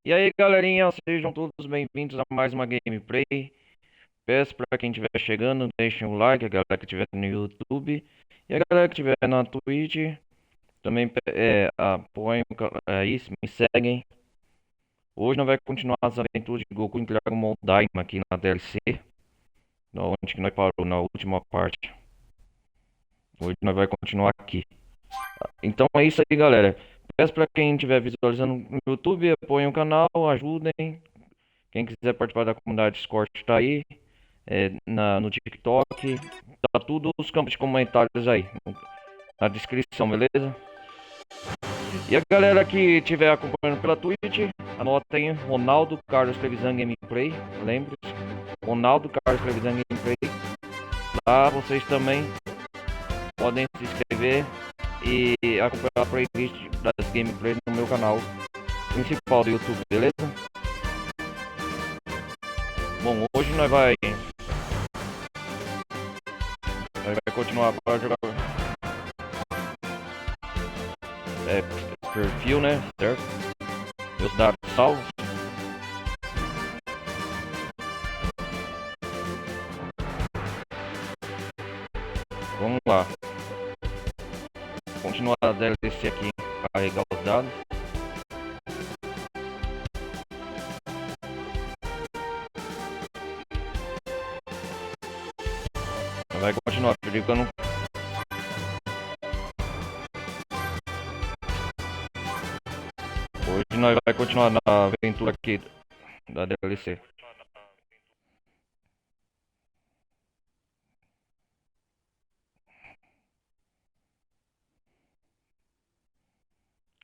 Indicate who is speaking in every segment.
Speaker 1: E aí, galerinha, sejam todos bem-vindos a mais uma gameplay. Peço para quem estiver chegando, deixem o like, a galera que estiver no YouTube e a galera que estiver na Twitch também apoiem, aí, me seguem. Hoje nós vai continuar as aventuras de Goku em Dragon Ball Daima aqui na DLC, onde que nós parou na última parte. Hoje nós vai continuar aqui. Então é isso aí, galera. Peço para quem estiver visualizando no YouTube, apoiem o canal, ajudem. Quem quiser participar da comunidade Discord tá aí. No TikTok. Tá tudo os campos de comentários aí na descrição, beleza? E a galera que estiver acompanhando pela Twitch, anotem Ronaldo Carlos Trevisan Gameplay. Lembre-se, Ronaldo Carlos Trevisan Gameplay. Lá vocês também podem se inscrever e acompanhar a playlist das gameplays no meu canal principal do YouTube, beleza? Bom, hoje nós vai continuar para jogar perfil, né? Certo? Meus dados salvos. Vamos lá. Continuar a DLC aqui, carregar os dados. Vai continuar brigando. Hoje nós vai continuar na aventura aqui da DLC.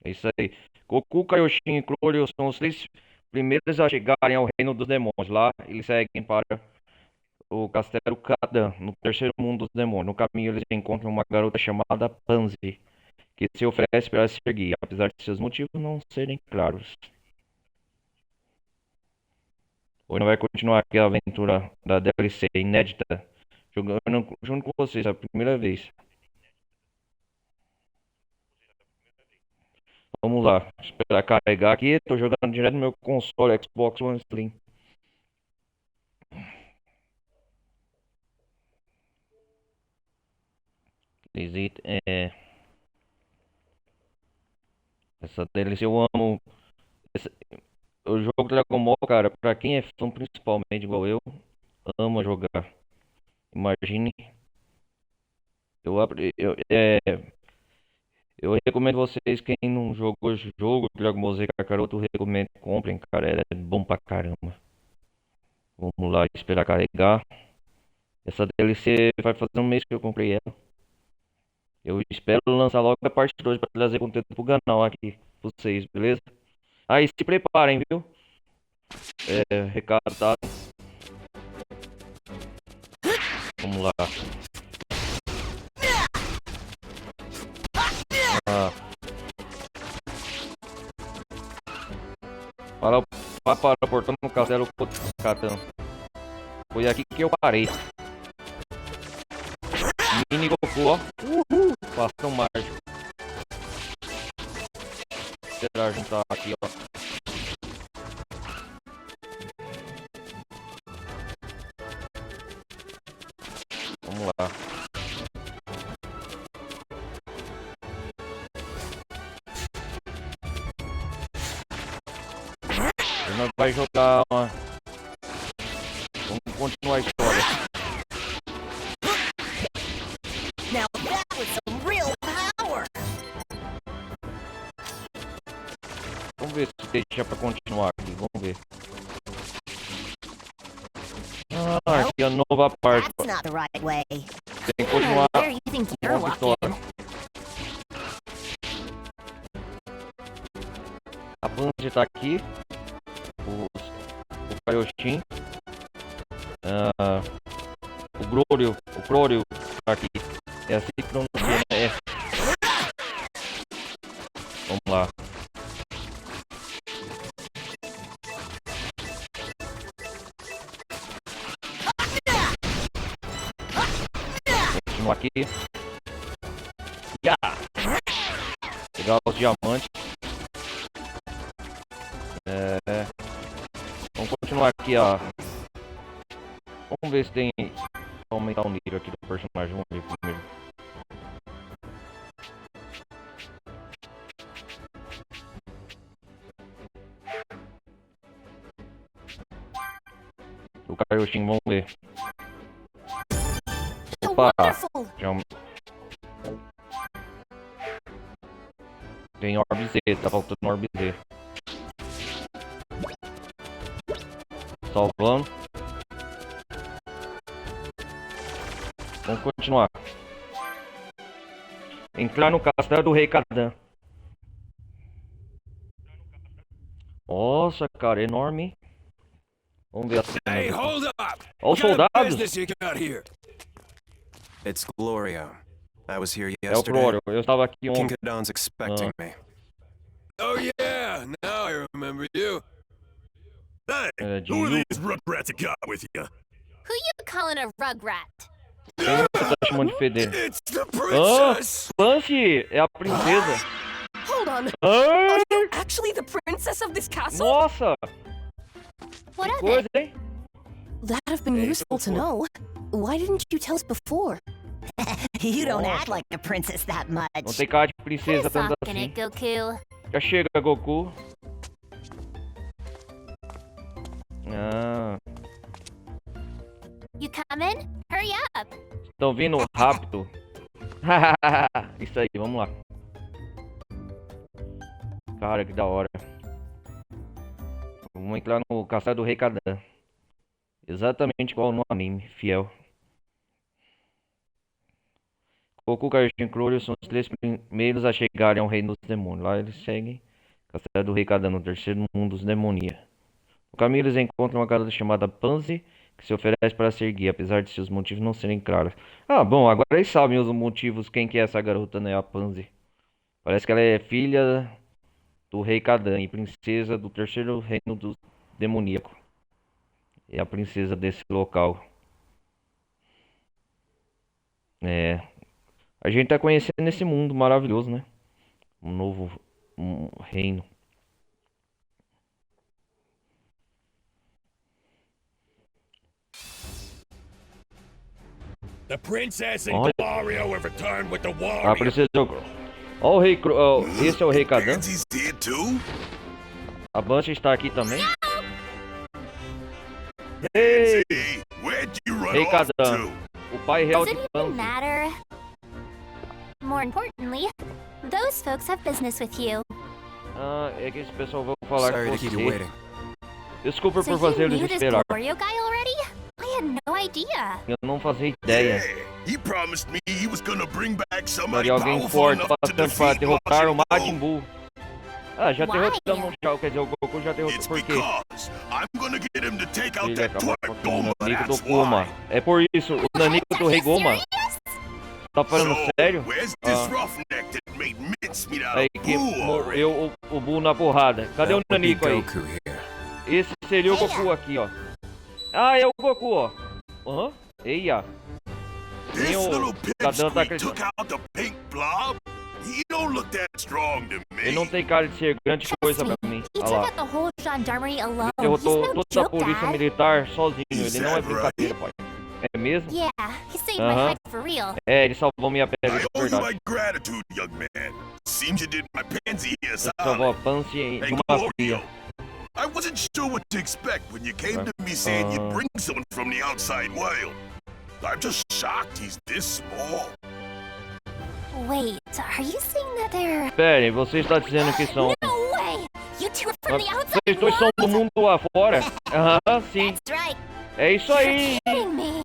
Speaker 1: É isso aí. Goku, Kaioshin e Crolio são os três primeiros a chegarem ao reino dos demônios. Lá eles seguem para o Castelo Kadan, no terceiro mundo dos demônios. No caminho eles encontram uma garota chamada Pansy, que se oferece para seguir, apesar de seus motivos não serem claros. Hoje vai continuar aqui a aventura da DLC inédita, jogando junto com vocês a primeira vez. Vamos lá, esperar carregar aqui. Tô jogando direto no meu console Xbox One Slim. É, essa DLC eu amo. Esse- o jogo Dragon Ball, cara, pra quem é fã principalmente igual eu, ama jogar. Imagine, eu recomendo vocês, quem não jogou esse jogo, Dragon Ball Z Kakaroto, eu recomendo que comprem, cara, é bom pra caramba. Vamos lá, esperar carregar. Essa DLC vai fazer um mês que eu comprei ela. Eu espero lançar logo a parte 2 para trazer conteúdo pro canal aqui pra vocês, beleza? Aí se preparem, viu? Recado dado. Vamos lá. Ah, para, para o portão no castelo Catan. Foi aqui que eu parei. Mini Goku, ó. Uhul! Bastão mágico. Esperar juntar aqui, ó. Vamos lá. E nós vai jogar uma... Vamos continuar a história.
Speaker 2: Now that was some real power.
Speaker 1: Vamos ver se deixa pra continuar aqui. Vamos ver. Ah, aqui é a nova parte.
Speaker 2: That's not the right way.
Speaker 1: Tem que continuar
Speaker 2: Where you think
Speaker 1: a
Speaker 2: you're
Speaker 1: nova
Speaker 2: walking?
Speaker 1: história. A Pansy tá aqui. O Kaioshin. Ah, o Crolio tá aqui. É assim que pronuncia, né? Vamos lá. Continua aqui. Yeah! Pegar os diamantes. continuar aqui, ó. Vamos ver se tem... aumentar o nível aqui do personagem. Vamos ver primeiro. O Kaioshin, vamos ver. Opa! Já... Tem Orb Z, tá faltando Orb Z. Salvando. Vamos continuar. Entrar no castelo do Rei Kadan. Nossa, cara, enorme. Vamos ver a cena.
Speaker 3: Hey, hold up!
Speaker 1: Olha os
Speaker 3: What kind of
Speaker 1: soldados.
Speaker 3: business you got here?
Speaker 4: It's Glorio. I was here
Speaker 1: É o
Speaker 4: yesterday.
Speaker 1: Glório. Eu estava aqui
Speaker 4: King
Speaker 1: ontem.
Speaker 4: Kadon's expecting me.
Speaker 3: Oh yeah, now I remember you.
Speaker 5: Hey,
Speaker 1: É,
Speaker 5: who are
Speaker 1: Jinyu.
Speaker 5: these rugrats you got with you?
Speaker 2: Who you calling a rugrat?
Speaker 1: Quem você tá chamando de fedeiro?
Speaker 3: It's the
Speaker 1: Ah,
Speaker 3: princess!
Speaker 1: Lance! É a princesa.
Speaker 6: Hold on.
Speaker 1: Ah,
Speaker 6: Are you actually the princess of this castle?
Speaker 1: nossa!
Speaker 2: What
Speaker 1: Que
Speaker 2: of
Speaker 1: coisa,
Speaker 2: it?
Speaker 1: hein?
Speaker 6: That'd have been
Speaker 1: Hey,
Speaker 6: useful to know. Why didn't you tell us before?
Speaker 2: You don't
Speaker 1: Nossa.
Speaker 2: act like a princess that
Speaker 1: Não
Speaker 2: much.
Speaker 1: tem cara de princesa
Speaker 2: Quit
Speaker 1: tanto
Speaker 2: socking
Speaker 1: assim.
Speaker 2: it, Goku.
Speaker 1: Já chega, Goku. Ah,
Speaker 2: You coming? Hurry up.
Speaker 1: estão vindo rápido. Isso aí, vamos lá. Cara, que da hora. Vamos entrar no castelo do Rei Kadan. Exatamente igual no anime, fiel. Goku, Kaioshin e Glório são os 3 primeiros a chegarem ao reino dos demônios. Lá eles seguem o castelo do Rei Kadan, no terceiro mundo dos demonia. No caminho eles encontram uma garota chamada Pansy, que se oferece para ser guia, apesar de seus motivos não serem claros. Ah, bom, agora eles sabem os motivos, quem que é essa garota, né, a Pansy. Parece que ela é filha do Rei Kadan e princesa do terceiro reino do demoníaco. É a princesa desse local. É. A gente tá conhecendo esse mundo maravilhoso, né? Um novo reino.
Speaker 5: The princess and
Speaker 1: Olha.
Speaker 5: Glorio have returned with the
Speaker 1: A
Speaker 5: warrior.
Speaker 1: princesa. Ó, o rei. Esse é o Rei Kadan.
Speaker 5: Pansy's here too?
Speaker 1: A Banshee está aqui também. Ei!
Speaker 5: Hey, where'd you run
Speaker 1: Rei
Speaker 5: off
Speaker 1: Kadan.
Speaker 5: to?
Speaker 1: O pai real
Speaker 2: Does
Speaker 1: de
Speaker 2: it even
Speaker 1: Pansy.
Speaker 2: matter? More importantly, those folks have business with you.
Speaker 1: Ah, é que esse pessoal vai falar
Speaker 4: Sorry
Speaker 1: com
Speaker 4: to keep you
Speaker 1: você.
Speaker 4: waiting.
Speaker 1: Desculpa
Speaker 2: So
Speaker 1: por
Speaker 2: you
Speaker 1: fazê-los
Speaker 2: knew this
Speaker 1: esperar.
Speaker 2: Glorio guy already? I had no idea.
Speaker 1: Eu não fazia ideia.
Speaker 5: Yeah, he promised me he was gonna bring back somebody
Speaker 1: Daria alguém
Speaker 5: powerful
Speaker 1: forte
Speaker 5: enough to
Speaker 1: bastante para
Speaker 5: defeat
Speaker 1: derrotar o
Speaker 5: Majin
Speaker 1: Majin
Speaker 5: Buu.
Speaker 1: Buu. Ah, já
Speaker 2: Why?
Speaker 1: derrotamos já, quer dizer, o Goku já derrotou
Speaker 5: It's
Speaker 1: por quê?
Speaker 5: because I'm gonna get him to take out
Speaker 1: Ele
Speaker 5: that
Speaker 1: acabou
Speaker 5: twerp
Speaker 1: com o
Speaker 5: Goma,
Speaker 1: Nanico do
Speaker 5: that's
Speaker 1: Goma.
Speaker 5: why.
Speaker 1: É por isso, o Nanico do Rei Goma. Tá falando
Speaker 5: So,
Speaker 1: sério?
Speaker 5: where's
Speaker 1: Ah.
Speaker 5: this roughneck that made mincemeat out
Speaker 1: Aí
Speaker 5: of
Speaker 1: que
Speaker 5: Buu already?
Speaker 1: morreu o Buu na porrada. Cadê o
Speaker 4: That would be
Speaker 1: Nanico aí?
Speaker 4: Goku here.
Speaker 1: Esse seria o Goku aqui, ó. Ah, é o Goku, ó. Aham. Eia.
Speaker 5: This
Speaker 1: Tem o
Speaker 5: little
Speaker 1: Kadan tá
Speaker 5: pipsqueak
Speaker 1: crescendo.
Speaker 5: took out the pink blob? He don't look that strong to me.
Speaker 1: Ele não tem cara de ser grande coisa pra mim.
Speaker 2: He
Speaker 1: Olha
Speaker 2: took
Speaker 1: lá.
Speaker 2: out the whole gendarmerie alone. He's
Speaker 1: Derrotou
Speaker 2: no
Speaker 1: toda a
Speaker 2: joke,
Speaker 1: polícia
Speaker 2: Dad.
Speaker 1: militar sozinho. Ele não é
Speaker 5: Is that
Speaker 1: brincadeira, pai. É mesmo?
Speaker 2: Yeah, he saved my
Speaker 1: Uh-huh.
Speaker 2: hide for real.
Speaker 1: É, ele salvou minha pele,
Speaker 5: I
Speaker 1: de
Speaker 5: owe you
Speaker 1: verdade.
Speaker 5: my gratitude, young man. Seems you did my pansy here
Speaker 1: Salvou a
Speaker 5: solid.
Speaker 1: Pansy de
Speaker 5: Hey,
Speaker 1: uma
Speaker 5: Glorio,
Speaker 1: fria.
Speaker 5: I wasn't sure what to expect when you came to me saying you'd
Speaker 1: Uh.
Speaker 5: bring someone from the outside world. I'm just shocked he's this small.
Speaker 2: Wait, are you saying that they're...
Speaker 1: Pera, você está dizendo que são...
Speaker 2: No way! You two are from the outside
Speaker 1: Vocês dois são do
Speaker 2: world?
Speaker 1: mundo lá fora? Aham, sim.
Speaker 2: That's right.
Speaker 1: É isso aí.
Speaker 2: Kidding me.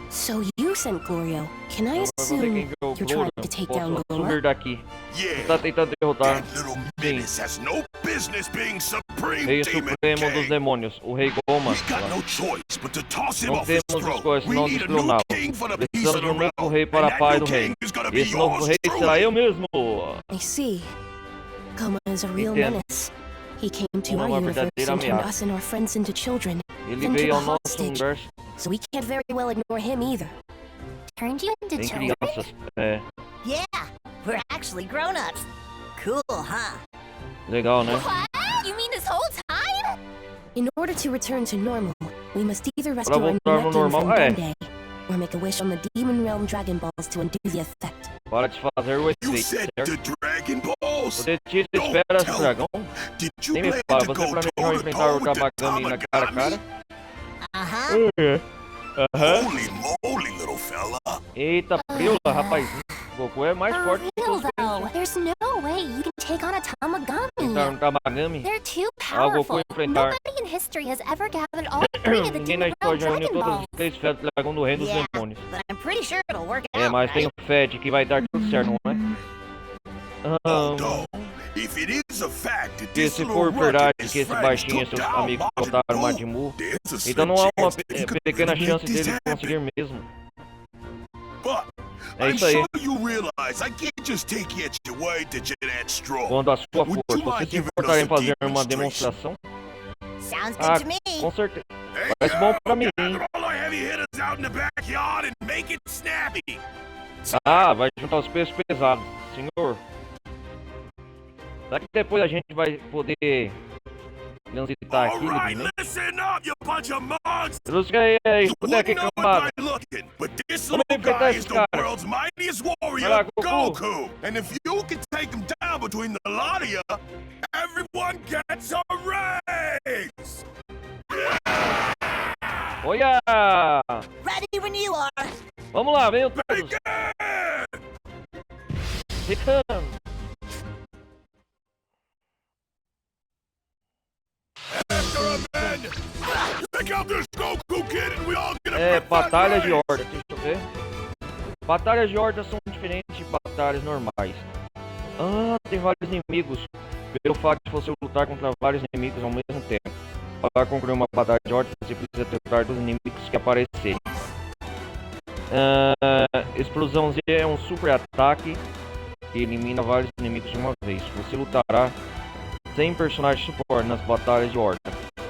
Speaker 6: So you sent Glorio. Can I
Speaker 1: Foi você
Speaker 6: assume
Speaker 1: quem criou o
Speaker 6: you're
Speaker 1: Glório.
Speaker 6: trying to take down
Speaker 1: Posso
Speaker 6: Goma?
Speaker 1: sumir daqui.
Speaker 5: Yeah,
Speaker 1: Tá tentando derrotar
Speaker 5: that little menace has no business being supreme
Speaker 1: Rei
Speaker 5: demon
Speaker 1: Supremo dos
Speaker 5: king.
Speaker 1: Demônios, o Rei Goma.
Speaker 5: We got no choice but to toss him
Speaker 1: Não
Speaker 5: off his
Speaker 1: temos
Speaker 5: throne.
Speaker 1: escolha
Speaker 5: We
Speaker 1: senão
Speaker 5: need a new
Speaker 1: destroná-lo.
Speaker 5: king for the peace
Speaker 1: Precisamos
Speaker 5: of
Speaker 1: de
Speaker 5: the
Speaker 1: um novo
Speaker 5: realm.
Speaker 1: rei para a
Speaker 5: And
Speaker 1: paz
Speaker 5: that
Speaker 1: do
Speaker 5: new
Speaker 1: rei.
Speaker 5: king is gonna be
Speaker 1: Esse novo
Speaker 5: yours
Speaker 1: rei
Speaker 5: truly.
Speaker 1: será eu mesmo.
Speaker 6: I see. Goma is a real
Speaker 1: Entendo.
Speaker 6: menace. He came to
Speaker 1: Goma é
Speaker 6: our
Speaker 1: uma
Speaker 6: universe
Speaker 1: verdadeira
Speaker 6: and turned
Speaker 1: ameaça.
Speaker 6: us and our friends into children.
Speaker 1: Ele
Speaker 6: Into
Speaker 1: veio
Speaker 6: the
Speaker 1: ao nosso
Speaker 6: hostage.
Speaker 1: universo
Speaker 6: So we can't very well ignore him either.
Speaker 2: Turned you into
Speaker 1: em
Speaker 2: children?
Speaker 1: crianças. É,
Speaker 2: Yeah, we're actually grown-ups. Cool, huh?
Speaker 1: legal, né?
Speaker 2: What? You mean this whole time?
Speaker 6: In order to return to normal, we must either
Speaker 1: Pra
Speaker 6: rescue our
Speaker 1: voltar no
Speaker 6: Neptune
Speaker 1: normal,
Speaker 6: from
Speaker 1: é.
Speaker 6: Gunday, or make a wish on the Demon Realm Dragon Balls to undo the effect.
Speaker 1: Para de fazer o
Speaker 5: You
Speaker 1: efeito,
Speaker 5: said
Speaker 1: certo?
Speaker 5: the Dragon Balls?
Speaker 1: Você tira esferas do dragão?
Speaker 5: Did you
Speaker 1: Nem me
Speaker 5: plan
Speaker 1: fala,
Speaker 5: to
Speaker 1: você
Speaker 5: go
Speaker 1: planejou
Speaker 5: toe to
Speaker 1: enfrentar
Speaker 5: toe
Speaker 1: o
Speaker 5: with the
Speaker 1: Tamagami na cara a cara?
Speaker 5: Tamagami?
Speaker 1: Aham.
Speaker 5: Holy moly, little fella.
Speaker 1: Eita, preula, rapazinho. O Goku é mais
Speaker 2: For
Speaker 1: forte que
Speaker 2: real,
Speaker 1: todos eles.
Speaker 2: though, there's no way you can take on a
Speaker 1: Enfrentar
Speaker 2: Tamagami.
Speaker 1: um Tamagami.
Speaker 2: They're too
Speaker 1: Ah, o Goku
Speaker 2: powerful.
Speaker 1: enfrentar.
Speaker 2: Nobody in history has ever gathered all three of the
Speaker 1: Ninguém na
Speaker 2: Demon
Speaker 1: história
Speaker 2: Realm
Speaker 1: já uniu
Speaker 2: Dragon
Speaker 1: todas
Speaker 2: Balls.
Speaker 1: as três esferas do dragão do reino dos
Speaker 7: Yeah,
Speaker 1: demônios.
Speaker 7: but I'm pretty sure it'll work
Speaker 1: É,
Speaker 7: out,
Speaker 1: mas
Speaker 7: right?
Speaker 1: tenho fé de que vai dar tudo certo, não é?
Speaker 5: Although, if it is a fact that
Speaker 1: Se
Speaker 5: this
Speaker 1: se
Speaker 5: little
Speaker 1: for
Speaker 5: runt
Speaker 1: verdade
Speaker 5: and his
Speaker 1: que esse
Speaker 5: friends
Speaker 1: baixinho e
Speaker 5: took
Speaker 1: seus
Speaker 5: down
Speaker 1: amigos
Speaker 5: Majin
Speaker 1: botaram
Speaker 5: Buu,
Speaker 1: Majin Buu,
Speaker 5: there's a
Speaker 1: então
Speaker 5: slim
Speaker 1: não há uma
Speaker 5: chance that he could
Speaker 1: pequena
Speaker 5: really
Speaker 1: chance
Speaker 5: make this
Speaker 1: dele
Speaker 5: happen.
Speaker 1: conseguir mesmo.
Speaker 5: But
Speaker 1: É
Speaker 5: I'm
Speaker 1: isso aí.
Speaker 5: sure you realize I can't just take you at your word that you're that strong.
Speaker 1: Quando a sua
Speaker 5: Would
Speaker 1: força,
Speaker 5: you
Speaker 1: você
Speaker 5: mind
Speaker 1: se
Speaker 5: giving
Speaker 1: importar em
Speaker 5: us a
Speaker 1: fazer uma
Speaker 5: demonstration?
Speaker 1: demonstração?
Speaker 7: Sounds
Speaker 1: Ah,
Speaker 7: good to me.
Speaker 1: com certeza.
Speaker 5: Hey,
Speaker 1: Parece bom pra
Speaker 5: girl,
Speaker 1: mim, hein?
Speaker 5: gather all our heavy hitters out in the backyard and make it snappy.
Speaker 1: Ah, vai juntar os pesos pesados, senhor. Será que depois a gente vai poder transitar
Speaker 5: All
Speaker 1: aqui,
Speaker 5: right,
Speaker 1: livremente?
Speaker 5: listen up, you bunch of mugs.
Speaker 1: Lúcia aí,
Speaker 5: You
Speaker 1: escuta aqui,
Speaker 5: wouldn't know it
Speaker 1: cambada.
Speaker 5: by looking, but this
Speaker 1: Vamos
Speaker 5: little
Speaker 1: enfrentar
Speaker 5: guy
Speaker 1: esse
Speaker 5: is the
Speaker 1: cara.
Speaker 5: world's mightiest
Speaker 1: Vai
Speaker 5: warrior,
Speaker 1: lá, Goku.
Speaker 5: Goku. And if you can take him down between the lot of you, everyone gets a raise.
Speaker 1: Olha!
Speaker 7: Ready when you are.
Speaker 1: Vamos lá, venham todos.
Speaker 5: Begin!
Speaker 1: Ficando.
Speaker 5: After a man, pick out this Goku kid and we all get a
Speaker 1: É,
Speaker 5: big fat
Speaker 1: batalha de
Speaker 5: raise.
Speaker 1: horda, deixa eu ver. Batalhas de horda são diferentes de batalhas normais. Ah, tem vários inimigos. Pelo fato de você lutar contra vários inimigos ao mesmo tempo. Para concluir uma batalha de horda, você precisa tratar dos inimigos que aparecerem. Explosão Z é um super ataque que elimina vários inimigos de uma vez. Você lutará sem personagem de suporte nas batalhas de horda.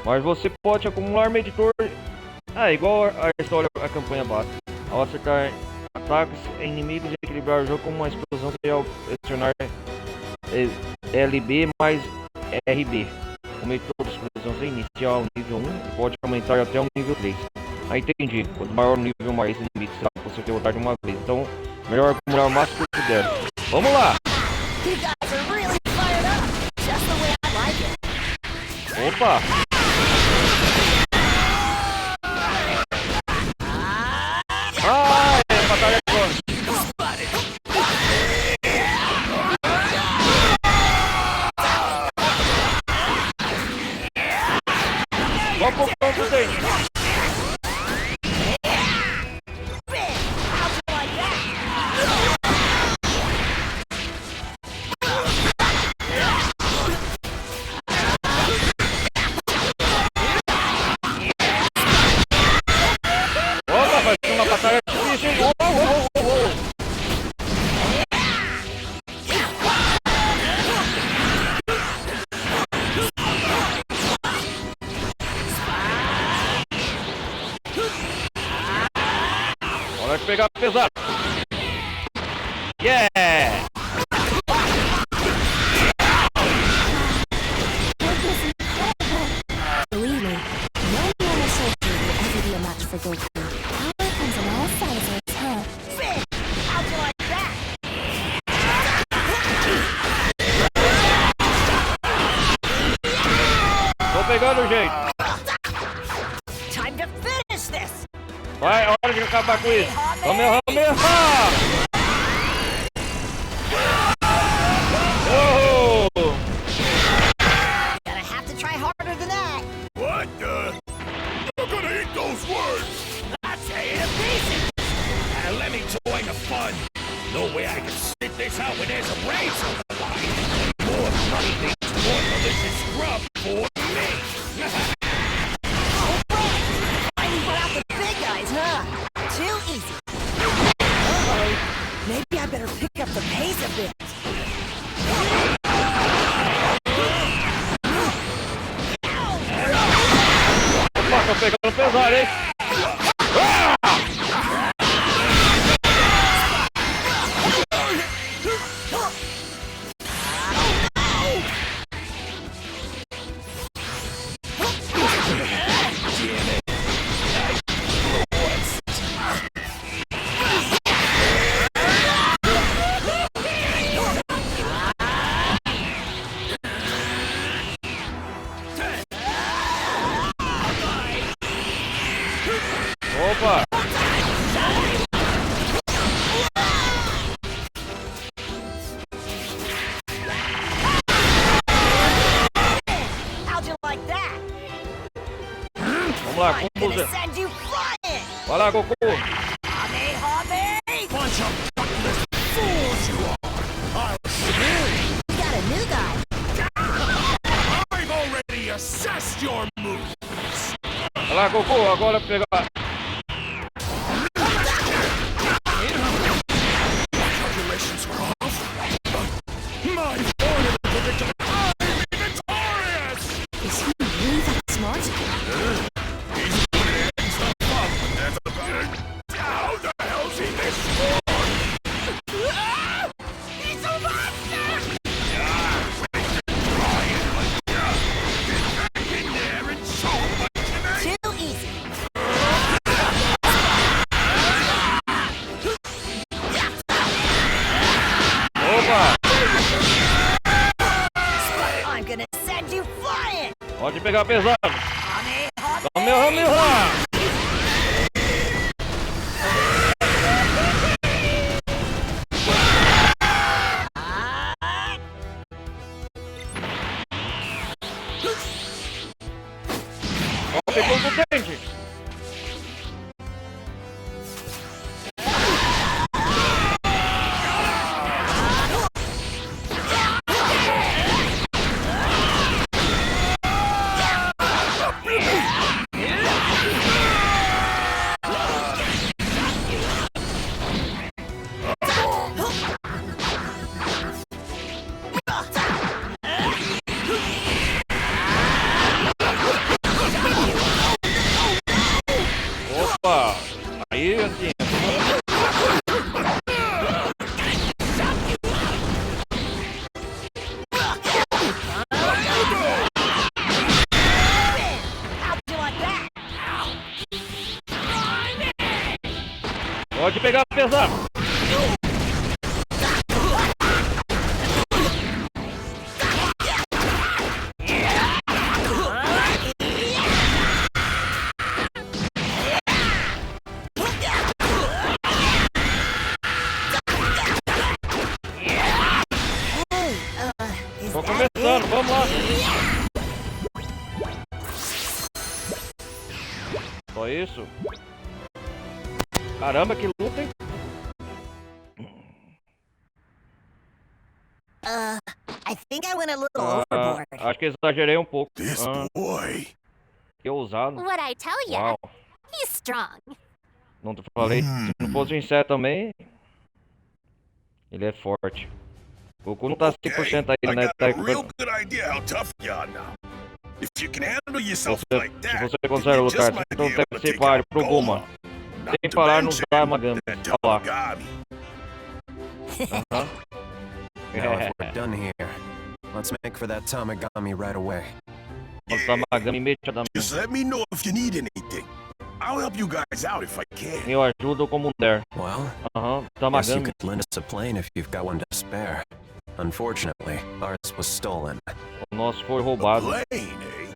Speaker 1: Mas você pode acumular meditor. Ah, igual a história, a campanha básica. Ao acertar ataques em inimigos e equilibrar o jogo com uma explosão e ao adicionar LB mais RB. O meditor de explosão é inicial nível 1 pode aumentar até o nível 3. Ah, entendi. Quanto maior o nível, mais inimigos será você derrotar de uma vez. Então, melhor acumular o máximo que puder. Vamos lá!
Speaker 7: You guys are really fired up. Just the way I like it.
Speaker 1: Opa! Ah, é batalha agora! Vamos pro ponto dele!
Speaker 7: How'd you like that?
Speaker 1: Opa, vai ser uma batalha difícil, hein? Hora de pegar pesado. Yeah!
Speaker 6: Believe me, no normal soldier will ever be a match for Goku.
Speaker 2: Power comes in all sizes, huh?
Speaker 7: Finn, how'd you like that?
Speaker 1: Tô pegando o jeito.
Speaker 7: Time to finish this.
Speaker 1: Vai, hora de acabar com isso. Kamehameha! Oh!
Speaker 7: Gonna have to try harder than that.
Speaker 5: What the? You're gonna eat those words.
Speaker 7: That's amazing.
Speaker 5: Let me join the fun. No way I can sit this out when there's a race on the line. More money means more delicious scrub for me.
Speaker 7: Finally put out the big guys, huh? Too easy. Uh-oh. Maybe I better pick up the pace a bit.
Speaker 1: Opa, tô pegando pesado, hein? Opa!
Speaker 7: How'd you like that?
Speaker 1: Vamos lá,
Speaker 7: I'm
Speaker 1: Goku.
Speaker 7: gonna send you flying!
Speaker 1: Vai lá, Goku.
Speaker 7: Hobby, hobby!
Speaker 5: Bunch of gutless fools you are! I'll see!
Speaker 7: We got a new guy.
Speaker 5: I've already assessed your moves!
Speaker 1: Vai lá, Goku. Agora pegar.
Speaker 5: Calculations were off, but my formula predicted I'll be victorious!
Speaker 6: Is he really that smart?
Speaker 5: He's good at adding stuff up, but that's about it. How the hell's he this strong? He's a monster! Get back in there and show what you
Speaker 7: Too easy.
Speaker 1: Opa!
Speaker 7: I'm gonna send you flying!
Speaker 1: Pode pegar pesado.
Speaker 7: Hobby, hobby!
Speaker 1: Kamehameha! Ó, pegou o dente. Opa! Aí, assim.
Speaker 7: How'd you like that?
Speaker 1: Pode pegar pesado.
Speaker 7: Is
Speaker 1: Tô
Speaker 7: that
Speaker 1: começando, vamos lá. Só isso? Caramba, que luta, hein?
Speaker 7: I think I went a little
Speaker 1: Ah,
Speaker 7: overboard.
Speaker 1: acho que exagerei um pouco.
Speaker 3: This
Speaker 1: Ah,
Speaker 3: boy.
Speaker 1: que ousado.
Speaker 2: What I tell ya,
Speaker 1: Uau.
Speaker 2: he's strong.
Speaker 1: Não te falei. Se não fosse o inseto também, ele é forte. O Goku não tá 100%
Speaker 3: I
Speaker 1: aí, né?
Speaker 3: got
Speaker 1: Tá
Speaker 3: a real
Speaker 1: recuperando.
Speaker 3: good idea how tough you are now. If you can handle yourself
Speaker 1: Se
Speaker 3: like that,
Speaker 1: você
Speaker 3: then
Speaker 1: consegue
Speaker 3: you
Speaker 1: lutar,
Speaker 3: just might
Speaker 1: então
Speaker 3: be
Speaker 1: deve
Speaker 3: able to
Speaker 1: ser
Speaker 3: take
Speaker 1: páreo
Speaker 3: out
Speaker 1: pro Goma.
Speaker 3: Not
Speaker 1: Sem
Speaker 3: to
Speaker 1: falar nos
Speaker 3: mention
Speaker 1: Damagami.
Speaker 3: that
Speaker 1: Olha lá.
Speaker 3: Damagami.
Speaker 1: Aham.
Speaker 4: Now, if we're done here, let's make for that Tamagami right away.
Speaker 1: O Tamagami imediatamente.
Speaker 3: Just let me know if you need anything. I'll help you guys out if I can.
Speaker 1: Eu ajudo como der.
Speaker 4: Well,
Speaker 1: Aham.
Speaker 4: guess you
Speaker 1: Tamagami.
Speaker 4: could lend us a plane if you've got one to spare. Unfortunately, ours was stolen.
Speaker 1: O nosso foi
Speaker 3: A
Speaker 1: roubado.
Speaker 3: plane, eh?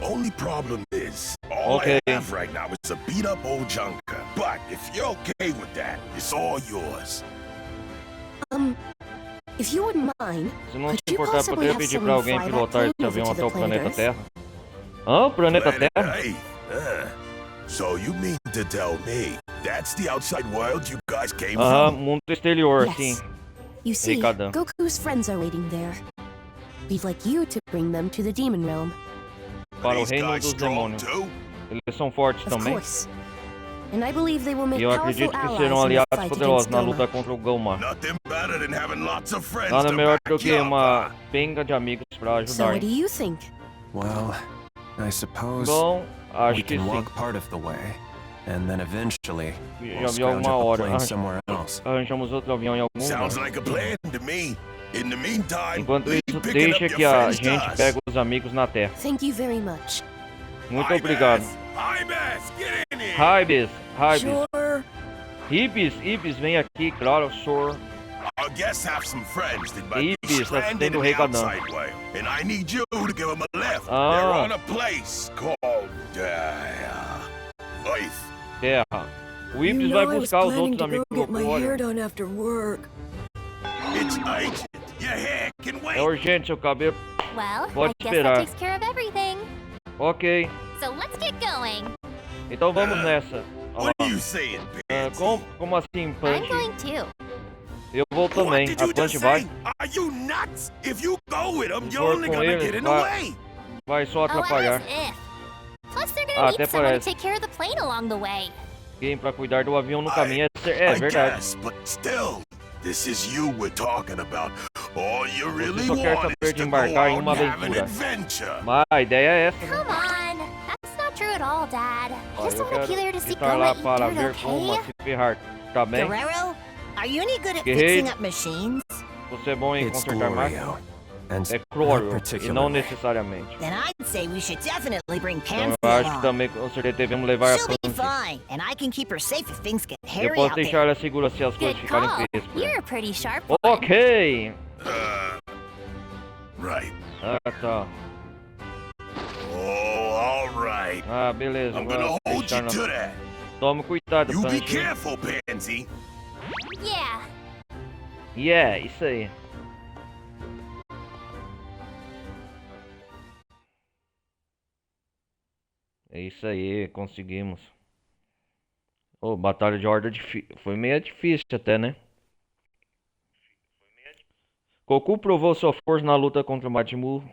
Speaker 3: Only problem is, all
Speaker 1: Okay.
Speaker 3: I have right now is a beat-up old junker. But if you're okay with that, it's all yours.
Speaker 6: If you wouldn't mind,
Speaker 1: Se não
Speaker 6: could
Speaker 1: se
Speaker 6: you
Speaker 1: importar,
Speaker 6: possibly
Speaker 1: poderia
Speaker 6: have
Speaker 1: pedir pra
Speaker 6: someone
Speaker 1: alguém
Speaker 6: fly that
Speaker 1: pilotar
Speaker 6: plane
Speaker 1: esse
Speaker 6: over
Speaker 1: avião
Speaker 6: to
Speaker 1: até
Speaker 6: the
Speaker 1: o
Speaker 6: planet
Speaker 1: planeta
Speaker 6: Earth?
Speaker 1: Terra? Hã? Planeta Terra?
Speaker 3: Earth? So you mean to tell me that's the outside world you guys came
Speaker 1: Aham,
Speaker 3: from?
Speaker 1: mundo exterior,
Speaker 6: Yes.
Speaker 1: sim.
Speaker 6: You see,
Speaker 1: Ricardo.
Speaker 6: Goku's friends are waiting there. We'd like you to bring them to the demon realm.
Speaker 1: Para o
Speaker 3: These
Speaker 1: reino
Speaker 3: guys
Speaker 1: dos
Speaker 3: strong
Speaker 1: demônios.
Speaker 3: too?
Speaker 1: Eles são fortes
Speaker 6: Of
Speaker 1: também.
Speaker 6: course. And I believe they will make
Speaker 1: E eu
Speaker 6: powerful
Speaker 1: acredito que
Speaker 6: allies
Speaker 1: serão
Speaker 6: in the
Speaker 1: aliados
Speaker 6: fight
Speaker 1: poderosos
Speaker 6: against
Speaker 1: na
Speaker 6: Goma.
Speaker 1: luta contra o Goma.
Speaker 3: Nothing better than having lots of friends
Speaker 1: Nada
Speaker 3: to
Speaker 1: melhor
Speaker 3: back
Speaker 1: do que
Speaker 3: you up,
Speaker 1: uma
Speaker 3: huh?
Speaker 1: penga de amigos pra
Speaker 6: So
Speaker 1: ajudar.
Speaker 6: what do you think?
Speaker 4: Well, I suppose
Speaker 1: Bom, acho
Speaker 4: we
Speaker 1: que
Speaker 4: can
Speaker 1: sim.
Speaker 4: walk part of the way, and then eventually
Speaker 1: Já
Speaker 4: we'll
Speaker 1: vi
Speaker 4: scrounge
Speaker 1: alguma
Speaker 4: up a
Speaker 1: hora.
Speaker 4: plane somewhere else.
Speaker 1: Arranjamos outro avião em algum
Speaker 3: Sounds
Speaker 1: lugar.
Speaker 3: like a plan to me. In the meantime,
Speaker 1: Enquanto
Speaker 3: leave
Speaker 1: isso,
Speaker 3: picking up
Speaker 1: deixa
Speaker 3: your
Speaker 1: que a
Speaker 3: friends to
Speaker 1: gente
Speaker 3: us.
Speaker 1: pegue os amigos na Terra.
Speaker 6: Thank you very much.
Speaker 1: Muito
Speaker 3: Hi,
Speaker 1: obrigado.
Speaker 3: Beth. Hi, Beth. Get in here.
Speaker 1: Raibes, Raibes.
Speaker 6: Sure.
Speaker 1: Ibis, vem aqui, claro, senhor.
Speaker 3: Our guests have some friends that might be
Speaker 1: Ibis,
Speaker 3: stranded
Speaker 1: assistente do
Speaker 3: in
Speaker 1: Rei
Speaker 3: the
Speaker 1: Kadam.
Speaker 3: outside world, and I need you to give them a lift.
Speaker 1: Ah.
Speaker 3: They're on a place called Earth.
Speaker 1: Terra. O
Speaker 7: You
Speaker 1: Whips
Speaker 7: know
Speaker 1: vai
Speaker 7: I was
Speaker 1: buscar os
Speaker 7: planning
Speaker 1: outros
Speaker 7: to
Speaker 1: amigos
Speaker 7: go
Speaker 1: do
Speaker 7: get my hair
Speaker 1: Warrior.
Speaker 7: done after work.
Speaker 3: It's urgent. Your hair can
Speaker 1: É
Speaker 3: wait.
Speaker 1: urgente seu cabelo.
Speaker 2: Well,
Speaker 1: Pode
Speaker 2: I guess
Speaker 1: esperar.
Speaker 2: that takes care of everything.
Speaker 1: Ok.
Speaker 2: So let's get going.
Speaker 1: Então vamos nessa. Olha
Speaker 3: What
Speaker 1: lá.
Speaker 3: are you saying,
Speaker 1: Ah,
Speaker 3: Pansy?
Speaker 1: como assim,
Speaker 2: I'm
Speaker 1: Punch?
Speaker 2: going too.
Speaker 1: Eu vou
Speaker 3: What
Speaker 1: também.
Speaker 3: did
Speaker 1: A
Speaker 3: you
Speaker 1: Punch
Speaker 3: just
Speaker 1: vai.
Speaker 3: say? Are you nuts? If you go with them, you're
Speaker 1: For
Speaker 3: only
Speaker 1: com
Speaker 3: gonna
Speaker 1: eles,
Speaker 3: get in the
Speaker 1: vai-
Speaker 3: way.
Speaker 1: Vai só
Speaker 2: Oh,
Speaker 1: atrapalhar.
Speaker 2: as if. Plus, they're
Speaker 1: Ah,
Speaker 2: gonna
Speaker 1: até
Speaker 2: need someone to
Speaker 1: parece.
Speaker 2: take care of the plane along the way.
Speaker 1: Quem pra cuidar do avião no caminho é
Speaker 3: I
Speaker 1: verdade.
Speaker 3: guess, but still, this is you we're talking about. All you really
Speaker 1: só quer
Speaker 3: want
Speaker 1: saber
Speaker 3: is
Speaker 1: de
Speaker 3: to go
Speaker 1: embarcar em
Speaker 3: out
Speaker 1: uma
Speaker 3: and have an
Speaker 1: aventura.
Speaker 3: adventure.
Speaker 1: Mas a ideia é essa.
Speaker 2: Come on. That's not true at all, Dad. I
Speaker 1: Ó,
Speaker 2: just
Speaker 1: eu
Speaker 2: want to be
Speaker 1: quero
Speaker 2: there to see
Speaker 1: estar lá
Speaker 2: Goma
Speaker 1: para
Speaker 2: eat
Speaker 1: ver
Speaker 2: dirt,
Speaker 1: como
Speaker 2: okay?
Speaker 1: se ferrar. Tá bem?
Speaker 7: Guerrero, are you any good at
Speaker 1: Guerreiro.
Speaker 7: fixing up machines?
Speaker 1: Você é bom em
Speaker 4: It's
Speaker 1: consertar máquinas?
Speaker 4: Glorio. And
Speaker 1: É
Speaker 4: not
Speaker 1: cloro, e não
Speaker 4: particularly.
Speaker 1: necessariamente.
Speaker 7: Then I'd say we should definitely bring
Speaker 1: Então
Speaker 7: Pansy
Speaker 1: eu acho que
Speaker 7: along.
Speaker 1: também com certeza devemos levar a
Speaker 7: She'll be
Speaker 1: Pansy.
Speaker 7: fine, and I can keep her safe if things get
Speaker 1: Eu
Speaker 7: hairy
Speaker 1: posso
Speaker 7: out
Speaker 1: deixar
Speaker 7: there.
Speaker 1: ela segura se as coisas
Speaker 2: Good
Speaker 1: ficarem
Speaker 2: call.
Speaker 1: feias por ela.
Speaker 2: You're a pretty sharp one.
Speaker 1: Ok!
Speaker 3: Right.
Speaker 1: Ah, tá.
Speaker 3: Oh, all right.
Speaker 1: Ah, beleza.
Speaker 3: I'm gonna
Speaker 1: Vou
Speaker 3: hold
Speaker 1: deixar
Speaker 3: you
Speaker 1: na...
Speaker 3: to that.
Speaker 1: Tome cuidado,
Speaker 3: You be
Speaker 1: Pansy.
Speaker 3: careful, Pansy.
Speaker 2: Yeah.
Speaker 1: Yeah, isso aí. É isso aí, conseguimos. Ô, batalha de horda foi meio difícil até, né? Goku provou sua força na luta contra o Majin Buu,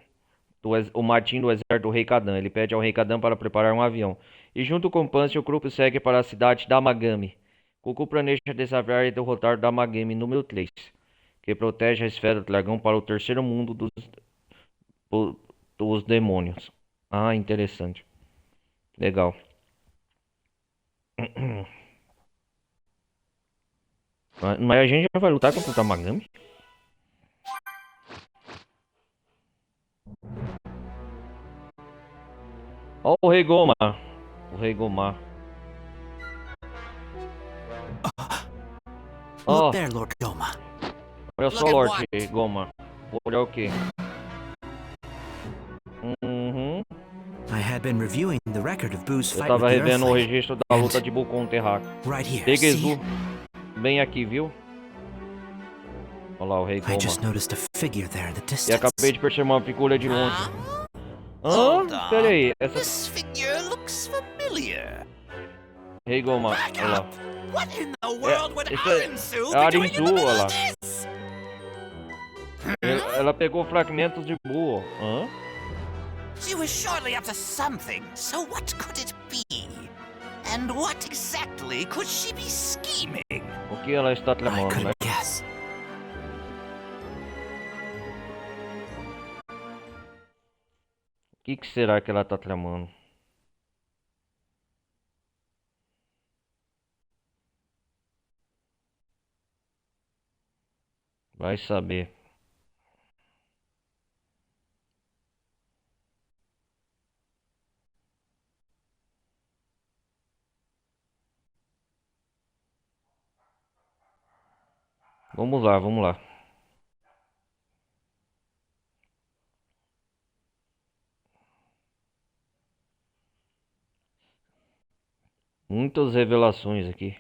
Speaker 1: o Majin do exército do Rei Kadan. Ele pede ao Rei Kadan para preparar um avião. E junto com Pansy, o grupo segue para a cidade da Amagami. Goku planeja desafiar e derrotar o Damagami número 3, que protege a esfera do dragão para o terceiro mundo dos demônios. Ah, interessante. Legal. Mas a gente já vai lutar contra o Damagami? Ó o Rei Goma. O Rei Goma. Ó,
Speaker 8: Look there, Lord Goma.
Speaker 1: olha só,
Speaker 8: Look at
Speaker 1: Lorde
Speaker 8: what?
Speaker 1: Goma. Olha o quê? Uhum.
Speaker 8: I had been reviewing the record of Boo's
Speaker 1: Eu
Speaker 8: fight
Speaker 1: tava
Speaker 8: with the
Speaker 1: revendo o
Speaker 8: Earthling.
Speaker 1: registro da luta de Buu com o Terraco.
Speaker 8: Right here,
Speaker 1: Degezu,
Speaker 8: see?
Speaker 1: bem aqui, viu? Olha lá o Rei
Speaker 8: I
Speaker 1: Goma.
Speaker 8: just noticed a figure there in the
Speaker 1: E
Speaker 8: distance.
Speaker 1: acabei de perceber uma figura de longe.
Speaker 5: Hold
Speaker 1: Hã?
Speaker 5: on.
Speaker 1: Pera aí, essa...
Speaker 5: This figure looks familiar.
Speaker 1: Rei Goma,
Speaker 5: Back
Speaker 1: olha lá.
Speaker 5: up! What in the world would
Speaker 1: esse é-
Speaker 5: Arinsu
Speaker 1: é
Speaker 5: be doing in
Speaker 1: Arinsu,
Speaker 5: the middle
Speaker 1: olha
Speaker 5: of
Speaker 1: lá.
Speaker 5: this?
Speaker 1: Ela pegou fragmentos de Buu, ó. Hã?
Speaker 5: She was surely up to something, so what could it be? And what exactly could she be scheming?
Speaker 1: O que ela está
Speaker 8: I
Speaker 1: tramando, né?
Speaker 8: couldn't guess.
Speaker 1: O que será que ela tá tramando? Vai saber. Vamos lá, vamos lá. Muitas revelações aqui.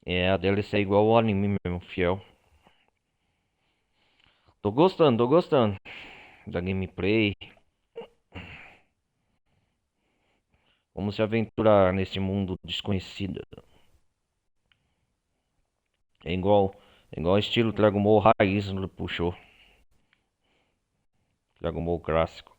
Speaker 1: É, a DLC é igual ao anime mesmo, fiel. Tô gostando da gameplay. Vamos se aventurar nesse mundo desconhecido. É igual estilo Dragon Ball raiz ele puxou. Dragon Ball clássico.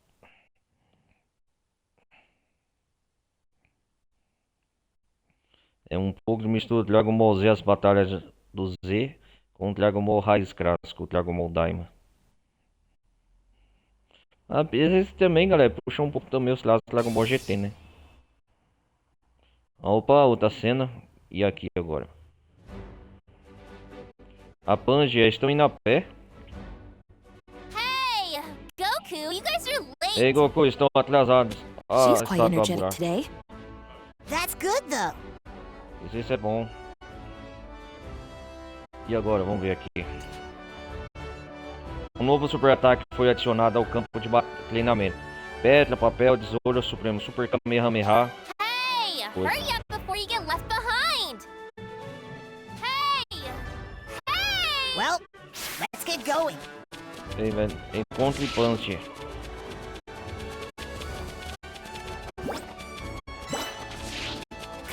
Speaker 1: É um pouco de mistura Dragon Ball Z, as batalhas do Z, com Dragon Ball raiz clássico, Dragon Ball Daima. Às vezes também, galera, puxa um pouco também os lados do Dragon Ball GT, né? Opa, outra cena. E aqui agora? A Pangia estão indo a pé.
Speaker 2: Hey, Goku, you guys are late.
Speaker 1: Ei, Goku, estão atrasados. Ah,
Speaker 6: She's quite
Speaker 1: estátua
Speaker 6: energetic
Speaker 1: buraco.
Speaker 6: today.
Speaker 7: That's good, though.
Speaker 1: Isso é bom. E agora, vamos ver aqui. Um novo super ataque foi adicionado ao campo de treinamento. Pedra, papel, tesoura, supremo, super Kamehameha.
Speaker 2: Hey!
Speaker 1: What?
Speaker 2: Hurry up before you get left behind! Hey! Hey!
Speaker 7: Well, let's get going.
Speaker 1: Ei, velho, encontre punch.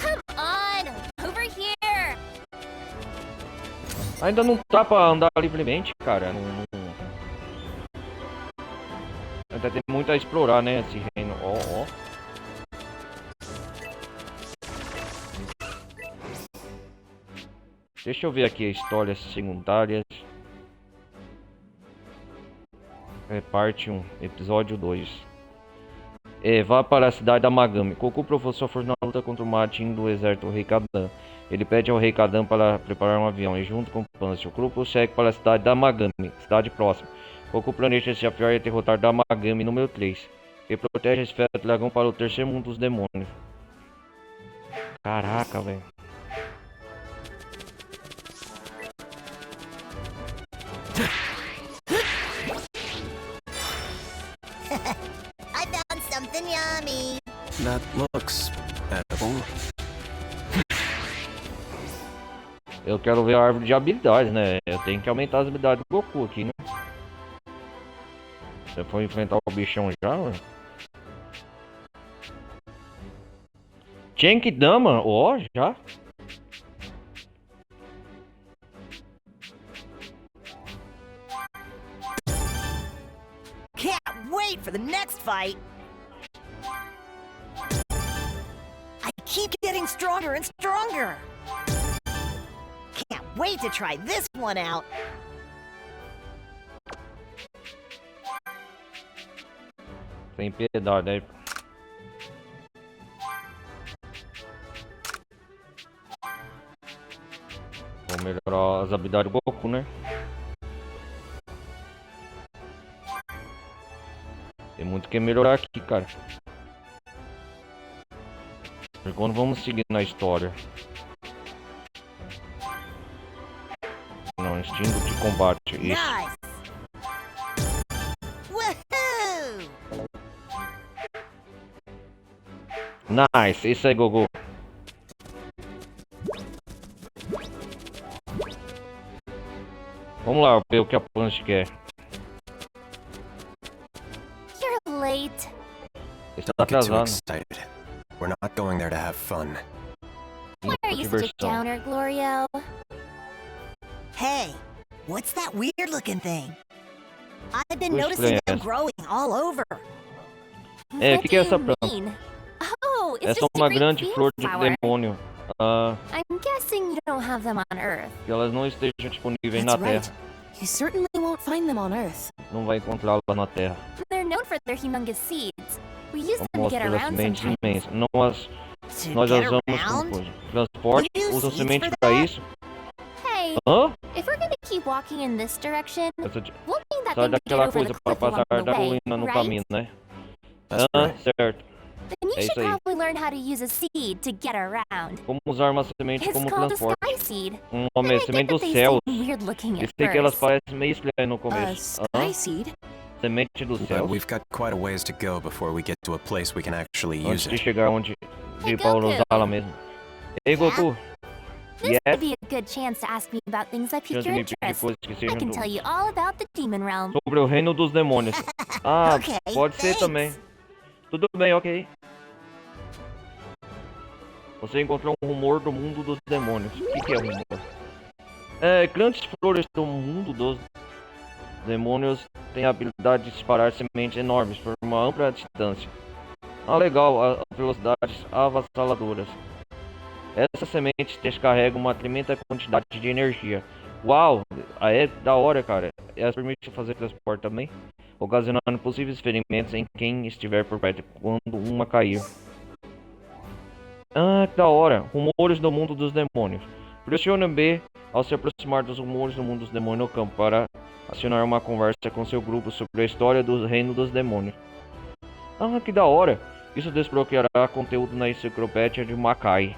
Speaker 2: Come on! Over here!
Speaker 1: Ainda não tá pra andar livremente, cara. Ainda tem muito a explorar, né, esse reino. Ó. Deixa eu ver aqui as histórias secundárias. Parte 1, episódio 2. Vá para a cidade da Magami. Goku provou sua força na luta contra o Martin do exército Rei Kadan. Ele pede ao Rei Kadan para preparar um avião e junto com o Punch, o grupo segue para a cidade da Magami, cidade próxima. Goku planeja desafiar e derrotar da Magami número 3. E protege a esfera do dragão para o terceiro mundo dos demônios. Caraca, velho.
Speaker 7: I found something yummy.
Speaker 4: That looks edible.
Speaker 1: Eu quero ver a árvore de habilidades, né? Eu tenho que aumentar as habilidades do Goku aqui, né? Você foi enfrentar o bichão já, mano? Genkidama, ó, já?
Speaker 7: Can't wait for the next fight. I keep getting stronger and stronger. Can't wait to try this one out.
Speaker 1: Sem piedade, né? Vou melhorar as habilidades do Goku, né? Tem muito que melhorar aqui, cara. Agora vamos seguir na história. Não, instinto de combate. Isso.
Speaker 7: Nice. Woohoo!
Speaker 1: Nice, isso aí, Goku. Vamos lá, ver o que a Punch quer.
Speaker 2: You're late.
Speaker 1: Está
Speaker 4: Don't get too
Speaker 1: atrasado.
Speaker 4: excited. We're not going there to have fun.
Speaker 2: Why are you such a
Speaker 1: Diversão.
Speaker 2: downer, Glorio?
Speaker 7: Hey, what's that weird-looking thing? I've been
Speaker 1: Which
Speaker 7: noticing them
Speaker 1: plant?
Speaker 7: growing all over.
Speaker 1: É, o
Speaker 2: What
Speaker 1: que é
Speaker 2: do
Speaker 1: essa
Speaker 2: you
Speaker 1: planta?
Speaker 2: mean? Oh, it's
Speaker 1: Essa
Speaker 2: just
Speaker 1: é uma
Speaker 2: a green
Speaker 1: grande
Speaker 2: field
Speaker 1: flor de
Speaker 2: flower.
Speaker 1: demônio.
Speaker 2: I'm guessing you don't have them on Earth.
Speaker 1: Que elas não estejam disponíveis na
Speaker 6: That's right.
Speaker 1: Terra.
Speaker 6: You certainly won't find them on Earth.
Speaker 1: Não vai encontrá-las na Terra.
Speaker 2: They're known for their humongous seeds. We use them to
Speaker 1: Vamos
Speaker 2: get
Speaker 1: pelas
Speaker 2: around
Speaker 1: sementes
Speaker 2: sometimes.
Speaker 1: imensas.
Speaker 7: To
Speaker 1: Nós
Speaker 7: get
Speaker 1: as usamos como
Speaker 7: around?
Speaker 1: coisa. Transporte,
Speaker 7: We use
Speaker 1: usam
Speaker 7: seeds
Speaker 1: semente
Speaker 7: for
Speaker 1: pra
Speaker 7: that?
Speaker 1: isso.
Speaker 2: Hey,
Speaker 1: Hã?
Speaker 2: if we're gonna keep walking in this direction,
Speaker 1: Essa de-
Speaker 2: we'll need that
Speaker 1: Sabe
Speaker 2: thing to get
Speaker 1: daquela
Speaker 2: over
Speaker 1: coisa
Speaker 2: the
Speaker 1: para
Speaker 2: cliff along
Speaker 1: passar
Speaker 2: the
Speaker 1: da
Speaker 2: way,
Speaker 1: ruína no
Speaker 2: right?
Speaker 1: caminho, né?
Speaker 4: That's right.
Speaker 1: Certo.
Speaker 2: Then you
Speaker 1: É
Speaker 2: should
Speaker 1: isso aí.
Speaker 2: probably learn how to use a seed to get around.
Speaker 1: Como usar uma semente
Speaker 2: It's
Speaker 1: como
Speaker 2: called a
Speaker 1: transporte.
Speaker 2: sky seed.
Speaker 1: Uma
Speaker 2: And I get
Speaker 1: semente
Speaker 2: that
Speaker 1: dos
Speaker 2: they
Speaker 1: céus.
Speaker 2: seem weird looking
Speaker 1: Eu
Speaker 2: at
Speaker 1: sei que elas
Speaker 2: first.
Speaker 1: parecem meio estranhas no
Speaker 6: A
Speaker 1: começo.
Speaker 6: sky seed?
Speaker 1: Semente dos
Speaker 4: But
Speaker 1: céus.
Speaker 4: we've got quite a ways to go before we get to a place we can actually
Speaker 1: Antes
Speaker 4: use
Speaker 1: de
Speaker 4: it.
Speaker 1: chegar onde
Speaker 2: Hey,
Speaker 1: de Paulo
Speaker 2: Goku.
Speaker 1: usá-la mesmo. Ei, Goku.
Speaker 2: This
Speaker 1: Yes?
Speaker 2: would be a good chance to ask me about things that pique
Speaker 1: Chance de
Speaker 2: your
Speaker 1: me pedir
Speaker 2: interest.
Speaker 1: coisas que
Speaker 2: I
Speaker 1: sejam
Speaker 2: can tell you all about the demon realm.
Speaker 1: sobre o reino dos demônios. Ah,
Speaker 7: Okay,
Speaker 1: pode ser
Speaker 7: thanks.
Speaker 1: também. Tudo bem, ok. Você encontrou um rumor do mundo dos demônios. O que é rumor? Grandes flores do mundo dos demônios têm a habilidade de disparar sementes enormes por uma ampla distância. Ah, legal, a velocidades avassaladoras. Essas sementes descarregam uma tremenda quantidade de energia. Uau, é da hora, cara. Elas permitem fazer transporte também, ocasionando possíveis ferimentos em quem estiver por perto quando uma cair. Ah, que da hora. Rumores do mundo dos demônios. Pressione B ao se aproximar dos rumores do mundo dos demônios no campo para acionar uma conversa com seu grupo sobre a história do reino dos demônios. Ah, que da hora. Isso desbloqueará conteúdo na enciclopédia de Makai.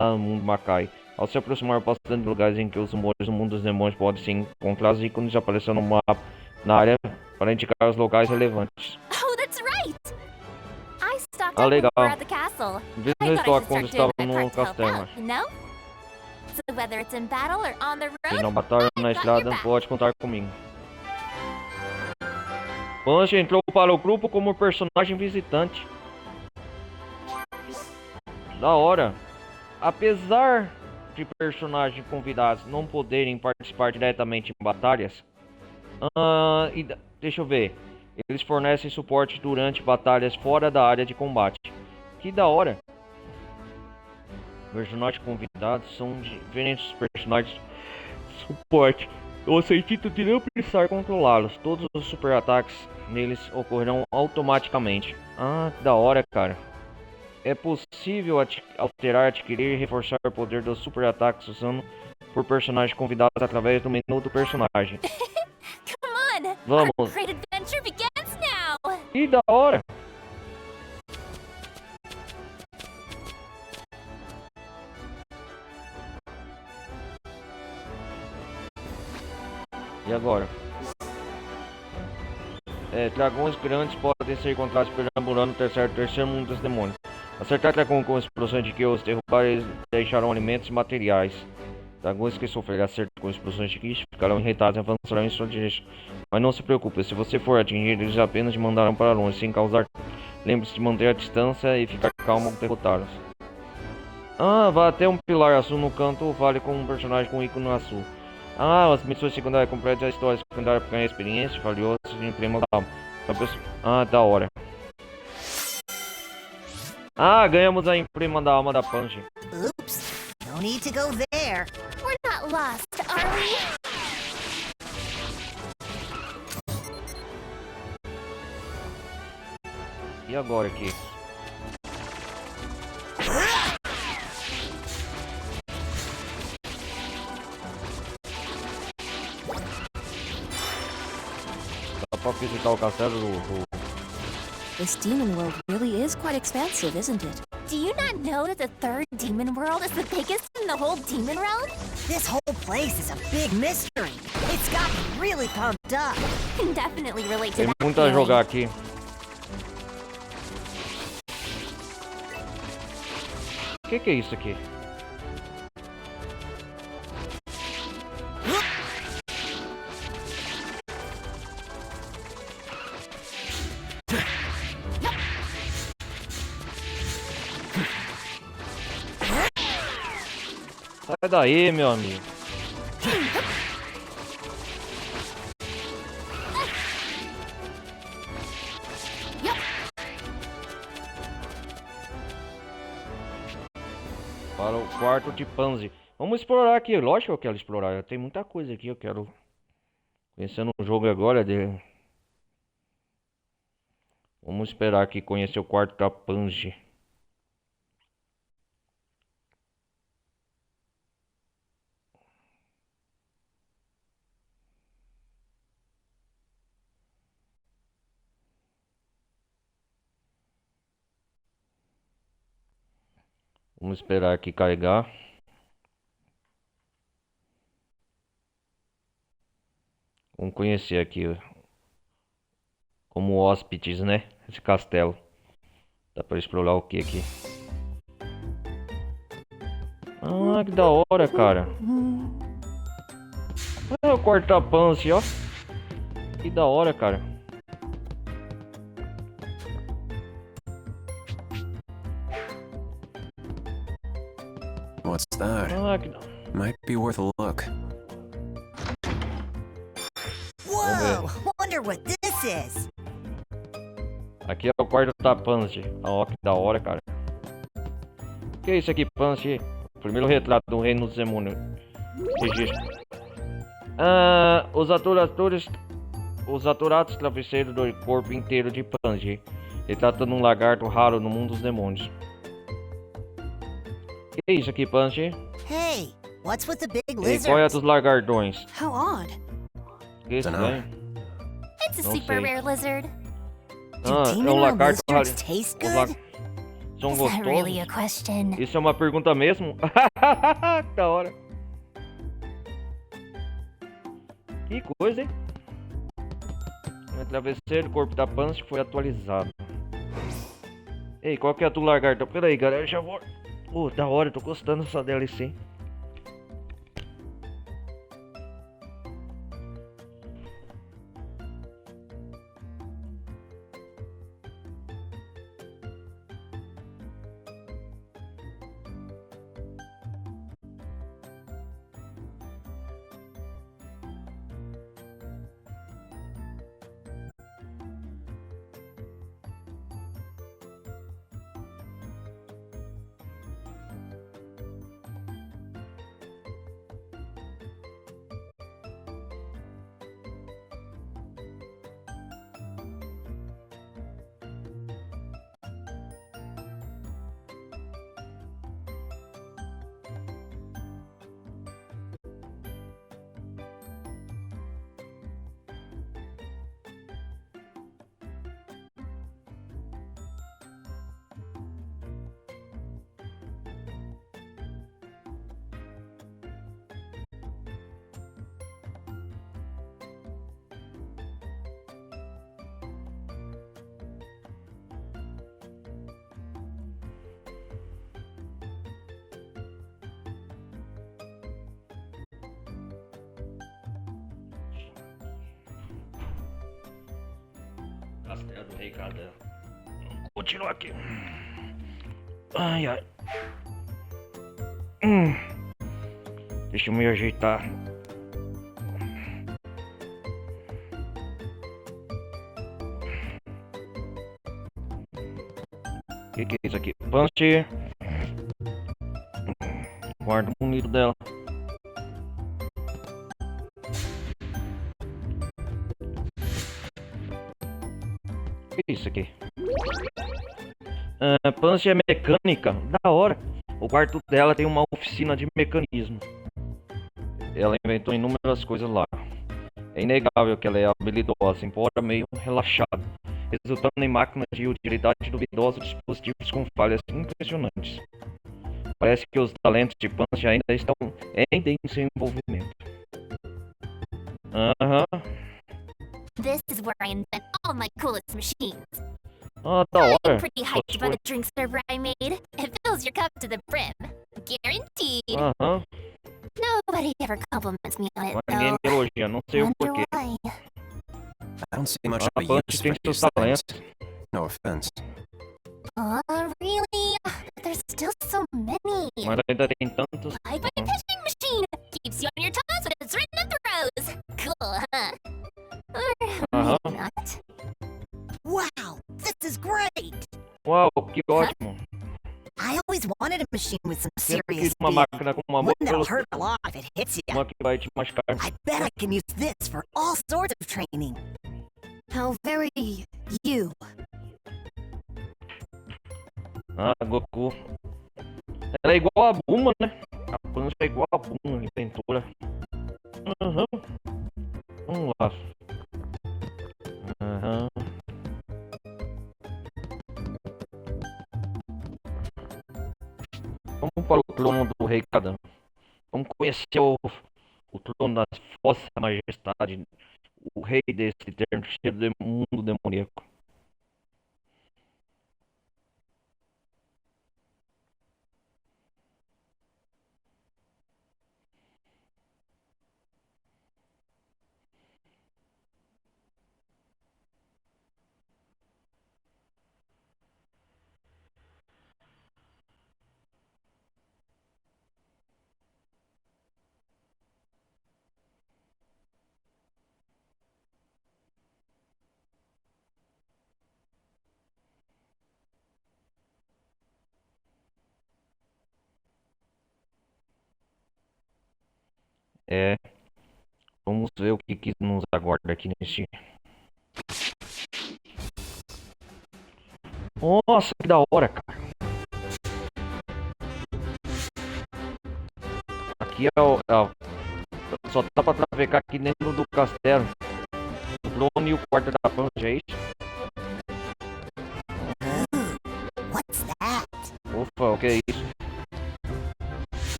Speaker 1: Ah, mundo Makai. Ao se aproximar bastante de lugares em que os rumores do mundo dos demônios podem se encontrar, os ícones aparecerão no mapa na área para indicar os locais relevantes.
Speaker 2: Oh, that's right!
Speaker 1: Ah,
Speaker 2: up when
Speaker 1: legal.
Speaker 2: we're at the castle.
Speaker 1: Vi
Speaker 2: I
Speaker 1: no
Speaker 2: thought I
Speaker 1: estoque
Speaker 2: should
Speaker 1: quando
Speaker 2: start
Speaker 1: estava
Speaker 2: doing my
Speaker 1: no
Speaker 2: part to help
Speaker 1: castelo.
Speaker 2: out, you know? So whether it's in battle or on the
Speaker 1: Se
Speaker 2: road,
Speaker 1: não batalha na
Speaker 2: I've got
Speaker 1: estrada,
Speaker 2: your back.
Speaker 1: pode contar comigo. Punch entrou para o grupo como personagem visitante. Da hora. Apesar de personagens convidados não poderem participar diretamente em batalhas, deixa eu ver. Eles fornecem suporte durante batalhas fora da área de combate. Que da hora. Personagens convidados são diferentes personagens de suporte. O sentido de não precisar controlá-los. Todos os super ataques neles ocorrerão automaticamente. Ah, que da hora, cara. É possível alterar, adquirir e reforçar o poder dos super ataques usando por personagens convidados através do menu do personagem.
Speaker 2: Come on!
Speaker 1: Vamos.
Speaker 2: Our great adventure begins now!
Speaker 1: Que da hora. E agora? Dragões grandes podem ser encontrados perambulando no terceiro mundo dos demônios. Acertar dragão com explosões de que os derrubar, eles deixarão alimentos e materiais. Dragões que sofrerem acerto com explosões de que ficarão irritados e avançarão em sua direção. Mas não se preocupe, se você for atingido, eles apenas te mandarão para longe, sem causar. Lembre-se de manter a distância e ficar calmo ao derrotá-los. Ah, vá até um pilar azul no canto, vale com um personagem com ícone azul. Ah, as missões secundárias completas a história secundária para ganhar experiência, valiosa e prêmio da alma. Ah, da hora. Ah, ganhamos a imprima da alma da Punch.
Speaker 7: Oops. No need to go there.
Speaker 2: We're not lost, are we?
Speaker 1: E agora aqui? Dá pra visitar o castelo do...
Speaker 6: This demon world really is quite expansive, isn't it?
Speaker 2: Do you not know that the third demon world is the biggest in the whole demon realm?
Speaker 7: This whole place is a big mystery. It's got me really pumped up.
Speaker 2: Can definitely relate to
Speaker 1: Tem
Speaker 2: that
Speaker 1: muito a
Speaker 2: feeling.
Speaker 1: jogar aqui. O que é isso aqui? Sai daí, meu amigo. Para o quarto de Panzi. Vamos explorar aqui. Lógico que eu quero explorar. Tem muita coisa aqui. Eu quero conhecer no jogo agora dele. Vamos esperar aqui conhecer o quarto da Panzi. Vamos esperar aqui carregar. Vamos conhecer aqui como hóspedes, né? Esse castelo. Dá pra explorar o que aqui? Ah, que da hora, cara. Olha o corta-pance, ó. Que da hora, cara.
Speaker 4: What's that?
Speaker 1: Ah, que da...
Speaker 4: Might be worth a look.
Speaker 7: Whoa! Wonder what this is.
Speaker 1: Aqui é o quarto da Pansy. Ó, que da hora, cara. Que é isso aqui, Pansy? Primeiro retrato do reino dos demônios. Registro. Ah, os atorados travesseiros do corpo inteiro de Pansy. Retratando um lagarto raro no mundo dos demônios. Que é isso aqui, Pansy?
Speaker 7: Hey, what's with the big
Speaker 1: E qual é a
Speaker 7: lizards?
Speaker 1: dos lagartões?
Speaker 6: How odd.
Speaker 1: Que isso,
Speaker 4: Dunno.
Speaker 1: hein?
Speaker 2: It's a
Speaker 1: Don't
Speaker 2: super
Speaker 1: say.
Speaker 2: rare lizard.
Speaker 7: Do
Speaker 1: Ah, é
Speaker 7: demon
Speaker 1: um lagarto raro.
Speaker 7: lizards taste
Speaker 1: Os la...
Speaker 7: good?
Speaker 1: São
Speaker 2: Is that really a
Speaker 1: gostosos?
Speaker 2: question?
Speaker 1: Isso é uma pergunta mesmo? Que da hora. Que coisa, hein? O travesseiro do corpo da Pansy foi atualizado. Ei, qual que é a do lagarto? Pera aí, galera, já vou... da hora, tô gostando dessa DLC. Castelo do Rei Cadela. Vamos continuar aqui. Ai, ai. Deixa eu me ajeitar. Que é isso aqui? Punch. Guarda bonito dela. Que é isso aqui? Punch é mecânica. Da hora. O quarto dela tem uma oficina de mecanismo. Ela inventou inúmeras coisas lá. É inegável que ela é habilidosa, embora meio relaxada, resultando em máquinas de utilidade duvidosa e dispositivos com falhas impressionantes. Parece que os talentos de Punch ainda estão em desenvolvimento.
Speaker 2: This is where I invent all my coolest machines.
Speaker 1: Da
Speaker 2: I'm
Speaker 1: hora.
Speaker 2: pretty hyped about the drink server I made. It fills your cup to the brim. Guaranteed. Nobody ever compliments me on it,
Speaker 1: Mas ninguém me
Speaker 2: though.
Speaker 1: elogia, não sei o
Speaker 2: Wonder
Speaker 1: porquê.
Speaker 2: why.
Speaker 4: I don't see much
Speaker 1: A
Speaker 4: of a
Speaker 1: Punch
Speaker 4: use
Speaker 1: tem
Speaker 4: for
Speaker 1: seus
Speaker 4: these things.
Speaker 1: talentos.
Speaker 4: No offense.
Speaker 2: Really? There's still so many.
Speaker 1: Mas ainda tem tantos.
Speaker 2: Like my pitching machine. Keeps you on your toes when it's written up the rows. Cool, huh? Or maybe not.
Speaker 7: Wow, this is great!
Speaker 1: Uau, que ótimo.
Speaker 7: I always wanted a machine with some
Speaker 1: Sempre
Speaker 7: serious
Speaker 1: quis uma
Speaker 7: speed.
Speaker 1: máquina com uma
Speaker 7: One
Speaker 1: boa
Speaker 7: that'll
Speaker 1: velocidade.
Speaker 7: hurt a lot if it hits you.
Speaker 1: Uma que vai te machucar.
Speaker 7: I bet I can use this for all sorts of training. How very you.
Speaker 1: Goku. Ela é igual a Bulma, né? A Punch é igual a Bulma, inventora. Vamos lá. Vamos para o trono do Rei Kadam. Vamos conhecer o trono da Vossa Majestade, o rei desse terceiro mundo demoníaco. Vamos ver o que nos aguarda aqui neste. Nossa, que da hora, cara. Aqui só dá pra travecar aqui dentro do castelo. O trono e o quarto da Punch, é isso?
Speaker 7: What's that?
Speaker 1: Ufa, o que é isso?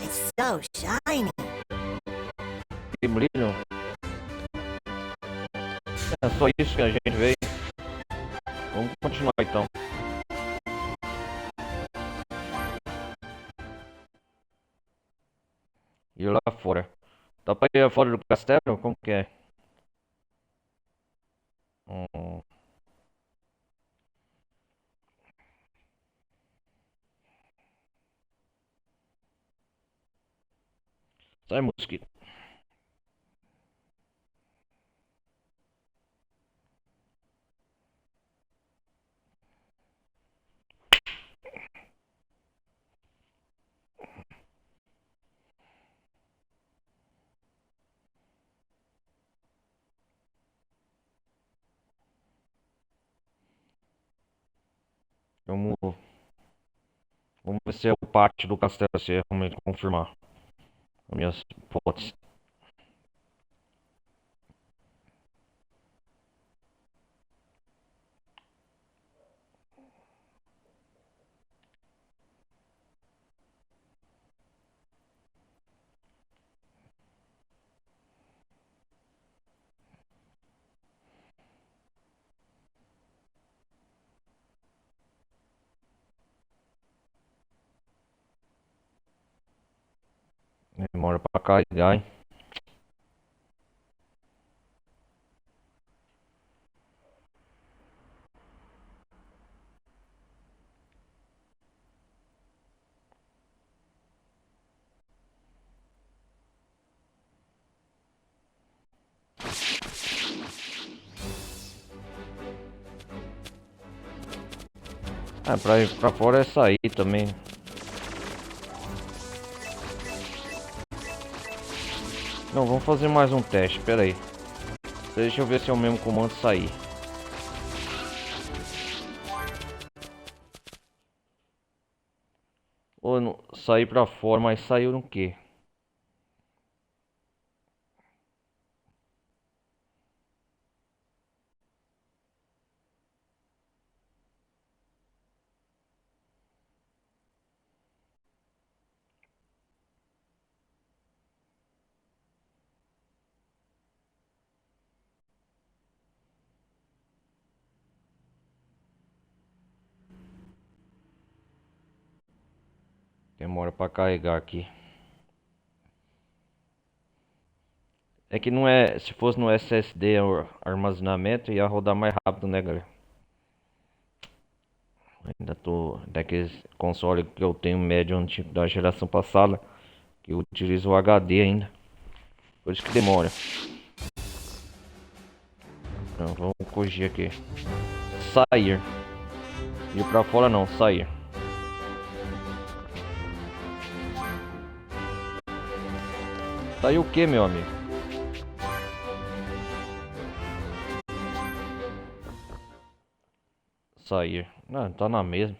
Speaker 7: It's so shiny.
Speaker 1: brilham. É só isso que a gente veio. Vamos continuar então. E lá fora. Dá pra ir fora do castelo? Como que é? Sai, mosquito. Vamos ver se é o pátio do castelo, se é realmente confirmar as minhas hipóteses. Demora pra carregar, hein? Ah, pra ir pra fora é sair também. Não, vamos fazer mais um teste, pera aí. Deixa eu ver se é o mesmo comando sair. Ou não, sair pra fora, mas saiu no quê? Demora pra carregar aqui. É que não é. Se fosse no SSD o armazenamento, ia rodar mais rápido, né, galera? Ainda tô. Daqueles consoles que eu tenho médio antigo da geração passada. Que eu utilizo o HD ainda. Por isso que demora. Então, vamos corrigir aqui. Sair. Ir pra fora não, sair. Saiu o que, meu amigo? Sair. Não, tá na mesma.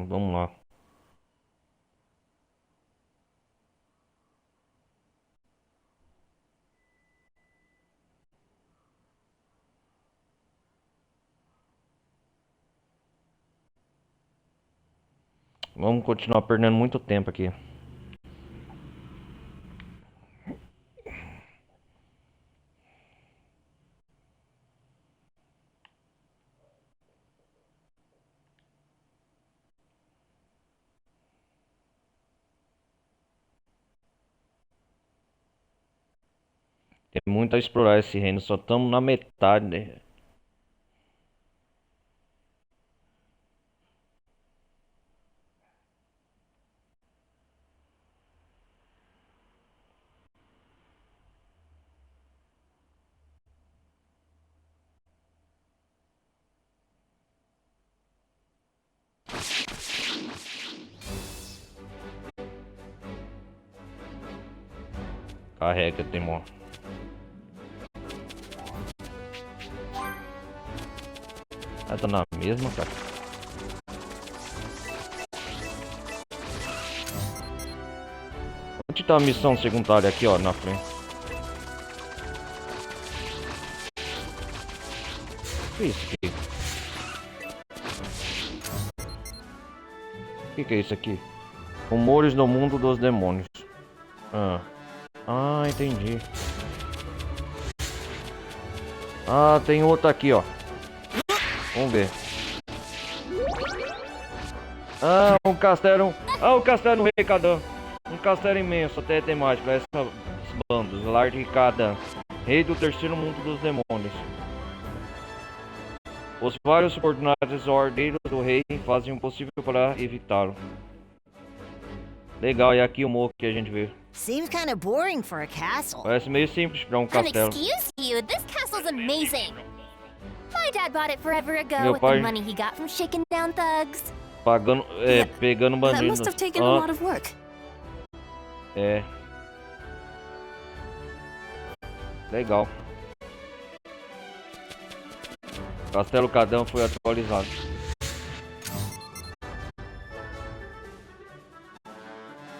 Speaker 1: Vamos lá. Vamos continuar perdendo muito tempo aqui. Tem muito a explorar esse reino, só estamos na metade, né? Carrega, demora. Tá na mesma, cara. Onde tá a missão secundária aqui, ó, na frente? O que é isso aqui? O que é isso aqui? Rumores no mundo dos demônios. Ah, entendi. Ah, tem outra aqui, ó. Vamos ver. Ah, um castelo. Ah, o castelo Rei Kadan. Um castelo imenso, até temático. Esses bandos. Lord Kadan, rei do terceiro mundo dos demônios. Os vários subordinados ordeiros do rei fazem o possível para evitá-lo. Legal, e aqui o morro que a gente vê.
Speaker 7: Seems kind of boring for a castle.
Speaker 1: Parece meio simples para um castelo.
Speaker 2: Excuse you, this castle's amazing. My dad bought it forever ago
Speaker 1: Meu
Speaker 2: with
Speaker 1: pai-
Speaker 2: the money he got from shaking down thugs.
Speaker 1: Pagando, pegando
Speaker 6: That
Speaker 1: bandido.
Speaker 6: must have taken a lot of work.
Speaker 1: É. Legal. Castelo Kadan foi atualizado.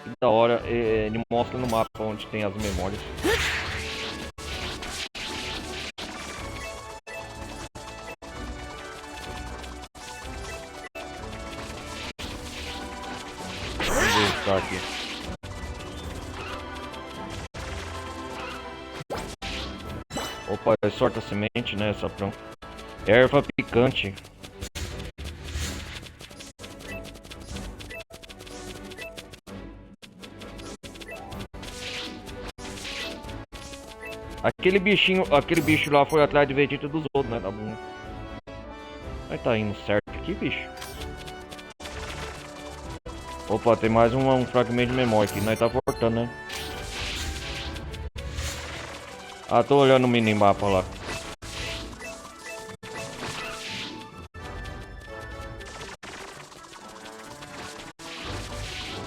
Speaker 1: Que da hora, ele mostra no mapa onde tem as memórias. Vamos ver o que tá aqui. Opa, é sorta semente, né, Saprão? Erva picante. Aquele bicho lá foi atrás de Vegeta dos outros, né? Tá bom. Mas tá indo certo aqui, bicho. Opa, tem mais um fragmento de memória aqui. Nós tá cortando, né? Ah, tô olhando o minimapa lá.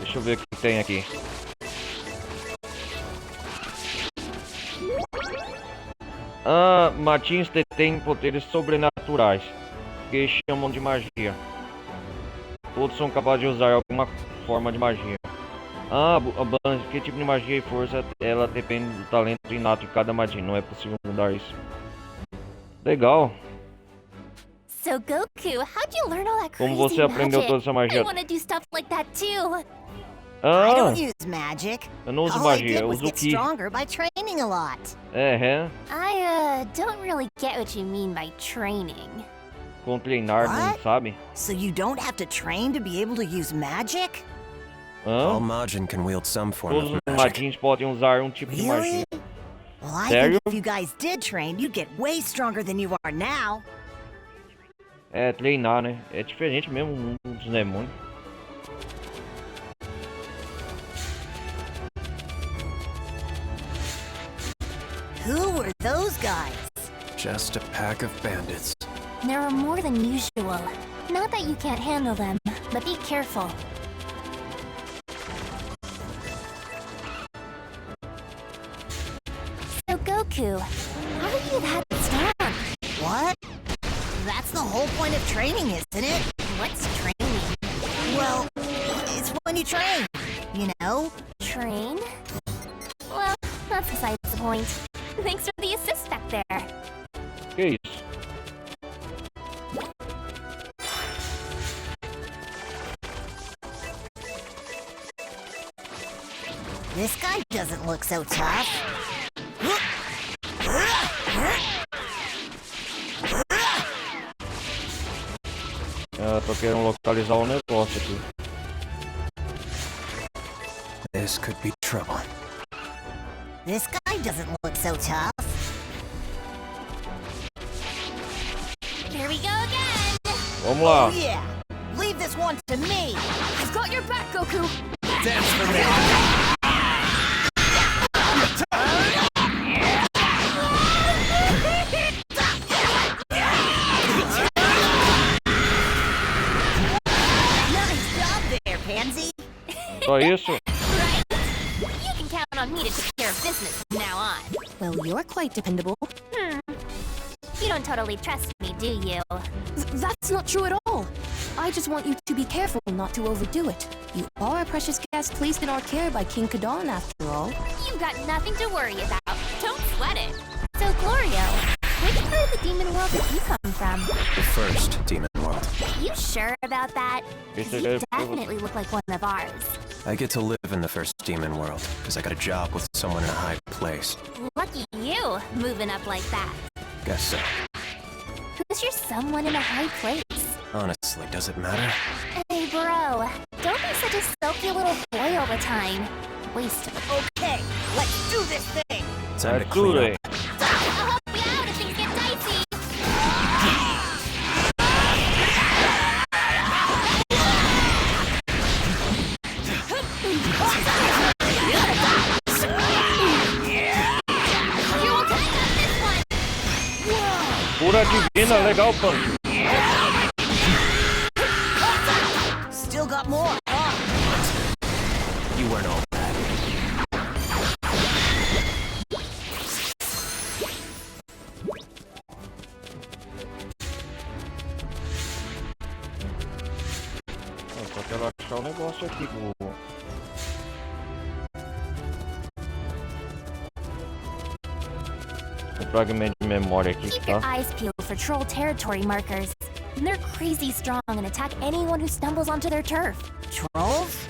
Speaker 1: Deixa eu ver o que tem aqui. Ah, Martins detém poderes sobrenaturais, que chamam de magia. Todos são capazes de usar alguma forma de magia. Ah, que tipo de magia e força, ela depende do talento inato de cada magia. Não é possível mudar isso. Legal.
Speaker 2: So Goku, how'd you learn all that
Speaker 1: Como
Speaker 2: crazy
Speaker 1: você aprendeu
Speaker 2: magic?
Speaker 1: toda essa
Speaker 2: I
Speaker 1: magia?
Speaker 2: want to do stuff like that too.
Speaker 7: I
Speaker 1: Ah,
Speaker 7: don't use magic.
Speaker 1: eu não uso
Speaker 7: All I
Speaker 1: magia,
Speaker 7: did
Speaker 1: eu
Speaker 7: was
Speaker 1: uso
Speaker 7: get
Speaker 1: ki.
Speaker 7: stronger by training a lot.
Speaker 2: I don't really get what you mean by training.
Speaker 1: Com treinar, não
Speaker 7: What?
Speaker 1: sabe?
Speaker 7: So you don't have to train to be able to use magic?
Speaker 4: All
Speaker 1: Hã?
Speaker 4: Majin can wield some form
Speaker 1: Todos
Speaker 4: of
Speaker 1: os
Speaker 4: magic.
Speaker 1: Martins podem usar um tipo de
Speaker 7: Really?
Speaker 1: magia.
Speaker 7: Well, I
Speaker 1: Sério?
Speaker 7: think if you guys did train, you'd get way stronger than you are now.
Speaker 1: É, treinar, né? É diferente mesmo o mundo dos demônios.
Speaker 7: Who were those guys?
Speaker 4: Just a pack of bandits.
Speaker 2: There are more than usual. Not that you can't handle them, but be careful. So Goku, how are you that strong?
Speaker 7: What? That's the whole point of training, isn't it?
Speaker 2: What's training?
Speaker 7: Well, it's when you train, you know?
Speaker 2: Train? Well, that's besides the point. Thanks for the assist back there.
Speaker 1: Que isso?
Speaker 7: This guy doesn't look so tough.
Speaker 1: Eu tô querendo localizar um negócio aqui.
Speaker 4: This could be trouble.
Speaker 7: This guy doesn't look so tough.
Speaker 2: Here we go again!
Speaker 1: Vamos lá.
Speaker 7: Oh yeah! Leave this one to me!
Speaker 2: I've got your back, Goku!
Speaker 5: Dance for me.
Speaker 7: Nice job there, Pansy!
Speaker 1: Só isso?
Speaker 2: Right? You can count on me to take care of business from now on.
Speaker 6: Well, you're quite dependable.
Speaker 2: You don't totally trust me, do you?
Speaker 6: That's not true at all. I just want you to be careful not to overdo it. You are a precious guest placed in our care by King Kadon, after all.
Speaker 2: You've got nothing to worry about. Don't sweat it. So, Glorio, which part of the demon world did you come from?
Speaker 4: The first demon world.
Speaker 2: You sure about that? 'Cause you definitely look like one of ours.
Speaker 4: I get to live in the first demon world, because I got a job with someone in a high place.
Speaker 2: Lucky you, moving up like that.
Speaker 4: Guess so.
Speaker 2: Who's your someone in a high place?
Speaker 4: Honestly, does it matter?
Speaker 2: Hey, bro, don't be such a silky little boy all the time. Waste of it.
Speaker 7: Okay, let's do this thing.
Speaker 4: Time to clean up.
Speaker 2: I'll help you out if things get dicey. You will take up this one.
Speaker 1: Cura divina, legal, Punch.
Speaker 7: Still got more.
Speaker 4: You weren't all bad.
Speaker 1: Só quero achar um negócio aqui com o fragmento de memória aqui,
Speaker 2: Keep your
Speaker 1: tá?
Speaker 2: eyes peeled for troll territory markers. They're crazy strong and attack anyone who stumbles onto their turf.
Speaker 7: Trolls?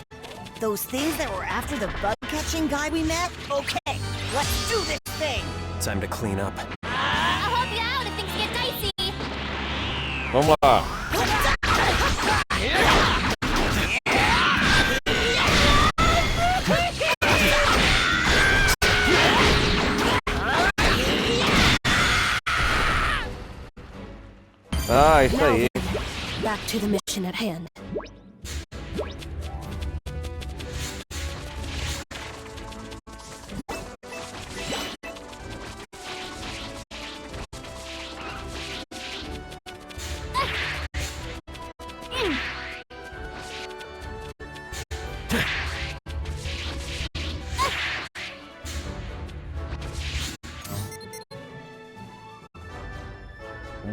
Speaker 7: Those things that were after the bug-catching guy we met? Okay, let's do this thing.
Speaker 4: Time to clean up.
Speaker 2: I'll help you out if things get dicey.
Speaker 1: Vamos lá. Ah, isso aí.
Speaker 6: Back to the mission at hand.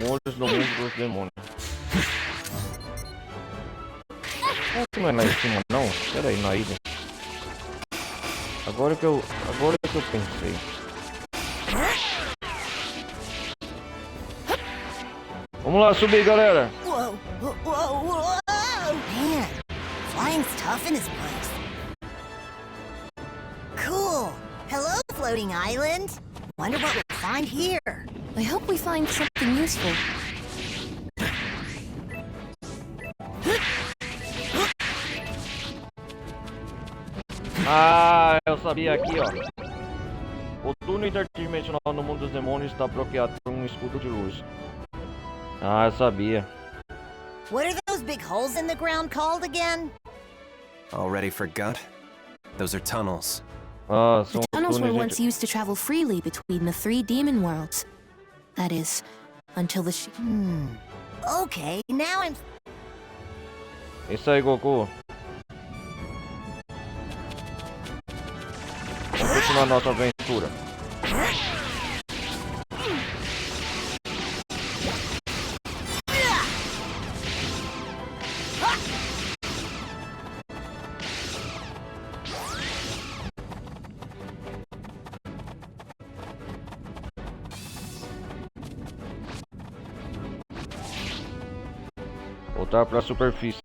Speaker 1: Molhos no mundo dos demônios. Aqui não é lá em cima não? Pera aí, na ilha. Agora que eu pensei. Vamos lá subir, galera.
Speaker 7: Whoa, whoa, whoa, whoa! Man, flying's tough in this place. Cool. Hello, floating island. Wonder what we'll find here.
Speaker 6: I hope we find something useful.
Speaker 1: Ah, eu sabia aqui, ó. O túnel interdimensional no mundo dos demônios está bloqueado por um escudo de luz. Ah, eu sabia.
Speaker 7: What are those big holes in the ground called again?
Speaker 4: Already forgot? Those are tunnels.
Speaker 1: Ah, são
Speaker 6: The tunnels were
Speaker 1: túneis
Speaker 6: once used to travel freely between the 3 demon worlds. That is, until the
Speaker 7: Okay, now I'm...
Speaker 1: Isso aí, Goku. Vamos continuar nossa aventura. Voltar para a superfície.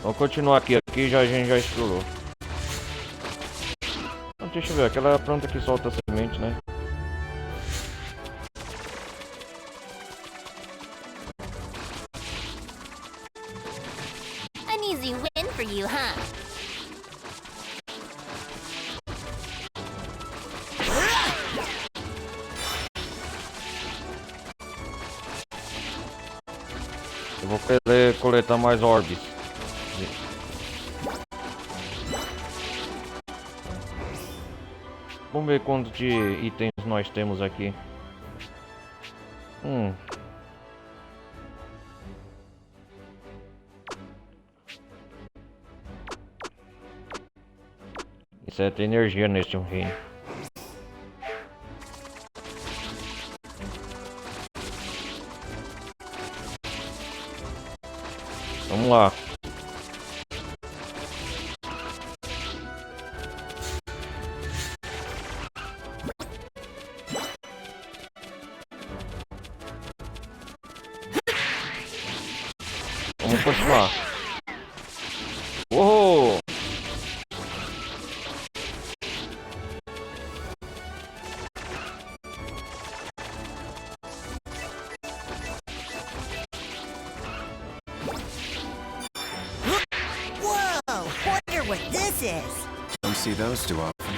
Speaker 1: Vamos continuar aqui. Aqui já a gente já explorou. Deixa eu ver. Aquela planta que solta semente, né?
Speaker 2: An easy win for you, huh?
Speaker 1: Eu vou querer coletar mais orbes. Vamos ver quanto de itens nós temos aqui. Isso é ter energia neste reino. Vamos lá. Vamos continuar. Uou!
Speaker 4: Don't see those too often.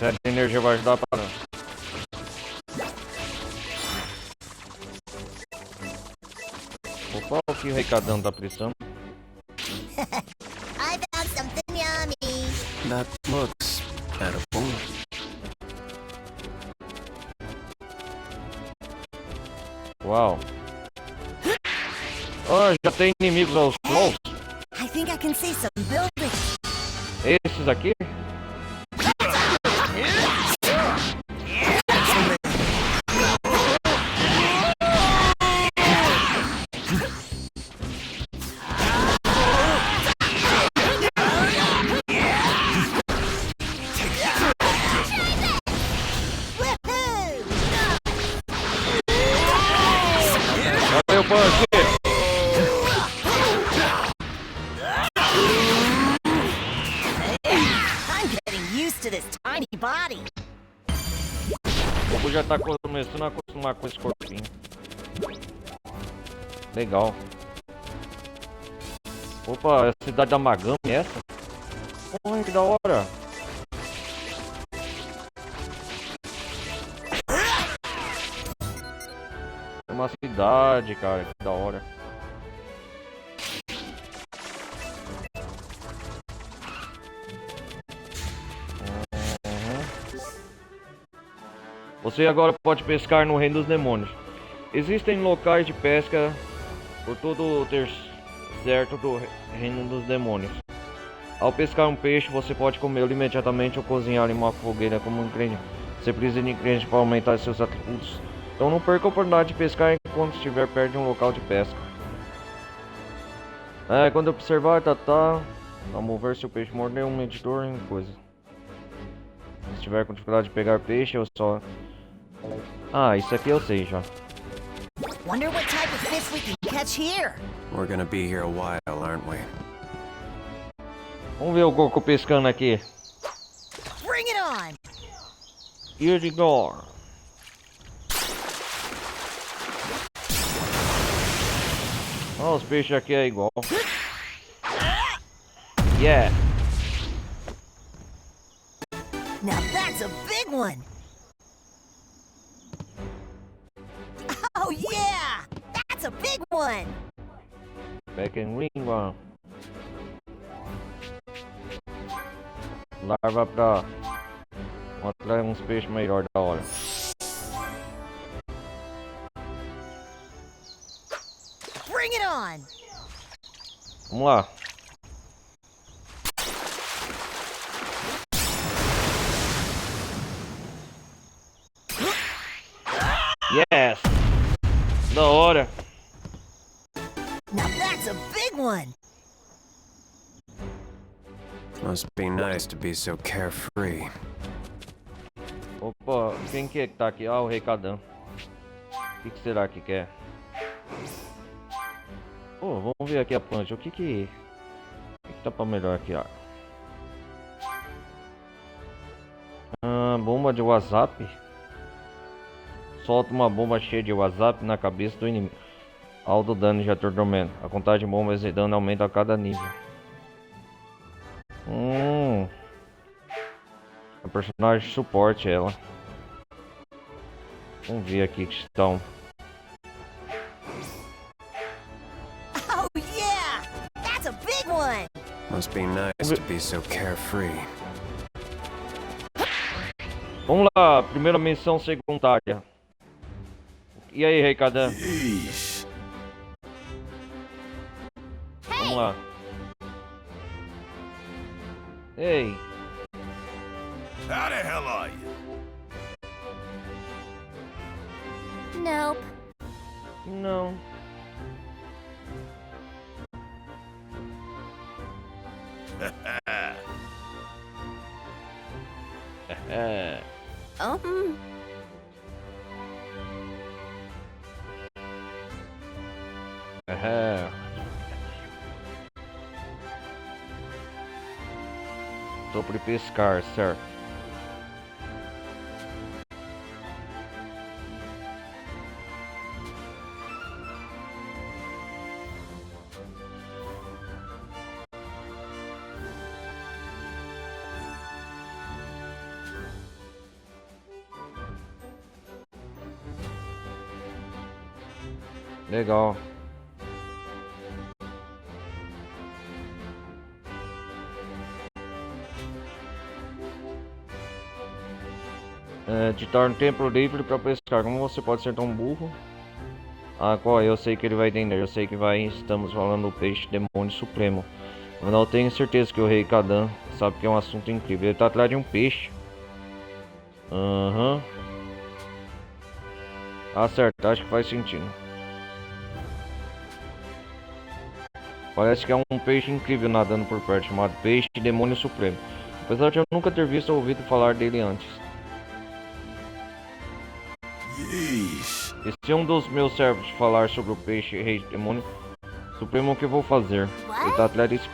Speaker 1: Essa energia vai ajudar para. Opa, o que o recadão tá precisando?
Speaker 2: I found something yummy.
Speaker 4: That looks edible.
Speaker 1: Uau. Oh, já tem inimigos aos poucos.
Speaker 7: I think I can see some buildings.
Speaker 1: Esses aqui? Valeu, Punk!
Speaker 7: To this tiny body.
Speaker 1: O Goku já tá começando a acostumar com esse corpinho. Legal. Opa, é a cidade da Magami essa? Porra, que da hora. É uma cidade, cara, que da hora. Você agora pode pescar no Reino dos Demônios. Existem locais de pesca por todo o deserto do Reino dos Demônios. Ao pescar um peixe, você pode comê-lo imediatamente ou cozinhar em uma fogueira como um ingrediente. Você precisa de ingredientes para aumentar seus atributos. Então não perca a oportunidade de pescar enquanto estiver perto de um local de pesca. Quando observar, vamos ver se o peixe mordeu um medidor em coisa. Se estiver com dificuldade de pegar peixe, eu só... Ah, isso aqui eu sei já.
Speaker 7: Wonder what type of fish we can catch here.
Speaker 4: We're gonna be here a while, aren't we?
Speaker 1: Vamos ver o Goku pescando aqui.
Speaker 7: Bring it on.
Speaker 1: Here we go. Oh, os peixes aqui é igual. Yeah.
Speaker 7: Now that's a big one. Oh yeah, that's a big one.
Speaker 1: Back and ring one. Larva pra mostrar uns peixes melhor da hora.
Speaker 7: Bring it on.
Speaker 1: Vamos lá. Yes! Da hora!
Speaker 7: Now that's a big one.
Speaker 4: Must be nice to be so carefree.
Speaker 1: Opa, quem que é que tá aqui? Ah, o recadão. O que será que quer? Pô, vamos ver aqui a Punch. O que tá pra melhor aqui, ó? Bomba de WhatsApp. Solta uma bomba cheia de WhatsApp na cabeça do inimigo. Alto dano de atordoamento. A contagem de bombas e dano aumenta a cada nível. A personagem suporte ela. Vamos ver aqui que estão.
Speaker 7: Oh yeah, that's a big one.
Speaker 4: Must be nice to be so carefree.
Speaker 1: Vamos lá, primeira menção secundária. E aí, Reikadan?
Speaker 3: Yeesh.
Speaker 1: Vamos lá. Ei.
Speaker 3: How the hell are you?
Speaker 2: Nope.
Speaker 1: Não. É. É. Sobre pescar, certo? Legal. Te torna tempo livre para pescar. Como você pode ser tão burro? Ah, qual? Eu sei que ele vai entender. Eu sei que vai. Estamos falando do peixe demônio supremo. Eu não tenho certeza que o rei Kadan sabe que é um assunto incrível. Ele tá atrás de um peixe. Aham. Ah, certo. Acho que faz sentido. Parece que é um peixe incrível nadando por perto, chamado peixe demônio supremo. Apesar de eu nunca ter visto ou ouvido falar dele antes.
Speaker 3: Yeesh.
Speaker 1: E se um dos meus servos falar sobre o peixe rei demônio supremo, o que eu vou fazer? Ele tá atrás desse...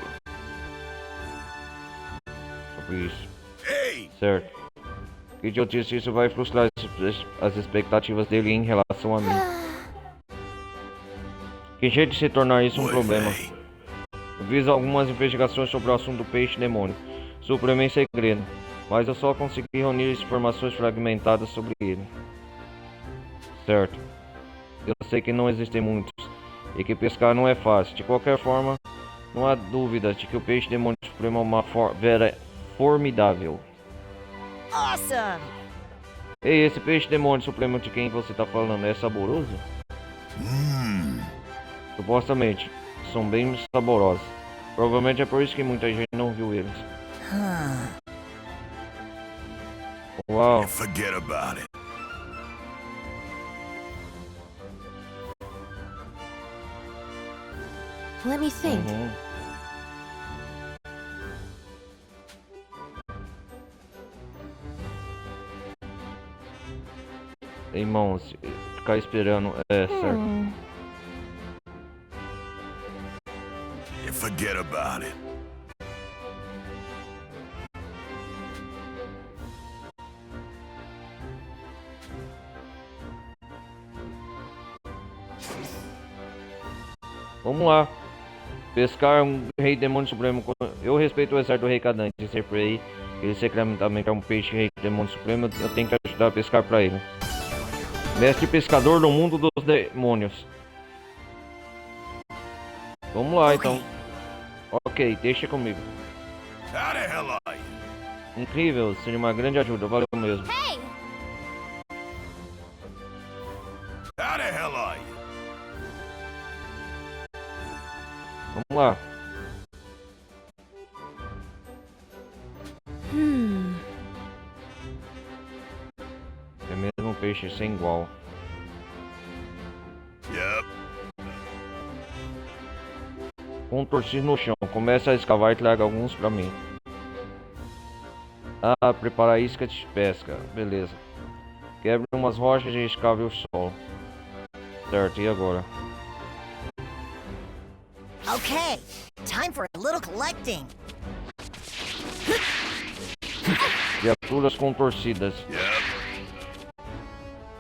Speaker 1: Sobre isso.
Speaker 3: Hey!
Speaker 1: Certo. Que idiotice, isso vai frustrar as expectativas dele em relação a mim. Que jeito de se tornar isso um problema? Eu fiz algumas investigações sobre o assunto do peixe demônio supremo em segredo, mas eu só consegui reunir informações fragmentadas sobre ele. Certo. Eu sei que não existem muitos e que pescar não é fácil. De qualquer forma, não há dúvida de que o peixe demônio supremo é uma vera formidável.
Speaker 7: Awesome!
Speaker 1: Ei, esse peixe demônio supremo de quem você tá falando é saboroso? Supostamente, são bem saborosos. Provavelmente é por isso que muita gente não viu eles. Uau.
Speaker 3: Forget about it.
Speaker 6: Let me think.
Speaker 1: Irmãos, ficar esperando é certo.
Speaker 3: Forget about it.
Speaker 1: Vamos lá. Pescar um rei demônio supremo. Eu respeito o exército do rei Kadan. De ser por aí, ele secretamente é um peixe rei demônio supremo. Eu tenho que ajudar a pescar pra ele. Mestre pescador no mundo dos demônios. Vamos lá então. Ok, deixa comigo.
Speaker 3: How the hell are you?
Speaker 1: Incrível, seria uma grande ajuda, valeu mesmo.
Speaker 2: Hey!
Speaker 3: How the hell are you?
Speaker 1: Vamos lá. É mesmo um peixe sem igual.
Speaker 3: Yep.
Speaker 1: Contorcer no chão. Comece a escavar e traga alguns pra mim. Ah, prepara isca de pesca. Beleza. Quebre umas rochas e escave o solo. Certo, e agora?
Speaker 7: Okay, time for a little collecting.
Speaker 1: Criaturas contorcidas.
Speaker 3: Yep.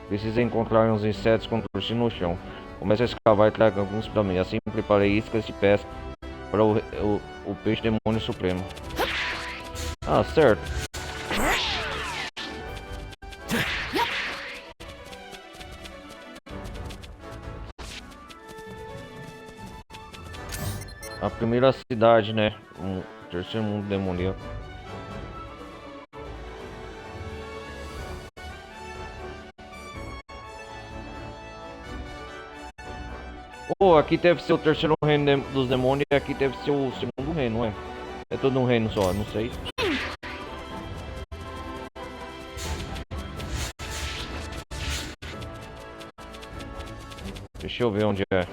Speaker 1: Precisa encontrar uns insetos contorcidos no chão. Comece a escavar e traga alguns pra mim. Assim preparei iscas de pesca para o peixe demônio supremo. Ah, certo. A primeira cidade, né? O terceiro mundo demoníaco. Oh, aqui deve ser o terceiro reino dos demônios e aqui deve ser o segundo reino, não é? É todo um reino só, não sei. Deixa eu ver onde é.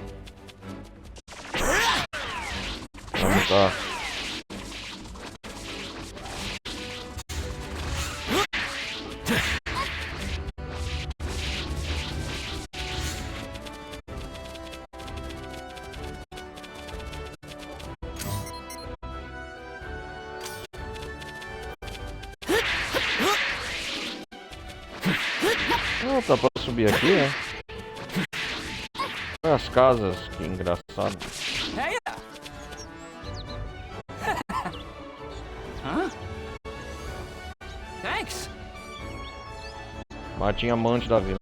Speaker 1: Vamos lá. Ah, tá pra subir aqui, é? Olha as casas, que engraçado.
Speaker 9: Hey! Huh? Thanks.
Speaker 1: Martim amante da vila.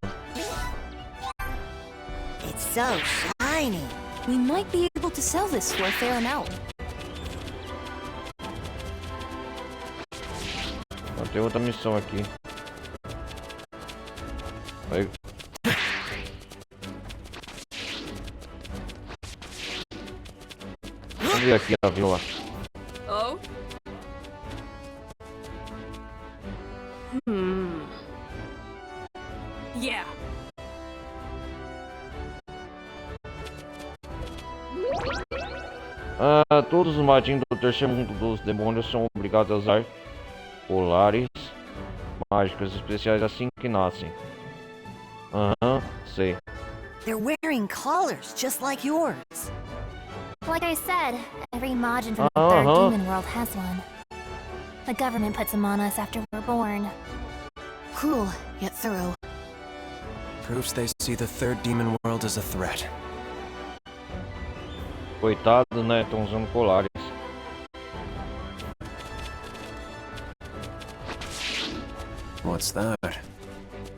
Speaker 7: It's so shiny.
Speaker 6: We might be able to sell this for a fair amount.
Speaker 1: Tem outra missão aqui. Aí. Vamos ver aqui a vila.
Speaker 9: Oh? Yeah.
Speaker 1: Todos os matins do terceiro mundo dos demônios são obrigados a usar colares mágicos especiais assim que nascem. Sei.
Speaker 7: They're wearing collars just like yours.
Speaker 2: Like I said, every Majin from the third demon world has one. The government puts them on us after we're born.
Speaker 6: Cruel, yet thorough.
Speaker 4: Proves they see the third demon world as a threat.
Speaker 1: Coitados, né? Estão usando colares.
Speaker 4: What's that?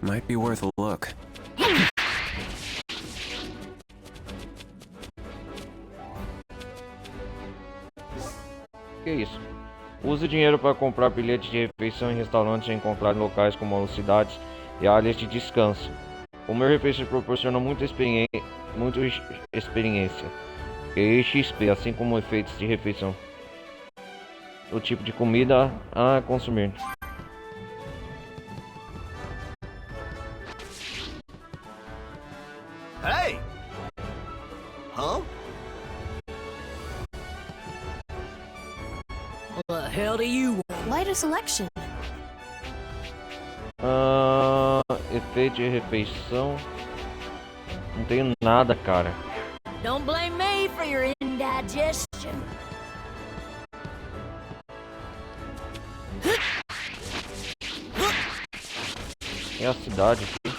Speaker 4: Might be worth a look.
Speaker 1: Que isso? Use dinheiro para comprar bilhetes de refeição em restaurantes e encontrar em locais como cidades e áreas de descanso. Comer refeições proporciona muita experiência e XP, assim como efeitos de refeição. O tipo de comida a consumir.
Speaker 10: Hey! Huh?
Speaker 7: What the hell do you want?
Speaker 6: Light a selection.
Speaker 1: Efeito de refeição. Não tenho nada, cara.
Speaker 7: Don't blame me for your indigestion.
Speaker 1: É a cidade aqui.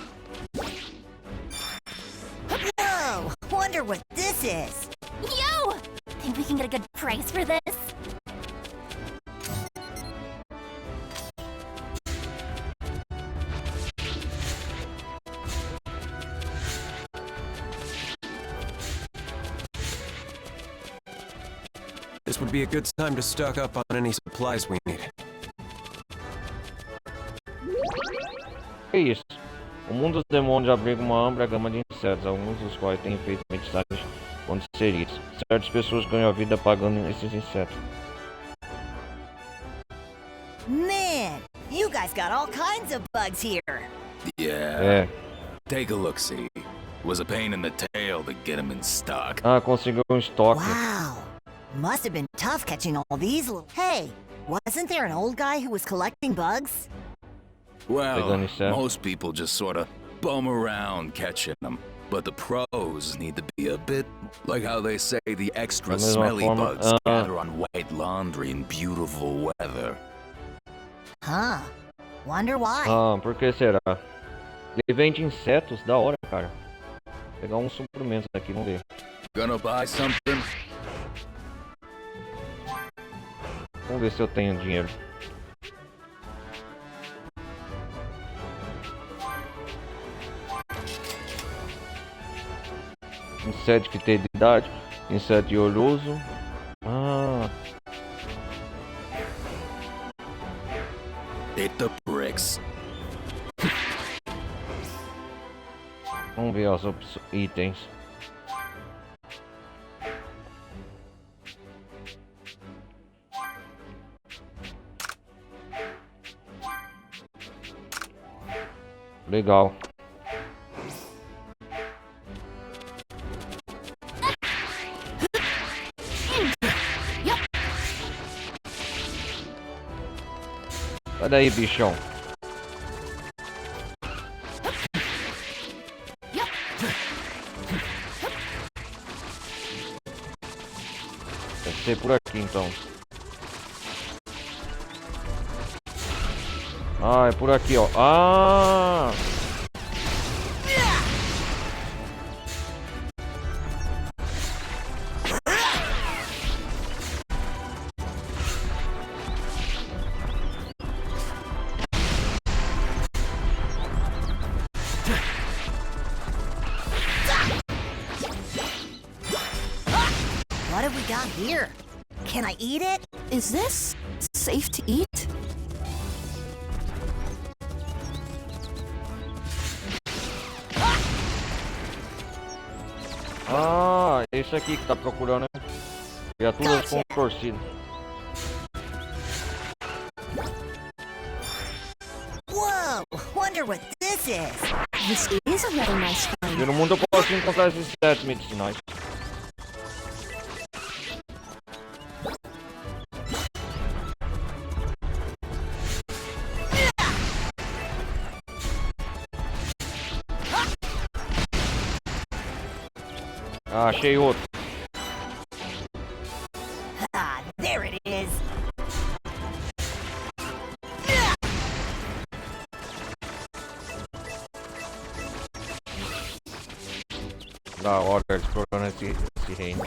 Speaker 7: Oh, wonder what this is.
Speaker 2: Yo! Think we can get a good price for this?
Speaker 4: This would be a good time to stock up on any supplies we need.
Speaker 1: Que isso? O mundo dos demônios abriga uma ampla gama de insetos, alguns dos quais têm efeitos medicinais quando inseridos. Certas pessoas ganham a vida pagando esses insetos.
Speaker 7: Man, you guys got all kinds of bugs here.
Speaker 5: Yeah. Take a look-see. Was a pain in the tail to get them in stock.
Speaker 1: Conseguiu estoque.
Speaker 7: Wow. Must have been tough catching all these little... Hey, wasn't there an old guy who was collecting bugs?
Speaker 5: Well, most people just sort of bum around catching them. But the pros need to be a bit like how they say the extra smelly bugs gather on white laundry in beautiful weather.
Speaker 7: Huh. Wonder why.
Speaker 1: Por que será? Ele vende insetos, da hora, cara. Vou pegar uns suprimentos aqui, vamos ver.
Speaker 5: Gonna buy something?
Speaker 1: Vamos ver se eu tenho dinheiro. Inseto de fidelidade, inseto de olhoso.
Speaker 5: Hit the bricks.
Speaker 1: Vamos ver os itens. Legal. Sai daí, bichão. Deve ser por aqui então. É por aqui, ó.
Speaker 7: got here? Can I eat it?
Speaker 6: Is this safe to eat?
Speaker 1: Ah, esse aqui que tá procurando, né? Criaturas contorcidas.
Speaker 7: Whoa! Wonder what this is.
Speaker 6: This is a rather nice find.
Speaker 1: E no mundo eu posso encontrar esses insetos medicinais. Ah, achei outro.
Speaker 7: Ah, there it is.
Speaker 1: Da hora explorando esse reino.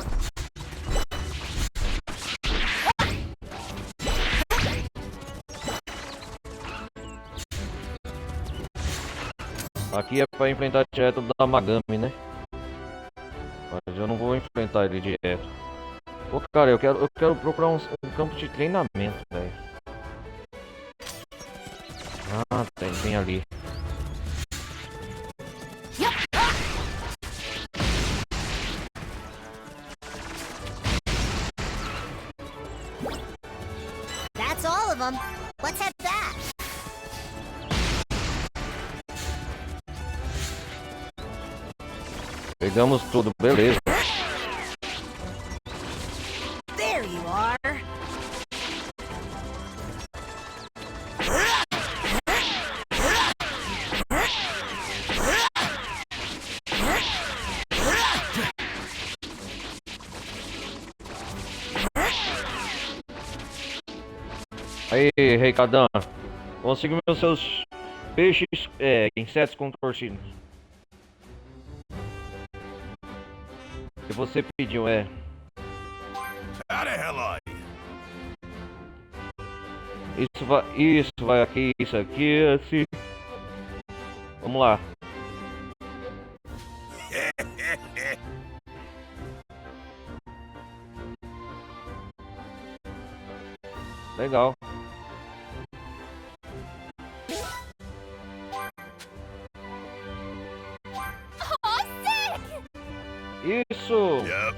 Speaker 1: Aqui é pra enfrentar direto da Magami, né? Mas eu não vou enfrentar ele direto. Pô, cara, eu quero procurar um campo de treinamento, velho. Ah, tem ali.
Speaker 7: That's all of them. Let's head back.
Speaker 1: Pegamos tudo, beleza.
Speaker 7: There you are.
Speaker 1: Aí, Rei Kadan, conseguiu os seus peixes, insetos contorcidos. Que você pediu,
Speaker 3: How the hell are you?
Speaker 1: Isso vai aqui, isso aqui, assim. Vamos lá. Legal.
Speaker 2: Oh, sick!
Speaker 1: Isso!
Speaker 3: Yep.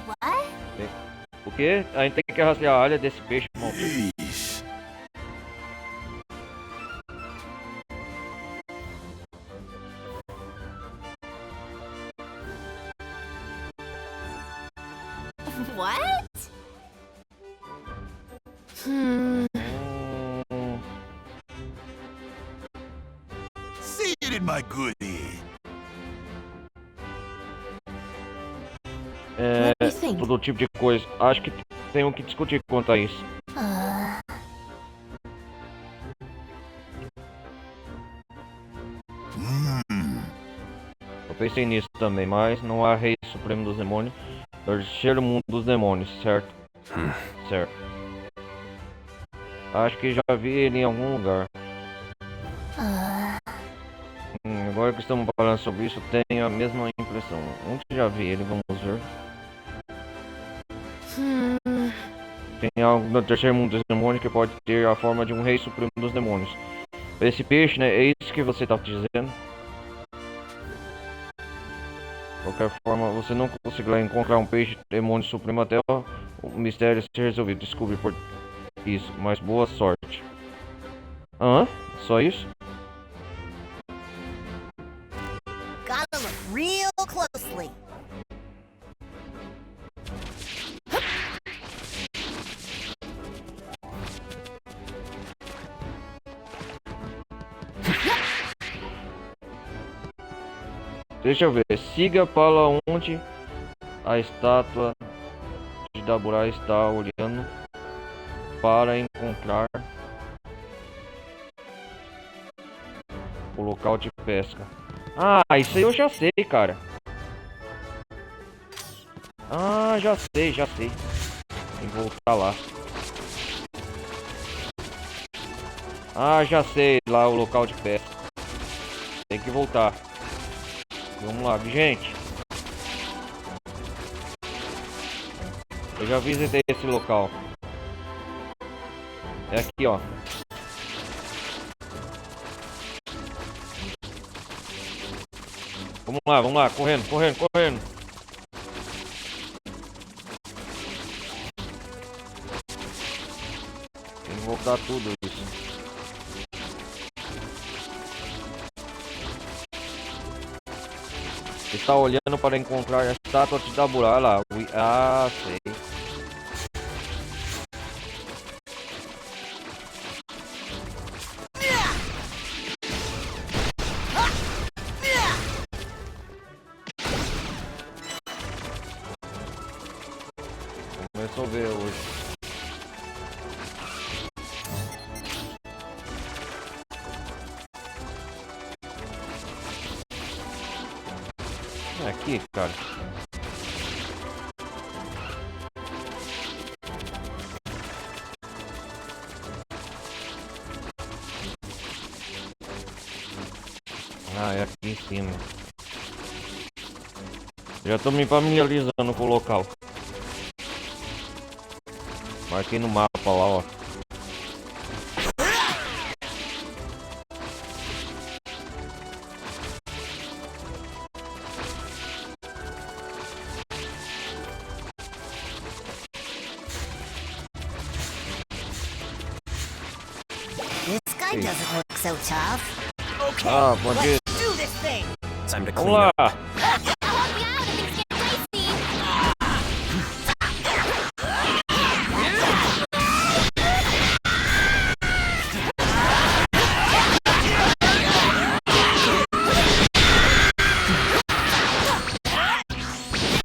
Speaker 2: What?
Speaker 1: O quê? A gente tem que rastrear a área desse peixe, irmão.
Speaker 3: Yeesh.
Speaker 2: What?
Speaker 3: See it in my good head.
Speaker 1: Todo tipo de coisa. Acho que tem que discutir quanto a isso. Eu pensei nisso também, mas não há rei supremo dos demônios. Terceiro mundo dos demônios, certo? Certo. Acho que já vi ele em algum lugar. Agora que estamos falando sobre isso, tenho a mesma impressão. Onde já vi ele? Vamos ver. Tem algo no terceiro mundo dos demônios que pode ter a forma de um rei supremo dos demônios. Esse peixe, né? É isso que você está dizendo? De qualquer forma, você não conseguirá encontrar um peixe demônio supremo até o mistério ser resolvido. Descobrir por isso, mas boa sorte. Hã? Só isso?
Speaker 7: Gotta look real closely.
Speaker 1: Deixa eu ver. Siga para onde a estátua de Daburá está olhando para encontrar o local de pesca. Ah, isso aí eu já sei, cara. Ah, já sei. Tem que voltar lá. Ah, já sei lá o local de pesca. Tem que voltar. Vamos lá, gente. Eu já visitei esse local. É aqui, ó. Vamos lá, correndo. Tem que voltar tudo isso. Você está olhando para encontrar a estátua de Dabura lá. Ah, sei. Começou a ver hoje. É aqui, cara. Ah, é aqui em cima. Já tô me familiarizando com o local. Marquei no mapa lá, ó.
Speaker 7: This guy doesn't look so tough. Okay,
Speaker 1: Ah, pode ir.
Speaker 7: let's do this thing.
Speaker 4: Time to
Speaker 1: Vamos
Speaker 4: clean up.
Speaker 1: lá.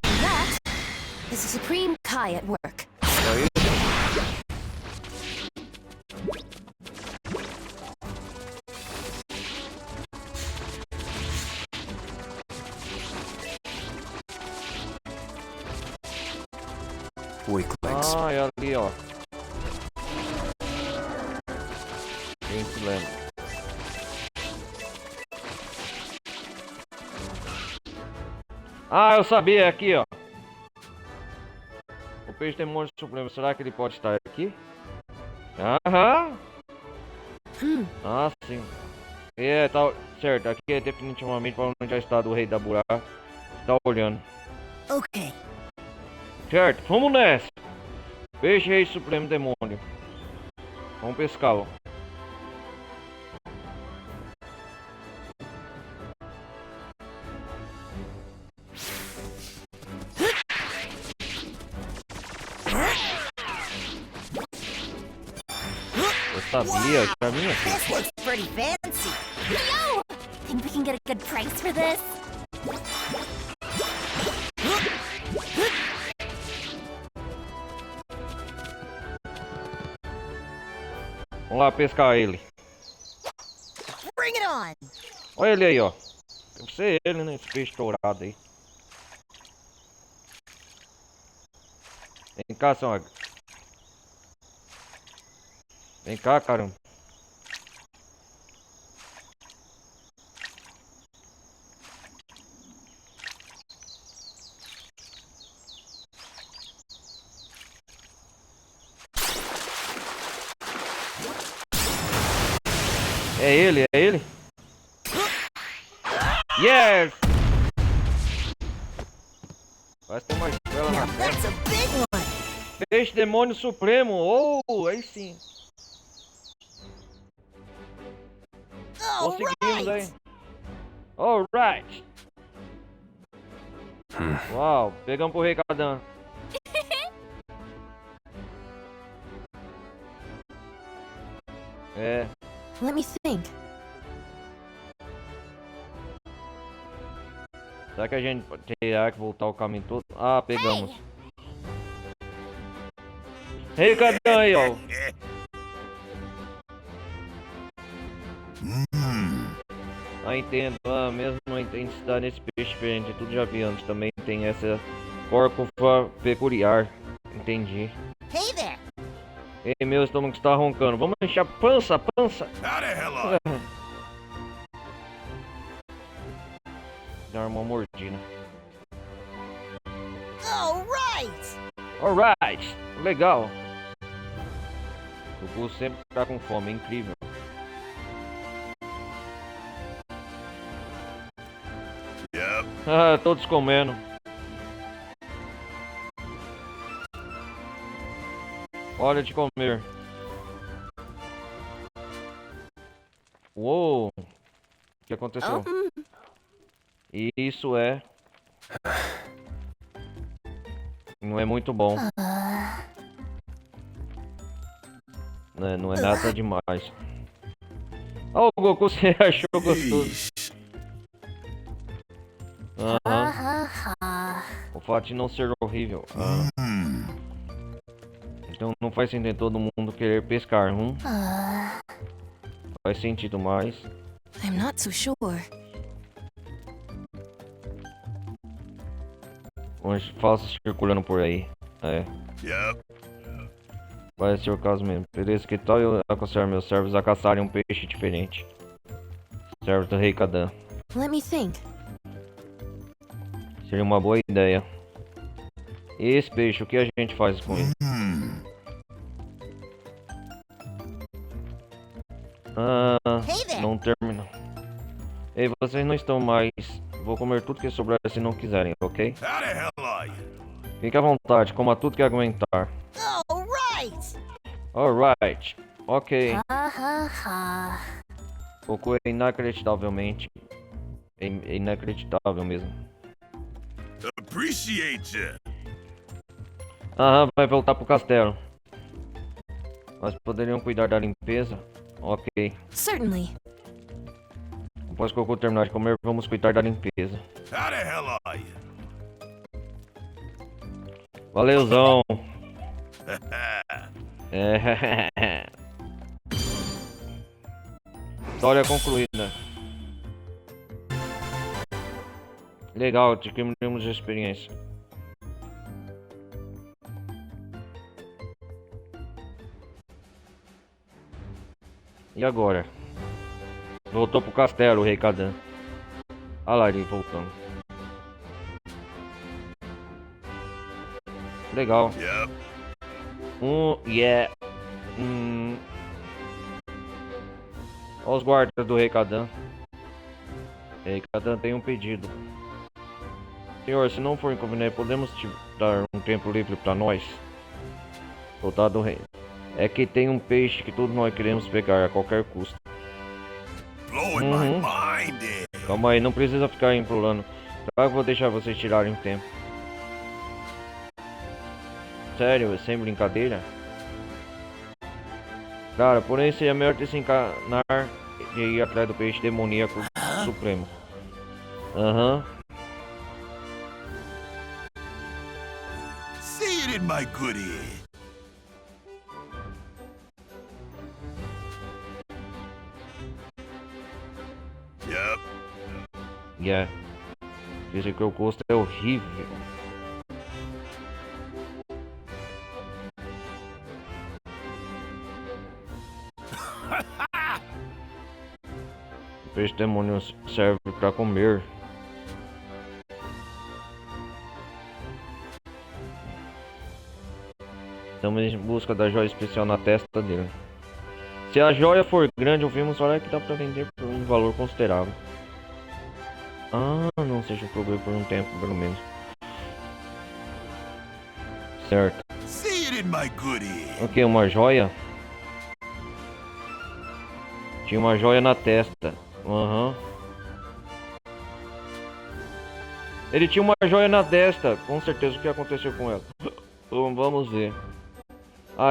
Speaker 6: That is the Supreme Kai at work.
Speaker 1: Aí.
Speaker 4: Weaklings.
Speaker 1: Ah, é ali, ó. Quem se lembra? Ah, eu sabia, é aqui, ó. O peixe demônio supremo, será que ele pode estar aqui? Aham. Ah, sim. É, tá certo. Aqui é definitivamente para onde já está do rei da Burá. Tá olhando.
Speaker 7: Okay.
Speaker 1: Certo, vamos nessa. Peixe rei supremo demônio. Vamos pescá-lo. Eu sabia, já vinha aqui.
Speaker 7: This looks pretty fancy.
Speaker 2: Yo! Think we can get a good price for this?
Speaker 1: Vamos lá pescar ele.
Speaker 7: Bring it on.
Speaker 1: Olha ele aí, ó. Deve ser ele, né? Esse peixe dourado aí. Vem cá, seu águia. Vem cá, caramba. É ele, é ele? Yes! Vai ter uma estrela
Speaker 7: Now
Speaker 1: na
Speaker 7: that's a big one.
Speaker 1: Peixe demônio supremo. Oh, aí sim.
Speaker 7: All
Speaker 1: Conseguimos aí.
Speaker 7: right.
Speaker 1: Alright. Uau, pegamos pro rei Kadan. É.
Speaker 6: Let me think.
Speaker 1: Será que a gente terá que voltar o caminho todo? Ah, pegamos. Rei Kadan aí, ó. Ah, entendo. Ah, mesmo a intensidade desse peixe diferente, tudo já vi antes. Também tem essa porcofa peculiar. Entendi.
Speaker 7: Hey there.
Speaker 1: Ei, meu estômago está roncando. Vamos encher a pança, pança.
Speaker 3: How the hell up?
Speaker 1: tem uma mordida. Alright! Legal! O Goku sempre tá com fome, é incrível.
Speaker 3: Yep.
Speaker 1: Ah, todos comendo. Hora de comer. Uou! O que aconteceu? Isso é... Não é muito bom. Não é nada demais. Oh, o Goku, você achou gostoso? O fato de não ser horrível. Então não faz sentido todo mundo querer pescar, Faz sentido mais.
Speaker 6: I'm not so sure.
Speaker 1: Uns falsos circulando por aí. É.
Speaker 3: Yep.
Speaker 1: Vai ser o caso mesmo. Beleza, que tal eu aconselhar meus servos a caçarem um peixe diferente? Servos do Rei Kadan.
Speaker 6: Let me think.
Speaker 1: Seria uma boa ideia. E esse peixe, o que a gente faz com ele? Não termina. Ei, vocês não estão mais. Vou comer tudo que sobrar se não quiserem, ok?
Speaker 3: How the hell are you?
Speaker 1: Fique à vontade, coma tudo que aguentar. Alright. Ok. Goku é inacreditavelmente. É inacreditável mesmo.
Speaker 3: Appreciate you.
Speaker 1: Vai voltar pro castelo. Mas poderiam cuidar da limpeza? Ok.
Speaker 6: Certainly.
Speaker 1: Após que o Goku terminar de comer, vamos cuidar da limpeza.
Speaker 3: How the hell are you?
Speaker 1: Valeuzão. História concluída. Legal, adquirimos de experiência. E agora? Voltou pro castelo, o Rei Kadan. Olha lá ele voltando. Legal.
Speaker 3: Yep.
Speaker 1: Yeah. Olha os guardas do Rei Kadan. Rei Kadan tem um pedido. Senhor, se não for inconveniente, podemos te dar um tempo livre pra nós? Soldado Rei. É que tem um peixe que todos nós queremos pegar a qualquer custo.
Speaker 3: Blowing my mind.
Speaker 1: Calma aí, não precisa ficar implorando. Claro que vou deixar vocês tirarem um tempo. Sério, sem brincadeira? Cara, porém seria melhor desencanar e ir atrás do peixe demoníaco supremo.
Speaker 3: See it in my good ear. Yep.
Speaker 1: Yeah. Dizem que o gosto é horrível. O peixe demônio serve pra comer. Estamos em busca da joia especial na testa dele. Se a joia for grande, ouvimos falar que dá pra vender por um valor considerável. Não seja um problema por um tempo, pelo menos. Certo.
Speaker 3: See it in my good ear.
Speaker 1: Ok, uma joia? Tinha uma joia na testa. Ele tinha uma joia na testa. Com certeza o que aconteceu com ela. Vamos ver.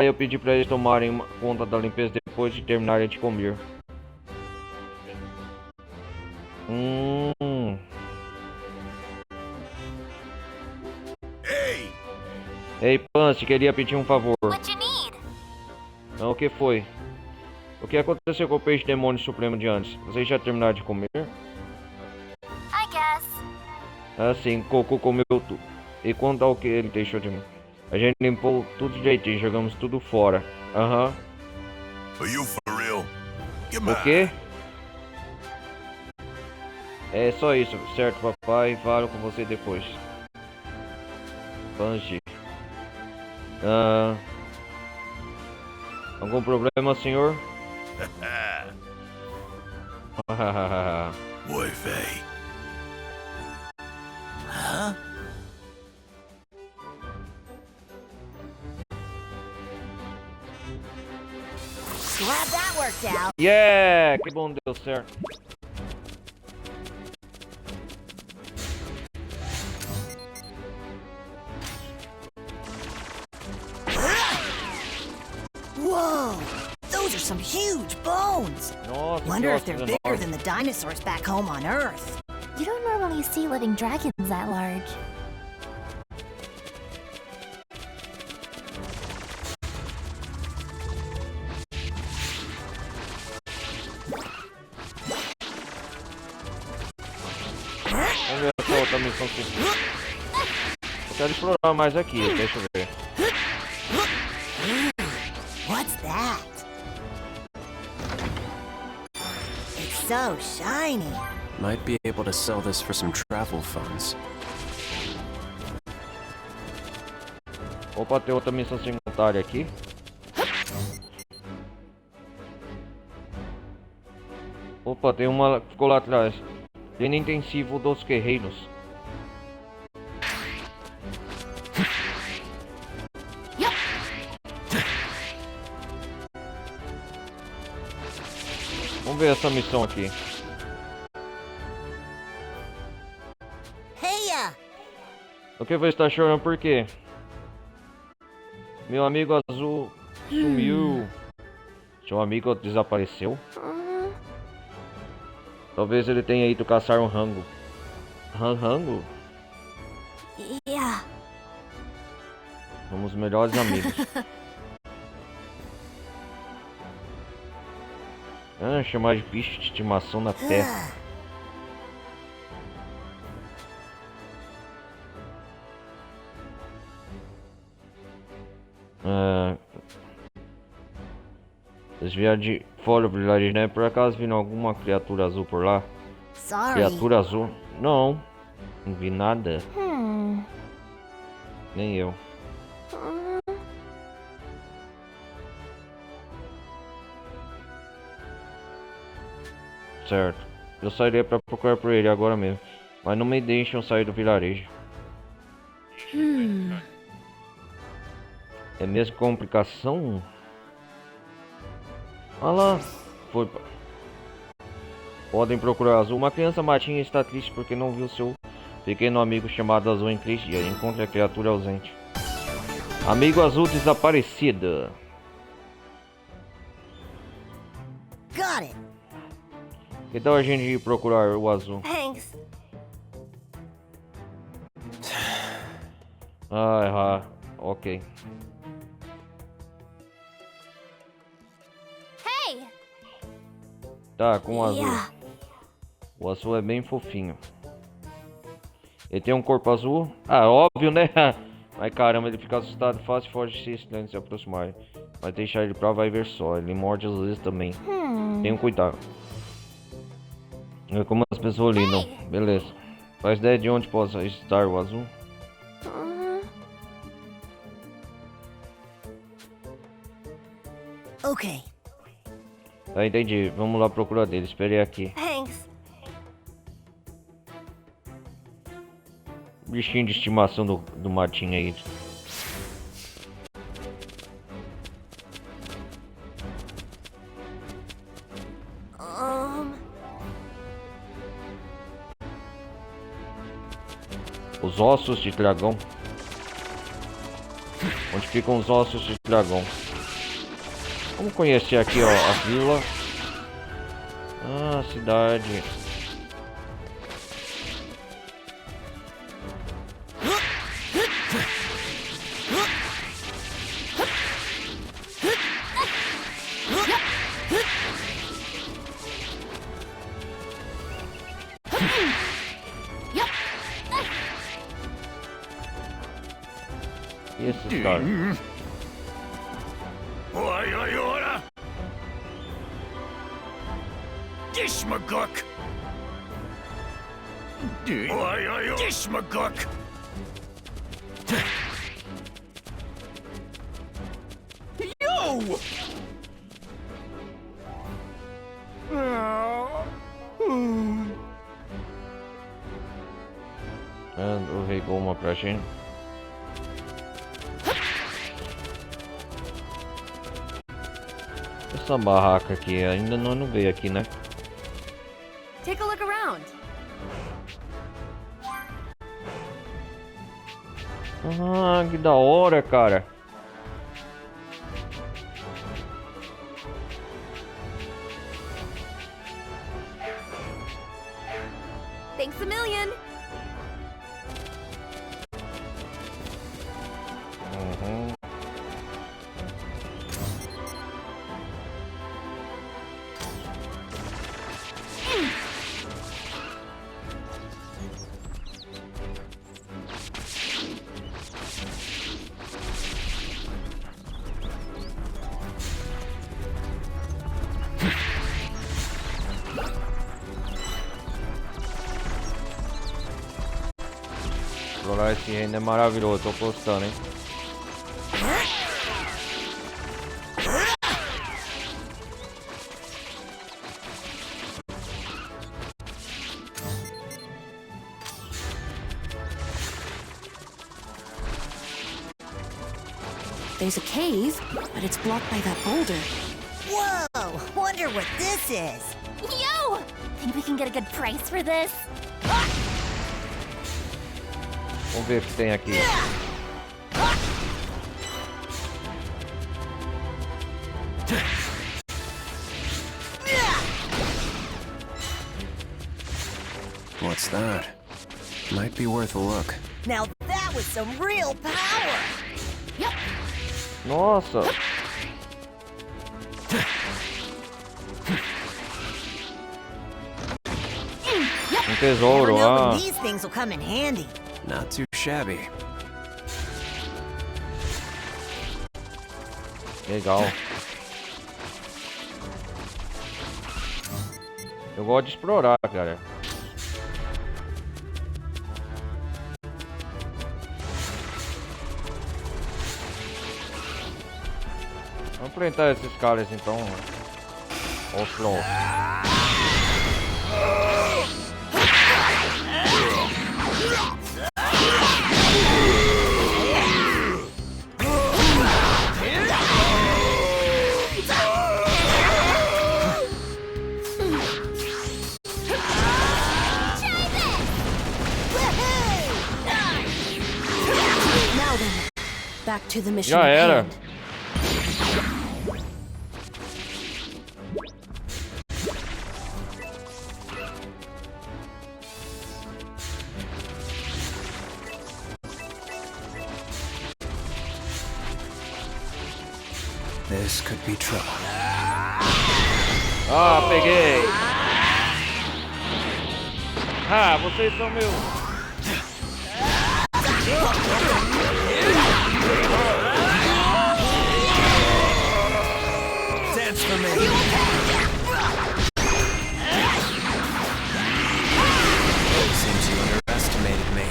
Speaker 1: Eu pedi pra eles tomarem conta da limpeza depois de terminarem de comer. Ei, Punch, queria pedir um favor. O que foi? O que aconteceu com o peixe demônio supremo de antes? Vocês já terminaram de comer?
Speaker 2: I guess.
Speaker 1: Sim, Goku comeu tudo. E quanto ao que ele deixou de mim? A gente limpou tudo direitinho, jogamos tudo fora.
Speaker 3: Are you for real?
Speaker 1: O quê? É só isso, certo, papai? Falo com você depois. Banji. Algum problema, senhor?
Speaker 3: Oi, véi.
Speaker 10: Hã?
Speaker 7: Glad that worked out.
Speaker 1: Yeah! Que bom, deu certo.
Speaker 7: Whoa! Those are some huge bones!
Speaker 1: Nossa,
Speaker 7: Wonder if they're bigger
Speaker 1: enorme.
Speaker 7: than the dinosaurs back home on Earth.
Speaker 2: You don't normally see living dragons that large.
Speaker 1: Vamos ver essa outra missão aqui. Eu quero explorar mais aqui, deixa eu ver.
Speaker 7: What's that? It's so shiny.
Speaker 4: Might be able to sell this for some travel funds.
Speaker 1: Opa, tem outra missão secundária aqui. Opa, tem uma que ficou lá atrás. Treino intensivo dos guerreiros. Vamos ver essa missão aqui.
Speaker 7: Heya!
Speaker 1: O que você está chorando por quê? Meu amigo azul sumiu. Seu amigo desapareceu? Talvez ele tenha ido caçar um rango. Rango?
Speaker 7: Yeah.
Speaker 1: Somos melhores amigos. Chamar de bicho de estimação na terra. Desviar de fora do vilarejo, né? Por acaso viram alguma criatura azul por lá?
Speaker 7: Sorry.
Speaker 1: Criatura azul? Não. Não vi nada. Nem eu. Certo. Eu sairei pra procurar por ele agora mesmo. Mas não me deixam sair do vilarejo. É mesmo complicação? Olha lá. Foi. Podem procurar Azul. Uma criança matinha está triste porque não viu seu pequeno amigo chamado Azul em 3 dias. Encontre a criatura ausente. Amigo Azul desaparecida.
Speaker 7: Got it.
Speaker 1: Que tal a gente ir procurar o Azul?
Speaker 2: Thanks.
Speaker 1: Ok.
Speaker 2: Hey!
Speaker 1: Tá, com o Azul.
Speaker 7: Yeah.
Speaker 1: O Azul é bem fofinho. Ele tem um corpo azul? Ah, óbvio, né? Mas caramba, ele fica assustado fácil e foge se estranho se aproximar. Mas deixar ele pra vai ver só. Ele morde às vezes também. Tenham cuidado. É como as pessoas lidam. Beleza. Faz ideia de onde possa estar o Azul?
Speaker 7: Ok.
Speaker 1: Tá, entendi. Vamos lá procurar dele. Esperei aqui.
Speaker 2: Thanks.
Speaker 1: Bichinho de estimação do matinho aí. Os ossos de dragão. Onde ficam os ossos de dragão? Vamos conhecer aqui, ó, a vila. Ah, cidade. E esses caras?
Speaker 3: Oi, oi, ora! Gishmaguk! Dishmaguk! Yo!
Speaker 1: O Rei Goma pra gente. Essa barraca aqui ainda não veio aqui, né?
Speaker 9: Take a look around.
Speaker 1: Ah, que da hora, cara.
Speaker 9: Thanks a million.
Speaker 1: Explorar esse reino é maravilhoso, tô postando, hein?
Speaker 6: There's a cave, but it's blocked by that boulder.
Speaker 7: Whoa! Wonder what this is.
Speaker 2: Yo! Think we can get a good price for this?
Speaker 1: Vamos ver o que tem aqui.
Speaker 4: What's that? Might be worth a look.
Speaker 7: Now that was some real power.
Speaker 6: Yep.
Speaker 1: Nossa! Um tesouro,
Speaker 7: Never know
Speaker 1: ah.
Speaker 7: when these things will come in handy.
Speaker 4: Not too shabby.
Speaker 1: Legal. Eu gosto de explorar, cara. Vamos enfrentar esses caras então. Ó, Flow.
Speaker 6: Now then, back to the mission.
Speaker 1: Já
Speaker 6: at
Speaker 1: era.
Speaker 6: hand.
Speaker 4: This could be trouble.
Speaker 1: Ah, peguei. Ah, vocês são meus.
Speaker 10: Dance for me.
Speaker 4: Seems you underestimated me.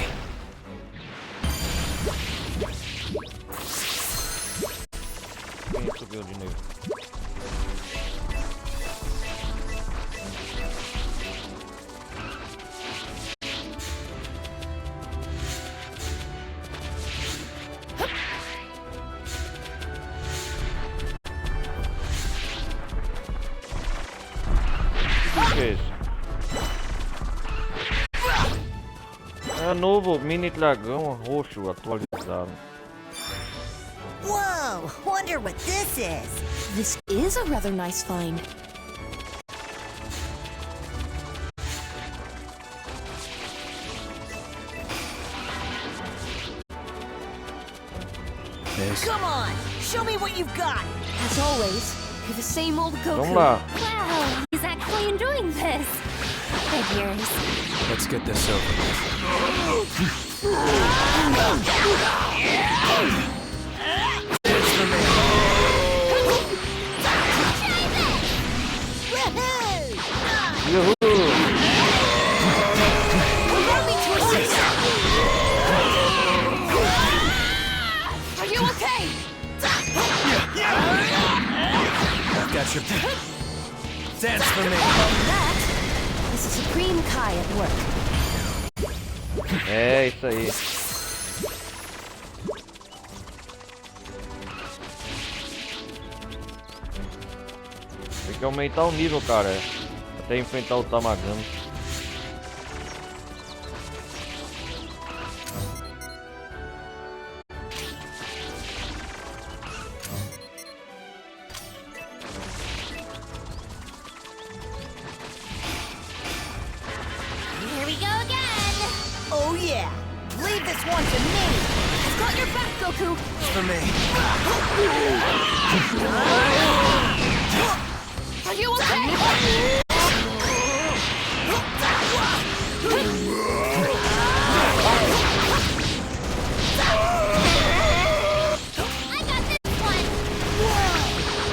Speaker 1: Quem subiu de nível? O que é isso? É novo mini dragão roxo atualizado.
Speaker 7: Whoa! Wonder what this is.
Speaker 6: This is a rather nice find.
Speaker 4: This.
Speaker 7: Come on, show me what you've got.
Speaker 6: As always, you're the same old Goku.
Speaker 1: Vamos lá.
Speaker 2: Wow, he's actually enjoying this. Figures.
Speaker 4: Let's get this over with.
Speaker 1: Uhul.
Speaker 10: Dance for me.
Speaker 6: That is a Supreme Kai at work.
Speaker 1: É isso aí. Tem que aumentar o nível, cara. Até enfrentar o Tamagami.
Speaker 2: Here we go again!
Speaker 7: Oh yeah! Leave this one to me!
Speaker 9: I've got your back, Goku!
Speaker 10: For me.
Speaker 9: Are you okay?
Speaker 2: I got this one!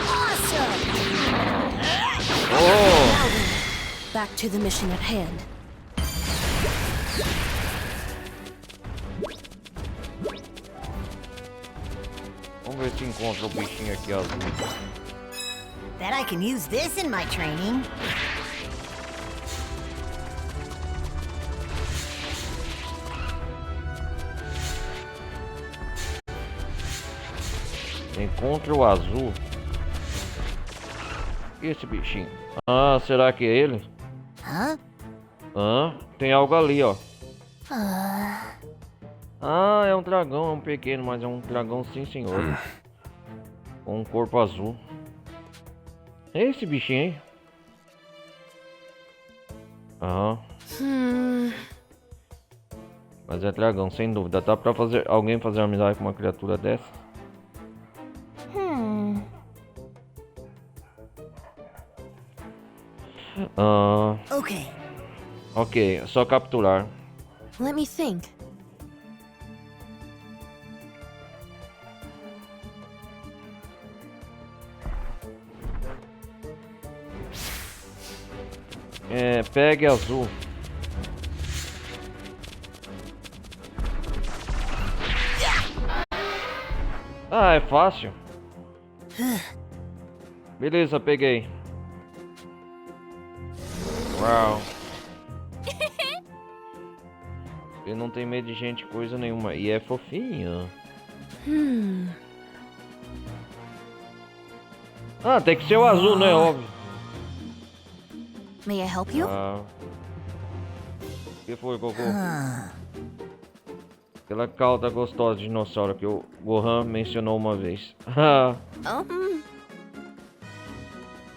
Speaker 7: Awesome!
Speaker 1: Oh!
Speaker 6: Back to the mission at hand.
Speaker 1: Vamos ver se encontra o bichinho aqui azul.
Speaker 7: Bet I can use this in my training.
Speaker 1: Encontre o azul. E esse bichinho? Ah, será que é ele?
Speaker 7: Hã?
Speaker 1: Ah, tem algo ali, ó. Ah, é um dragão, é um pequeno, mas é um dragão sim, senhor. Com um corpo azul. É esse bichinho, hein? Aham. Mas é dragão, sem dúvida. Dá pra fazer alguém fazer amizade com uma criatura dessa?
Speaker 7: Okay.
Speaker 1: Ok, é só capturar.
Speaker 6: Let me think.
Speaker 1: É, pegue azul. Ah, é fácil. Beleza, peguei. Uau. Ele não tem medo de gente coisa nenhuma. E é fofinho. Ah, tem que ser o azul, né? Óbvio.
Speaker 6: May I help you?
Speaker 1: Ah. O que foi, Goku? Aquela cauda gostosa de dinossauro que o Gohan mencionou uma vez.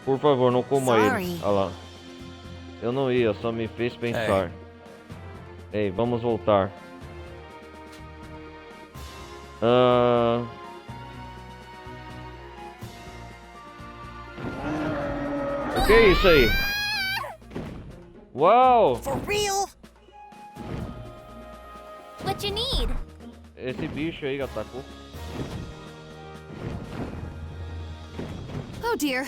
Speaker 1: Por favor, não coma ele. Olha lá. Eu não ia, só me fez pensar. Ei, vamos voltar. O que é isso aí? Uau!
Speaker 7: For real?
Speaker 2: What you need?
Speaker 1: Esse bicho aí atacou.
Speaker 6: Oh dear.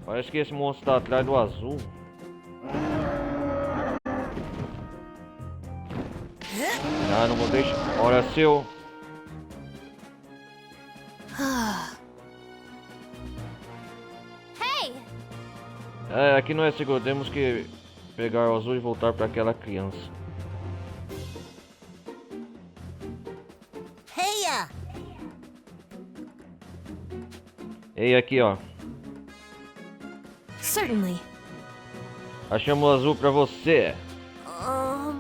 Speaker 1: Parece que esse monstro tá atrás do azul. Ah, não vou deixar. Hora seu.
Speaker 2: Hey!
Speaker 1: É, aqui não é seguro. Temos que pegar o azul e voltar para aquela criança.
Speaker 7: Heya!
Speaker 1: Ei, aqui ó.
Speaker 6: Certainly.
Speaker 1: Achamos o azul pra você. Ah,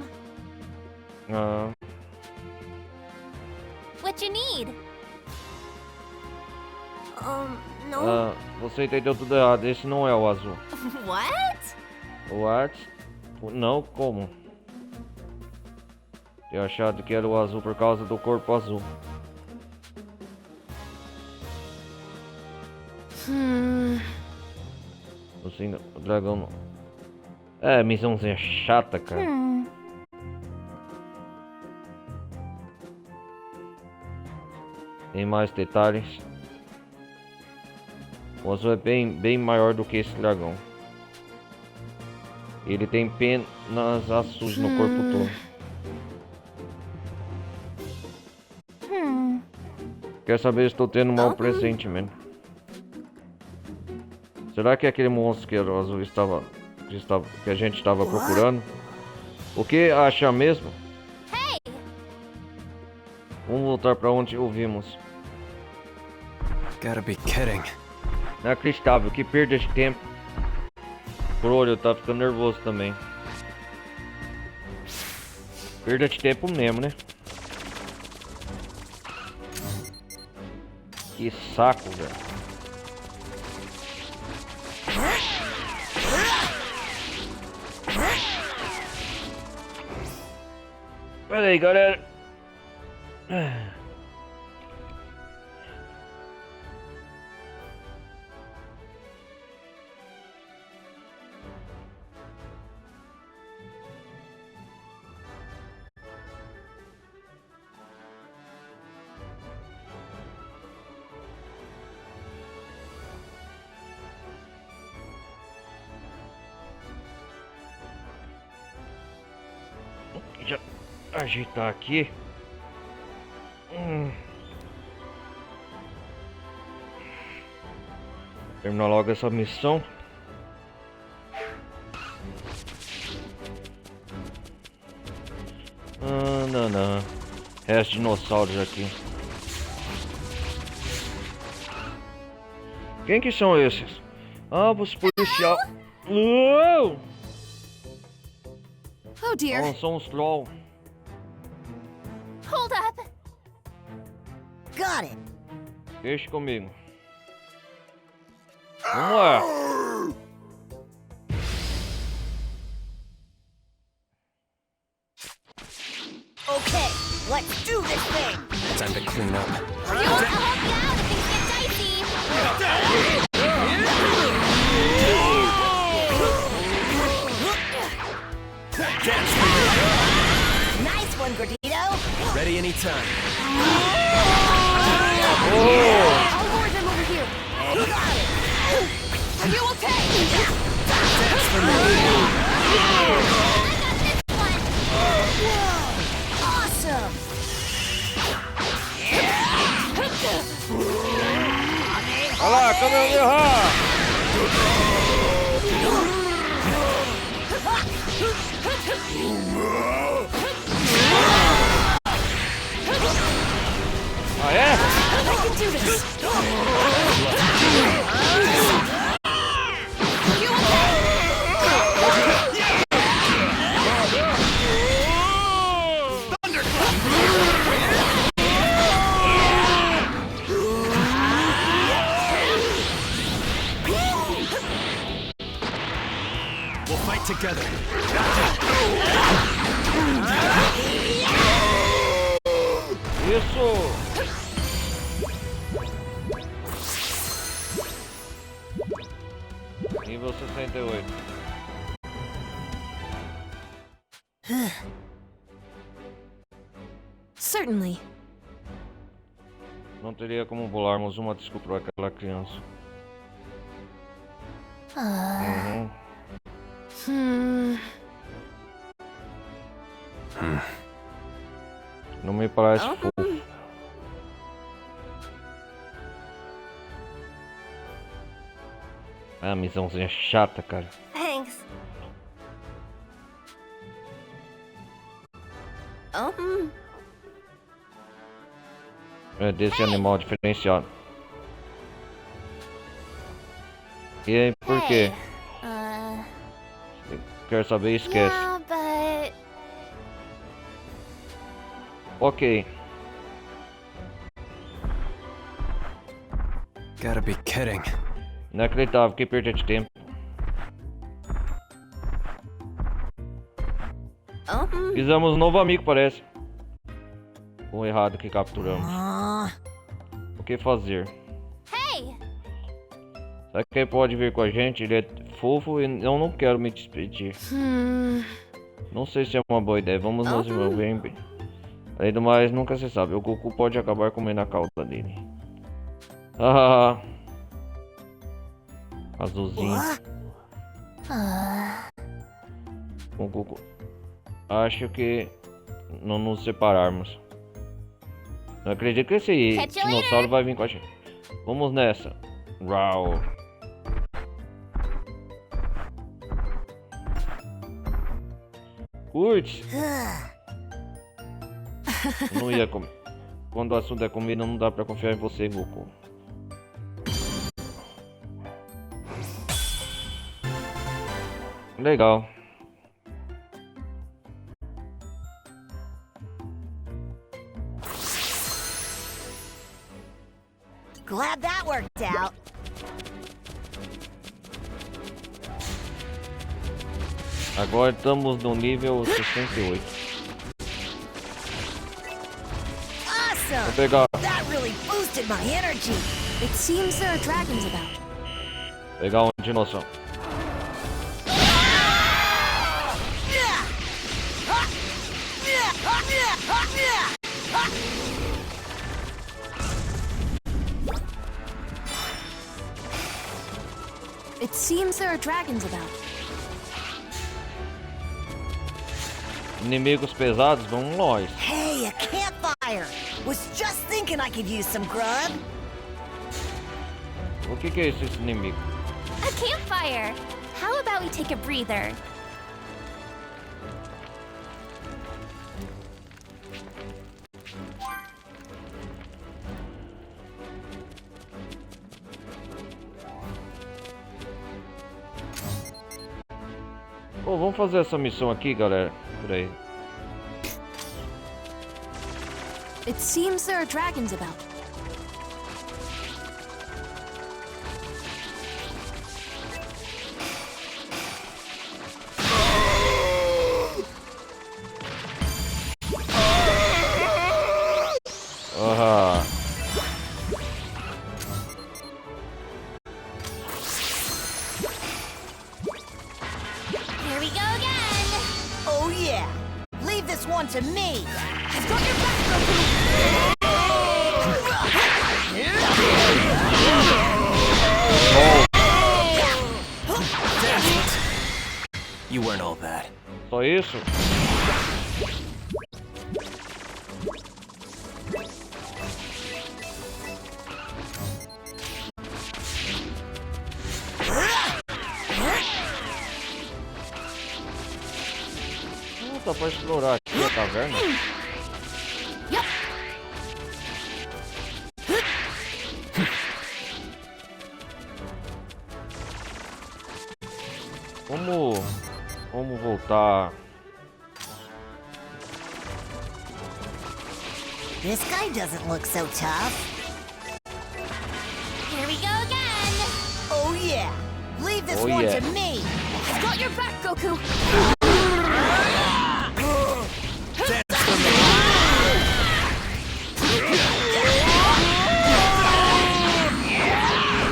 Speaker 2: What you need?
Speaker 1: ah, você entendeu tudo errado. Esse não é o azul.
Speaker 2: What?
Speaker 1: What? Não, como? Eu achado que era o azul por causa do corpo azul. Assim, o dragão não. É, missãozinha chata, cara. Tem mais detalhes. O azul é bem maior do que esse dragão. Ele tem penas azuis no corpo todo. Quer saber? Estou tendo um mau pressentimento. Será que aquele monstro que era azul que a gente estava procurando? O que acha mesmo? Vamos voltar para onde ouvimos.
Speaker 4: Gotta be kidding.
Speaker 1: Inacreditável, que perda de tempo. Por olho, tá ficando nervoso também. Perda de tempo mesmo, né? Que saco, velho. Pera aí, galera. Já ajeitar aqui. Terminar logo essa missão. Não. Resto de dinossauros aqui. Quem que são esses? Ah, os policial. Uou!
Speaker 6: Oh dear.
Speaker 1: Não, são os troll.
Speaker 2: Hold up.
Speaker 7: Got it.
Speaker 1: Deixa comigo. Vamos lá.
Speaker 7: Okay, let's do this thing.
Speaker 4: Time to clean up.
Speaker 2: I'll help you out if things get dicey.
Speaker 7: Nice one, Gordito.
Speaker 4: Ready anytime.
Speaker 6: I'll board them over here.
Speaker 7: Got it.
Speaker 9: Are you okay?
Speaker 4: Dance for me.
Speaker 7: Awesome.
Speaker 1: Olha lá, Kamehameha! Ah, é?
Speaker 6: I can do this.
Speaker 4: We'll fight together.
Speaker 1: Isso! Nível 68.
Speaker 6: Certainly.
Speaker 1: Não teria como bolarmos uma desculpa para aquela criança. Não me parece fofo. Ah, missãozinha chata, cara.
Speaker 2: Thanks.
Speaker 1: É desse animal diferenciado. E aí, por quê? Quer saber? Esquece.
Speaker 2: Yeah, but...
Speaker 1: Ok.
Speaker 4: Gotta be kidding.
Speaker 1: Inacreditável, que perda de tempo. Fizemos um novo amigo, parece. O errado que capturamos. O que fazer?
Speaker 2: Hey!
Speaker 1: Será que ele pode vir com a gente? Ele é fofo e eu não quero me despedir. Não sei se é uma boa ideia. Vamos nos envolver bem. Além do mais, nunca se sabe. O Goku pode acabar comendo a cauda dele. Azulzinho. O Goku. Acho que não nos separarmos. Não acredito que esse dinossauro vai vir com a gente. Vamos nessa. Rau. Curte. Não ia comer. Quando o assunto é comida, não dá pra confiar em você, Goku. Legal.
Speaker 7: Glad that worked out.
Speaker 1: Agora estamos no nível 68.
Speaker 7: Awesome!
Speaker 1: Vou pegar.
Speaker 7: That really boosted my energy.
Speaker 6: It seems there are dragons about.
Speaker 1: Pegar um dinossauro.
Speaker 6: It seems there are dragons about.
Speaker 1: Inimigos pesados, vamos nós.
Speaker 7: Hey, a campfire! Was just thinking I could use some grub.
Speaker 1: O que é esse inimigo?
Speaker 2: A campfire! How about we take a breather?
Speaker 1: Pô, vamos fazer essa missão aqui, galera. Peraí.
Speaker 6: It seems there are dragons about.
Speaker 1: Ah.
Speaker 2: Here we go again!
Speaker 7: Oh yeah! Leave this one to me!
Speaker 9: I've got your back, Goku!
Speaker 4: You weren't all that.
Speaker 1: Só isso? Dá pra explorar aqui a caverna. Vamos voltar.
Speaker 7: This guy doesn't look so tough.
Speaker 2: Here we go again!
Speaker 7: Oh yeah! Leave this
Speaker 1: Oh,
Speaker 7: one
Speaker 1: yeah.
Speaker 7: to me!
Speaker 6: I've got your back, Goku.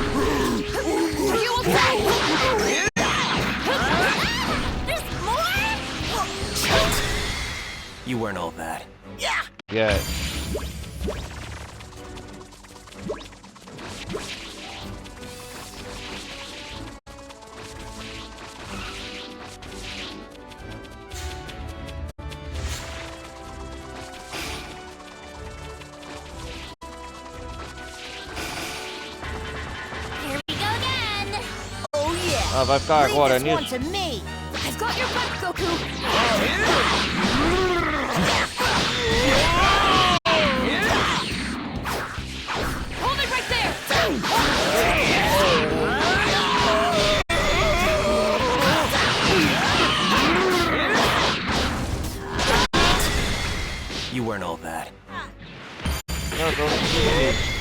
Speaker 9: Are you okay?
Speaker 2: There's more?
Speaker 4: You weren't all that.
Speaker 1: Yeah.
Speaker 2: Here we go again!
Speaker 7: Oh yeah!
Speaker 1: Ah, vai ficar agora
Speaker 7: Leave this one
Speaker 1: nisso?
Speaker 7: to me!
Speaker 6: I've got your back, Goku.
Speaker 9: Hold it right there!
Speaker 4: You weren't all that.
Speaker 1: Não, tô nisso.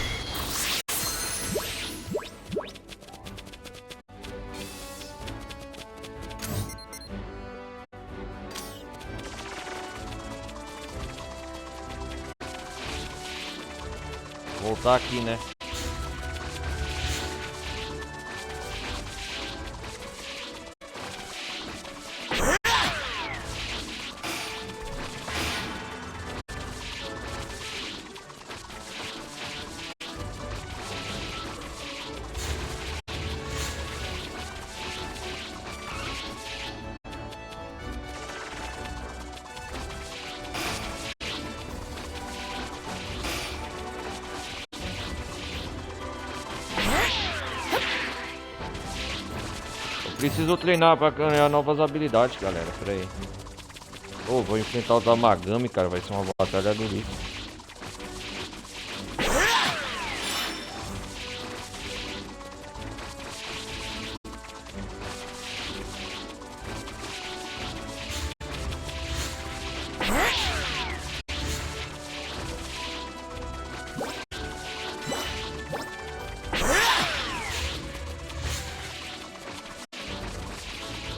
Speaker 1: Voltar aqui, né? Preciso treinar pra ganhar novas habilidades, galera. Pera aí. Oh, vou enfrentar o Damagami, cara. Vai ser uma batalha duríssima.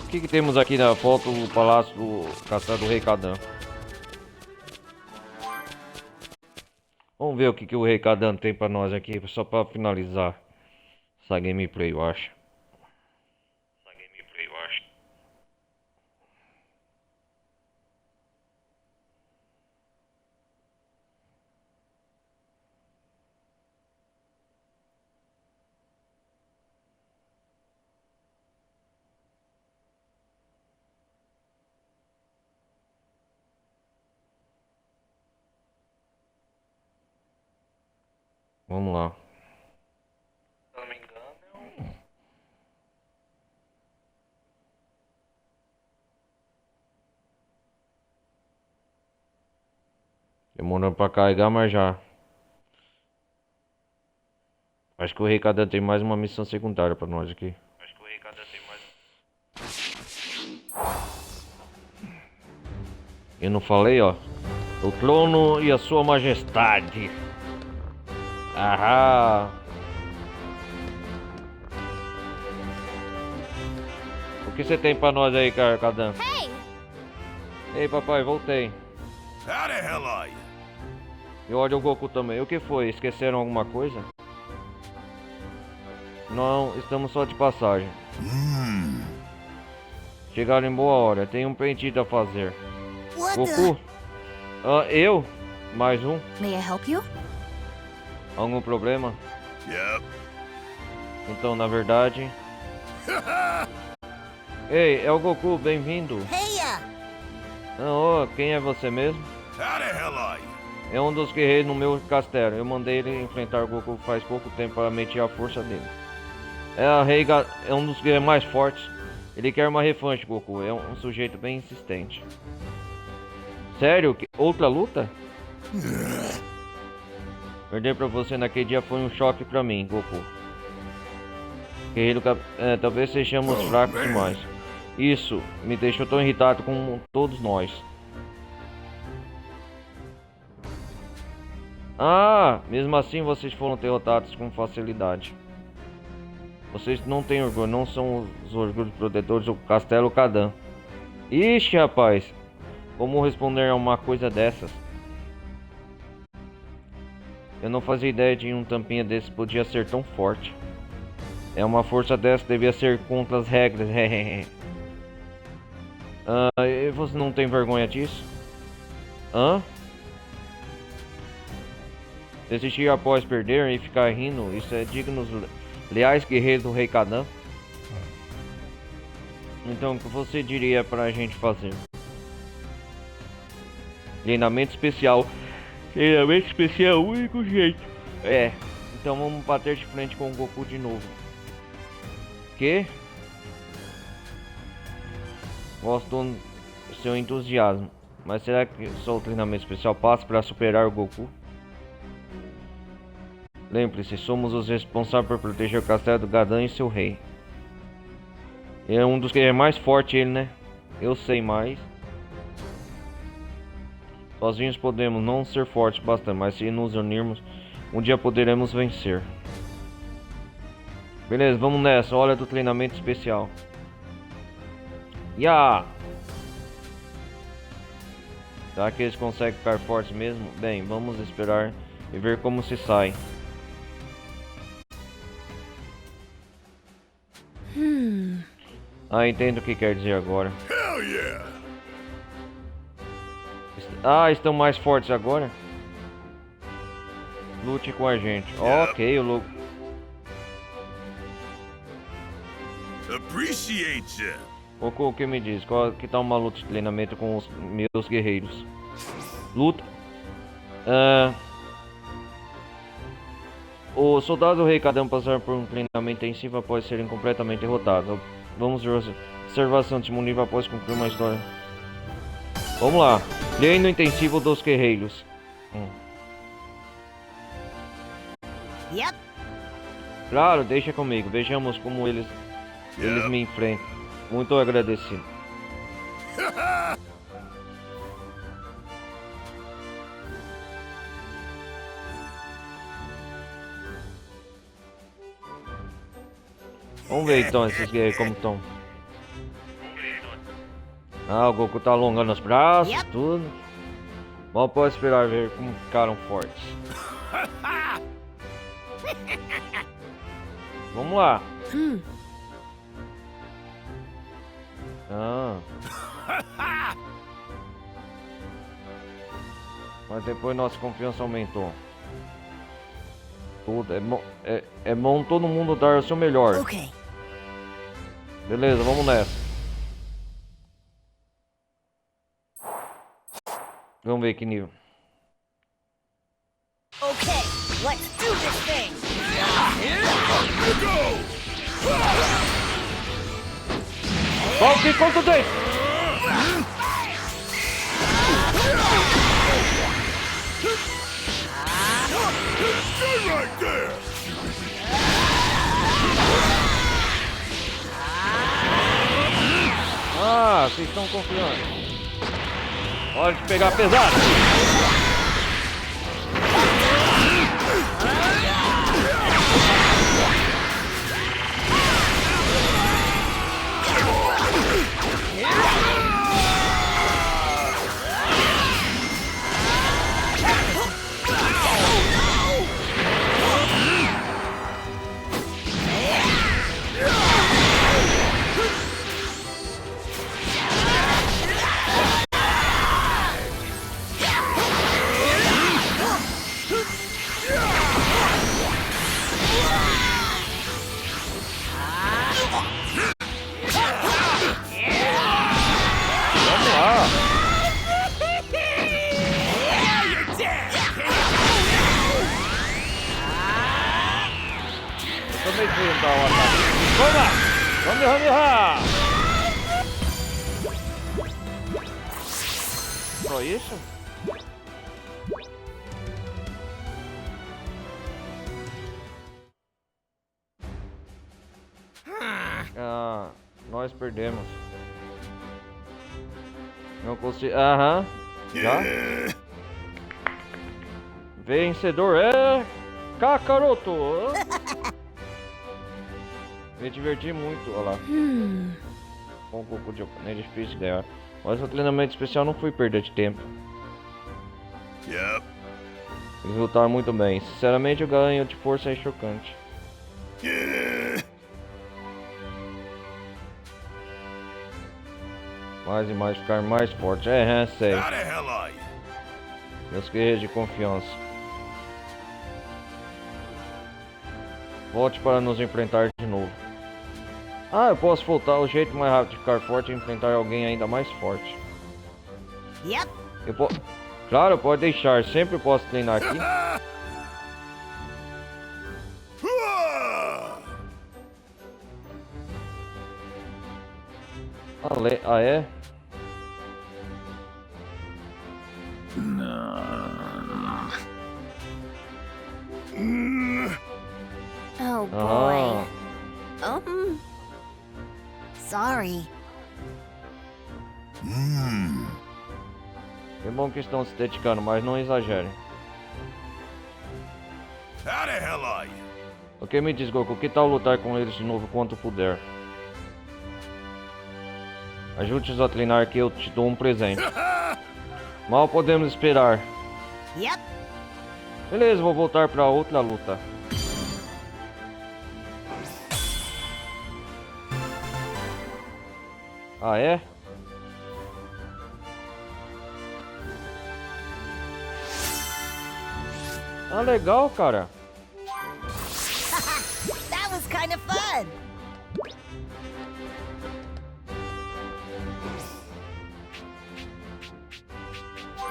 Speaker 1: O que temos aqui na foto do Palácio do Castelo do Rei Kadan? Vamos ver o que o Rei Kadan tem pra nós aqui, só pra finalizar essa gameplay, eu acho. Vamos lá. Se não me engano, demorando pra carregar, mas já. Acho que o Rei Kadan tem mais uma missão secundária pra nós aqui. Eu não falei, ó. O trono e a sua majestade. Ahá. O que você tem pra nós aí, Kadan?
Speaker 2: Hey!
Speaker 1: Ei, papai, voltei.
Speaker 3: How the hell are you?
Speaker 1: E olha o Goku também. O que foi? Esqueceram alguma coisa? Não, estamos só de passagem. Chegaram em boa hora. Tem um pedido a fazer. Goku? Eu? Mais um?
Speaker 6: May I help you?
Speaker 1: Algum problema?
Speaker 3: Yep.
Speaker 1: Então, na verdade... Ei, é o Goku, bem-vindo.
Speaker 7: Heya!
Speaker 1: Quem é você mesmo?
Speaker 3: How the hell are you?
Speaker 1: É um dos guerreiros no meu castelo. Eu mandei ele enfrentar o Goku faz pouco tempo para medir a força dele. É um dos guerreiros mais fortes. Ele quer uma revanche, Goku. É um sujeito bem insistente. Sério? Outra luta? Perder pra você naquele dia foi um choque pra mim, Goku. Guerreiro, talvez sejamos fracos demais. Isso me deixou tão irritado como todos nós. Mesmo assim vocês foram derrotados com facilidade. Vocês não têm orgulho, não são os orgulhos protetores do Castelo Kadan. Ixi, rapaz. Como responder a uma coisa dessas? Eu não fazia ideia de um tampinha desse podia ser tão forte. Uma força dessa devia ser contra as regras. E você não tem vergonha disso? Desistir após perder e ficar rindo, isso é digno dos leais guerreiros do Rei Kadan? Então, o que você diria pra gente fazer? Treinamento especial. Treinamento especial é o único jeito. Então vamos bater de frente com o Goku de novo. Que? Gosto do seu entusiasmo. Mas será que só o treinamento especial passa para superar o Goku? Lembre-se, somos os responsáveis por proteger o castelo do Kadan e seu rei. Ele é um dos que é mais forte, ele, né? Eu sei mais. Sozinhos podemos não ser fortes bastante, mas se nos unirmos, um dia poderemos vencer. Beleza, vamos nessa. Hora do treinamento especial. Será que eles conseguem ficar fortes mesmo? Bem, vamos esperar e ver como se sai. Entendo o que quer dizer agora.
Speaker 3: Hell yeah!
Speaker 1: Estão mais fortes agora? Lute com a gente. Ok, o louco.
Speaker 3: Appreciate you.
Speaker 1: Goku, o que me diz? Que tal uma luta de treinamento com os meus guerreiros? Luta. Os soldados do Rei Kadan passaram por um treinamento intensivo após serem completamente derrotados. Vamos ver observação disponível após concluir uma história. Vamos lá. Treino intensivo dos guerreiros.
Speaker 7: Yep.
Speaker 1: Claro, deixa comigo. Vejamos como eles me enfrentam. Muito agradecido. Vamos ver então esses guerreiros como estão. Ah, o Goku tá alongando os braços, tudo. Mal pode esperar ver como ficaram fortes. Vamos lá. Mas depois nossa confiança aumentou. Tudo é bom todo mundo dar o seu melhor.
Speaker 7: Okay.
Speaker 1: Beleza, vamos nessa. Vamos ver que nível.
Speaker 7: Okay, let's do this thing.
Speaker 1: Qual quanto tem?
Speaker 3: Right there.
Speaker 1: Ah, vocês estão confiando. Hora de pegar pesado. Só isso? Ah, nós perdemos. Não consigo. Aham. Já? Vencedor é Kakaroto. Me diverti muito, olha lá. Com o Goku de oponente, é difícil ganhar. Mas o treinamento especial não foi perda de tempo.
Speaker 3: Yep.
Speaker 1: Eles lutaram muito bem. Sinceramente, o ganho de força é chocante. Mais e mais ficar mais forte. Sei. Meus guerreiros de confiança. Volte para nos enfrentar de novo. Ah, eu posso voltar. O jeito mais rápido de ficar forte é enfrentar alguém ainda mais forte.
Speaker 7: Yep.
Speaker 1: Claro, pode deixar. Sempre posso treinar aqui. Ah, é?
Speaker 2: Oh boy. Sorry.
Speaker 1: É bom que estão se dedicando, mas não exagerem. Ok, me diz, Goku, que tal lutar com eles de novo quanto puder? Ajude-os a treinar que eu te dou um presente. Mal podemos esperar.
Speaker 7: Yep.
Speaker 1: Beleza, vou voltar para outra luta. Ah, é? Ah, legal, cara.
Speaker 7: That was kind of fun.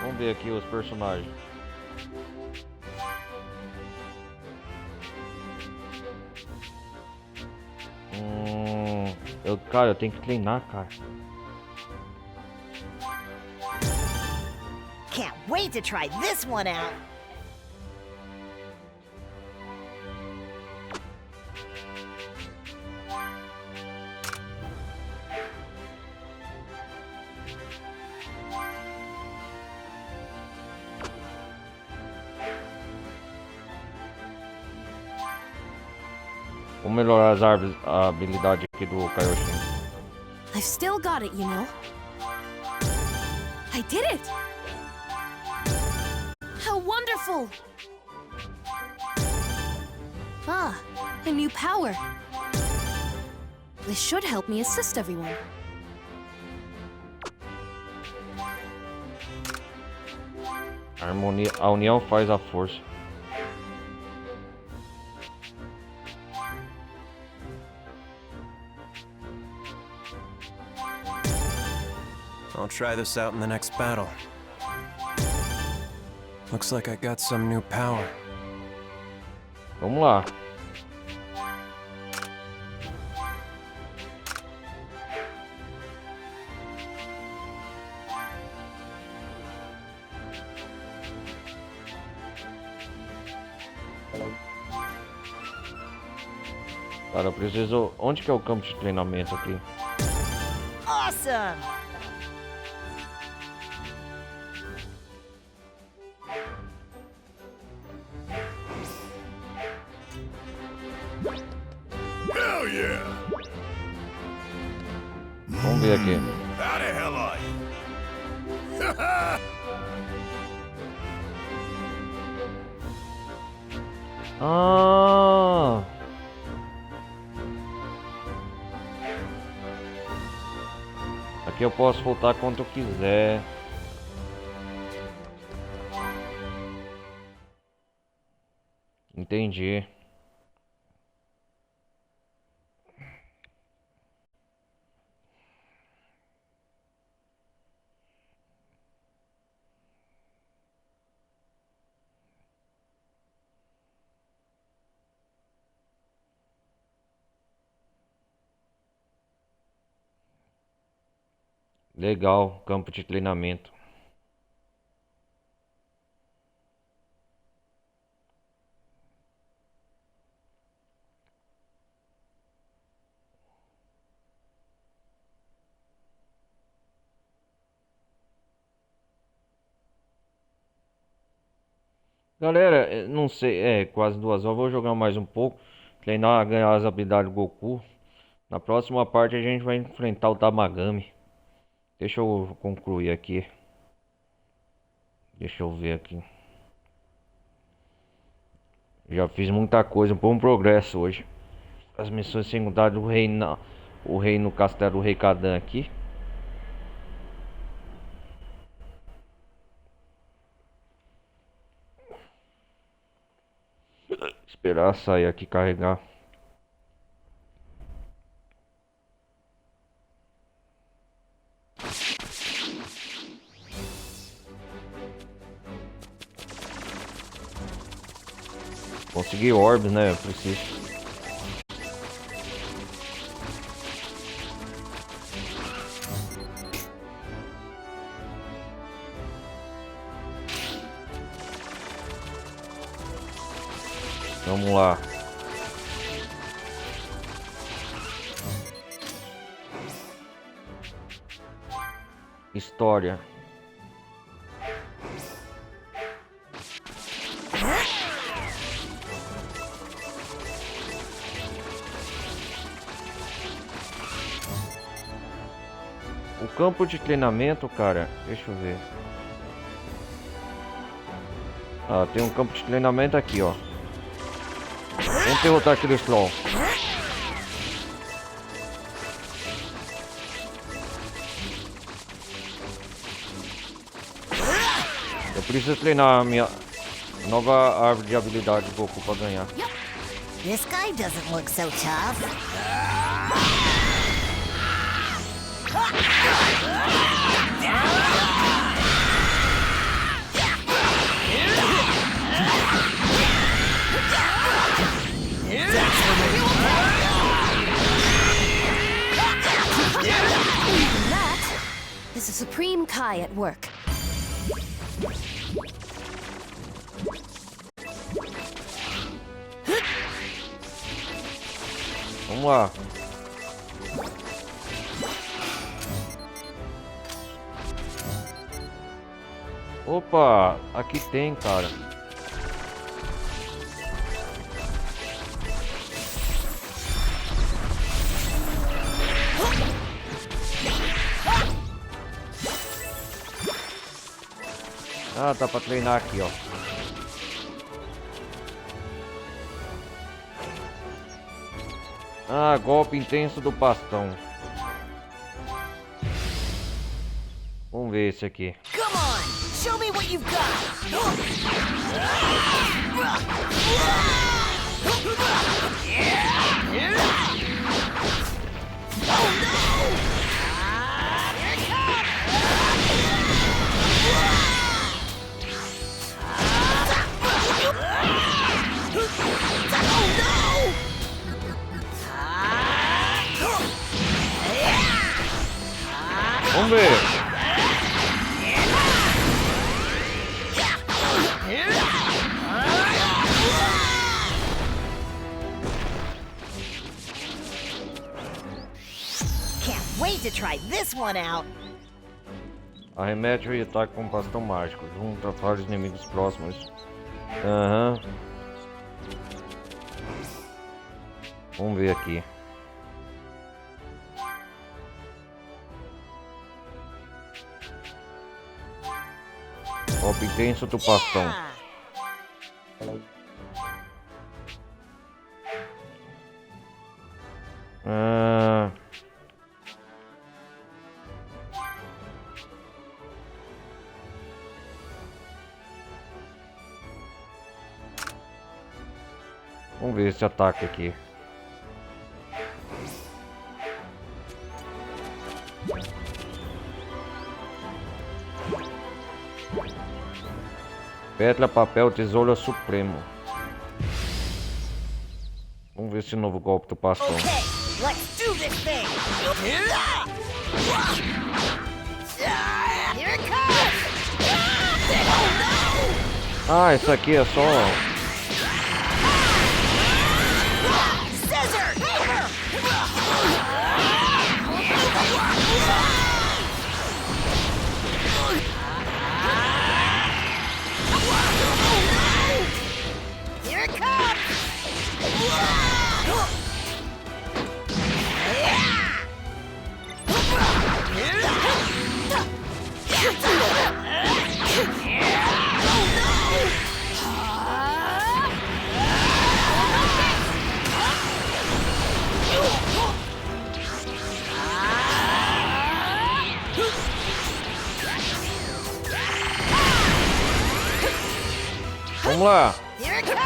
Speaker 1: Vamos ver aqui os personagens. Cara, eu tenho que treinar, cara.
Speaker 7: wait to try this one out.
Speaker 1: Vou melhorar as árvores, a habilidade aqui do Kaioshin.
Speaker 6: I've still got it, you know. I did it! How wonderful! Ah, a new power. This should help me assist everyone.
Speaker 1: A união faz a força.
Speaker 4: I'll try this out in the next battle. Looks like I got some new power.
Speaker 1: Vamos lá. Cara, eu preciso... Onde que é o campo de treinamento aqui?
Speaker 7: Awesome!
Speaker 3: Hell yeah!
Speaker 1: Vamos ver aqui.
Speaker 3: How the hell are you?
Speaker 1: Ah! Aqui eu posso voltar quanto eu quiser. Entendi. Legal, campo de treinamento. Galera, não sei, quase 2 horas. Vou jogar mais um pouco, treinar, ganhar as habilidades do Goku. Na próxima parte a gente vai enfrentar o Tamagami. Deixa eu concluir aqui. Deixa eu ver aqui. Já fiz muita coisa, um bom progresso hoje. As missões secundárias do reino, o rei no castelo do Rei Kadan aqui. Esperar sair aqui carregar. Consegui orbes, né? Eu preciso. Vamos lá. História. O campo de treinamento, cara, deixa eu ver. Ah, tem um campo de treinamento aqui, ó. Vamos derrotar aqueles troll. Eu preciso treinar a minha nova árvore de habilidade do Goku pra ganhar.
Speaker 7: This guy doesn't look so tough.
Speaker 6: That is a Supreme Kai at work.
Speaker 1: Vamos lá. Opa, aqui tem, cara. Ah, dá pra treinar aqui, ó. Ah, golpe intenso do bastão. Vamos ver esse aqui.
Speaker 7: Come on, show me what you've got.
Speaker 1: Vamos ver.
Speaker 7: Can't wait to try this one out.
Speaker 1: Arremete e ataque com bastão mágico. Junta vários inimigos próximos. Aham. Vamos ver aqui. Golpe intenso do bastão. Vamos ver esse ataque aqui. Pedra, papel, tesoura supremo. Vamos ver esse novo golpe do bastão.
Speaker 7: Okay, let's do this thing. Here it comes.
Speaker 1: Ah, isso aqui é só...
Speaker 7: Scissor! Here it comes!
Speaker 1: Vamos lá.
Speaker 7: Here it comes!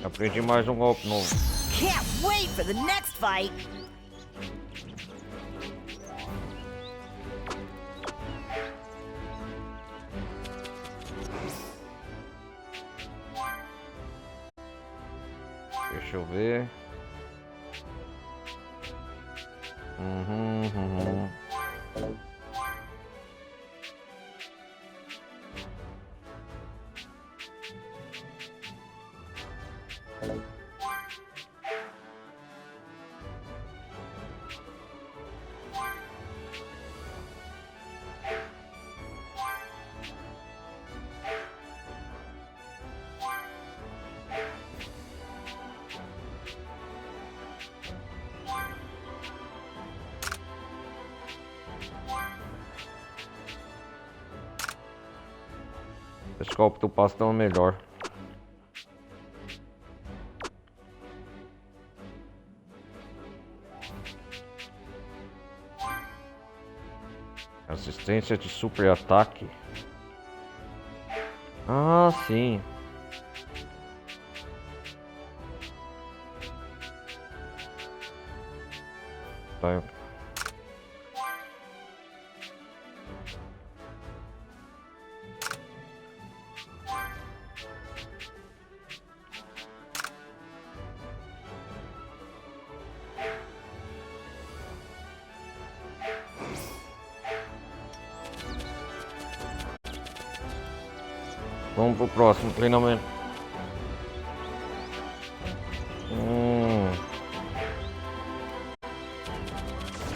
Speaker 1: Aprendi mais um golpe novo.
Speaker 7: Can't wait for the next fight.
Speaker 1: Deixa eu ver. Esse golpe do bastão é melhor. Assistência de super ataque. Ah, sim. Tá. Vamos pro próximo treinamento.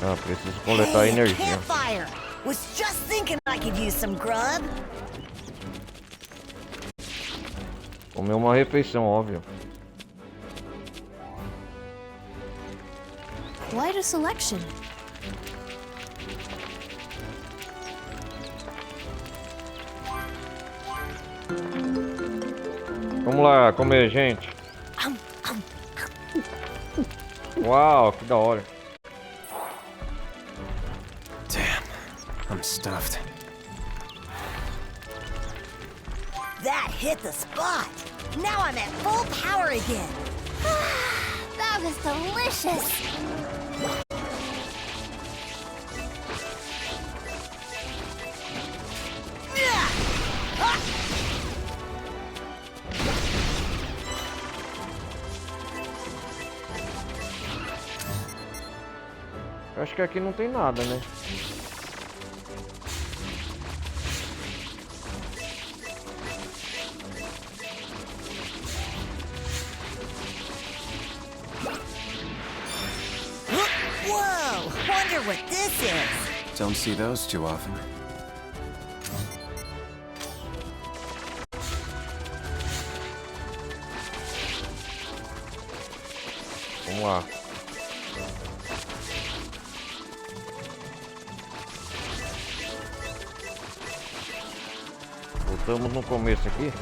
Speaker 1: Ah, preciso coletar energia.
Speaker 7: Campfire! Was just thinking I could use some grub.
Speaker 1: Comer uma refeição, óbvio.
Speaker 6: Quite a selection.
Speaker 1: Vamos lá, comer, gente. Uau, que da hora.
Speaker 4: Damn, I'm stuffed.
Speaker 7: That hit the spot. Now I'm at full power again.
Speaker 2: That was delicious.
Speaker 1: Acho que aqui não tem nada, né?
Speaker 7: Whoa! Wonder what this is.
Speaker 4: Don't see those too often.
Speaker 1: Vamos lá. Voltamos no começo aqui.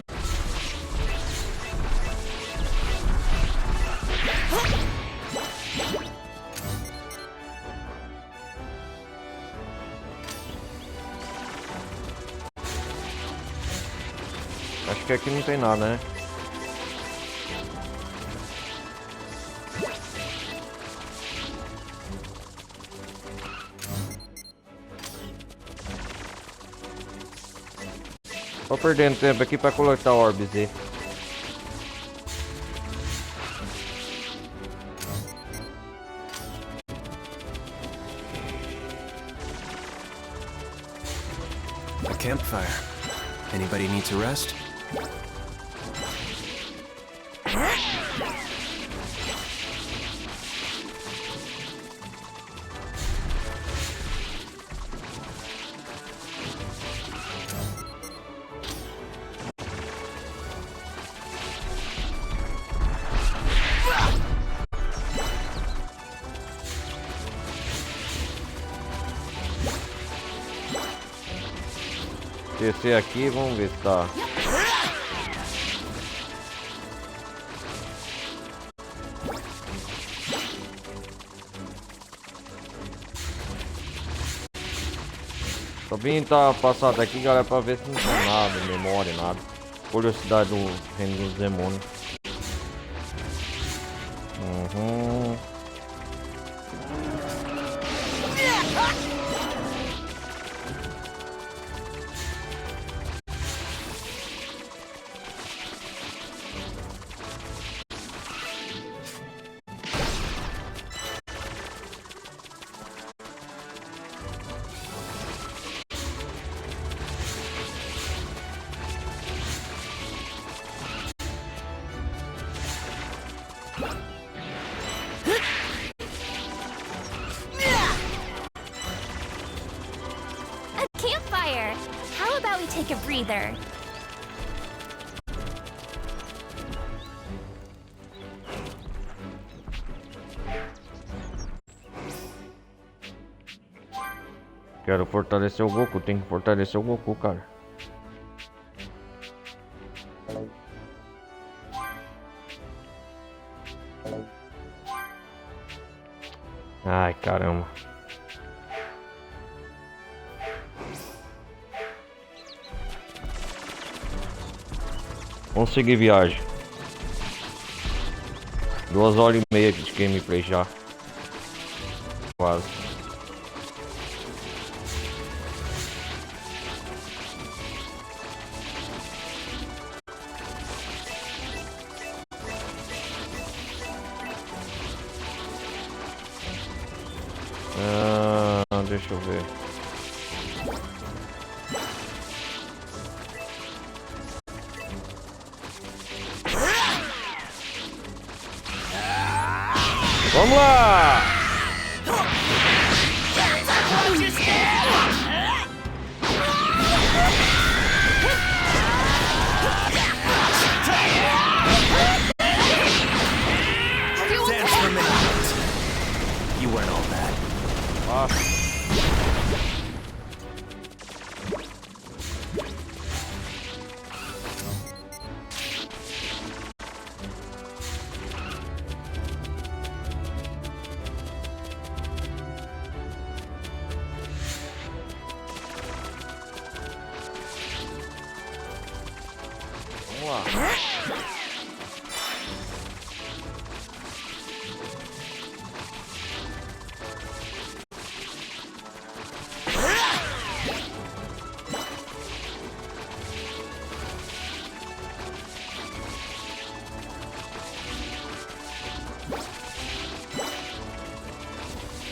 Speaker 1: Acho que aqui não tem nada, né? Tô perdendo tempo aqui pra coletar orbes aí.
Speaker 4: A campfire. Anybody need to rest?
Speaker 1: Descer aqui, vamos ver se tá. Só vim tá passado aqui, galera, pra ver se não tem nada, memória, nada. Curiosidade do reino dos demônios.
Speaker 2: A campfire! How about we take a breather?
Speaker 1: Quero fortalecer o Goku, tem que fortalecer o Goku, cara. Ai, caramba. Vamos seguir viagem. 2h30 de gameplay já. Quase. Deixa eu ver. Vamos lá!
Speaker 10: Dance for me. You weren't all bad.
Speaker 1: Vamos lá.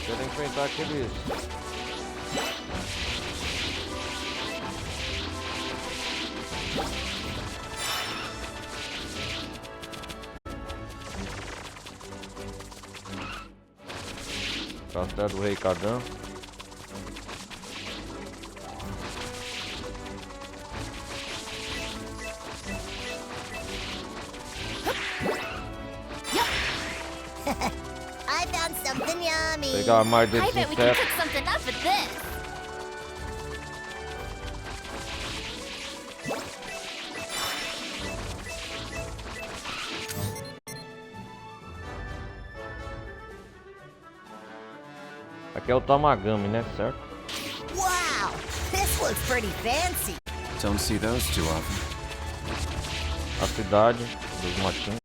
Speaker 1: Quero enfrentar aqueles... Castelo do Rei Kadan.
Speaker 2: I found something yummy.
Speaker 1: Pegar mais
Speaker 2: I
Speaker 1: desses
Speaker 2: bet we can
Speaker 1: insetos.
Speaker 2: cook something up with this.
Speaker 1: Aqui é o Tamagami, né? Certo?
Speaker 7: Wow, this looks pretty fancy.
Speaker 4: Don't see those too often.
Speaker 1: A cidade dos matinhos.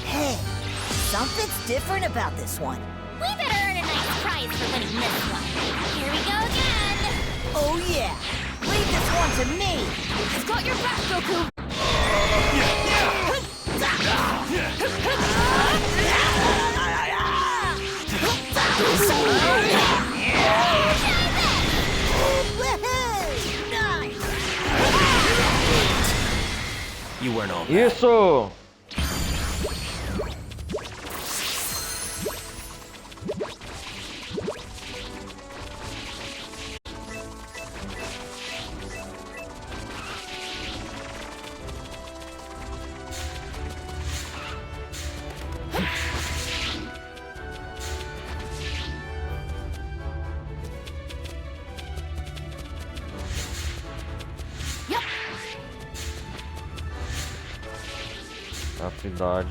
Speaker 7: Hey, something's different about this one.
Speaker 2: We better earn a nice prize for winning this one. Here we go again.
Speaker 7: Oh yeah, leave this one to me.
Speaker 9: I've got your back, Goku.
Speaker 7: Woohoo! Nice.
Speaker 10: You weren't all bad.
Speaker 1: Isso! A cidade.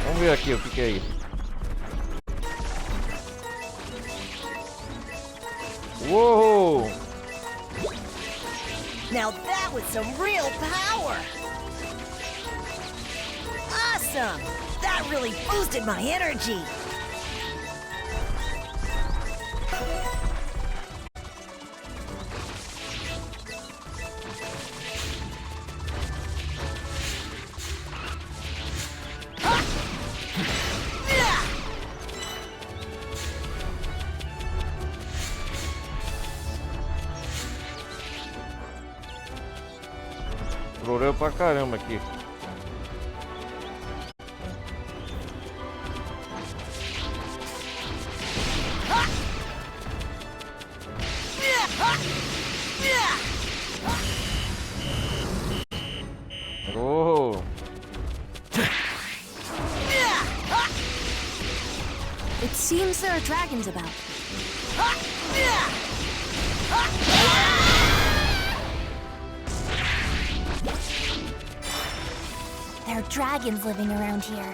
Speaker 1: Vamos ver aqui o que é isso. Uou!
Speaker 7: Now that was some real power. Awesome! That really boosted my energy.
Speaker 1: Explorou pra caramba aqui. Oh!
Speaker 6: It seems there are dragons about.
Speaker 2: There are dragons living around here.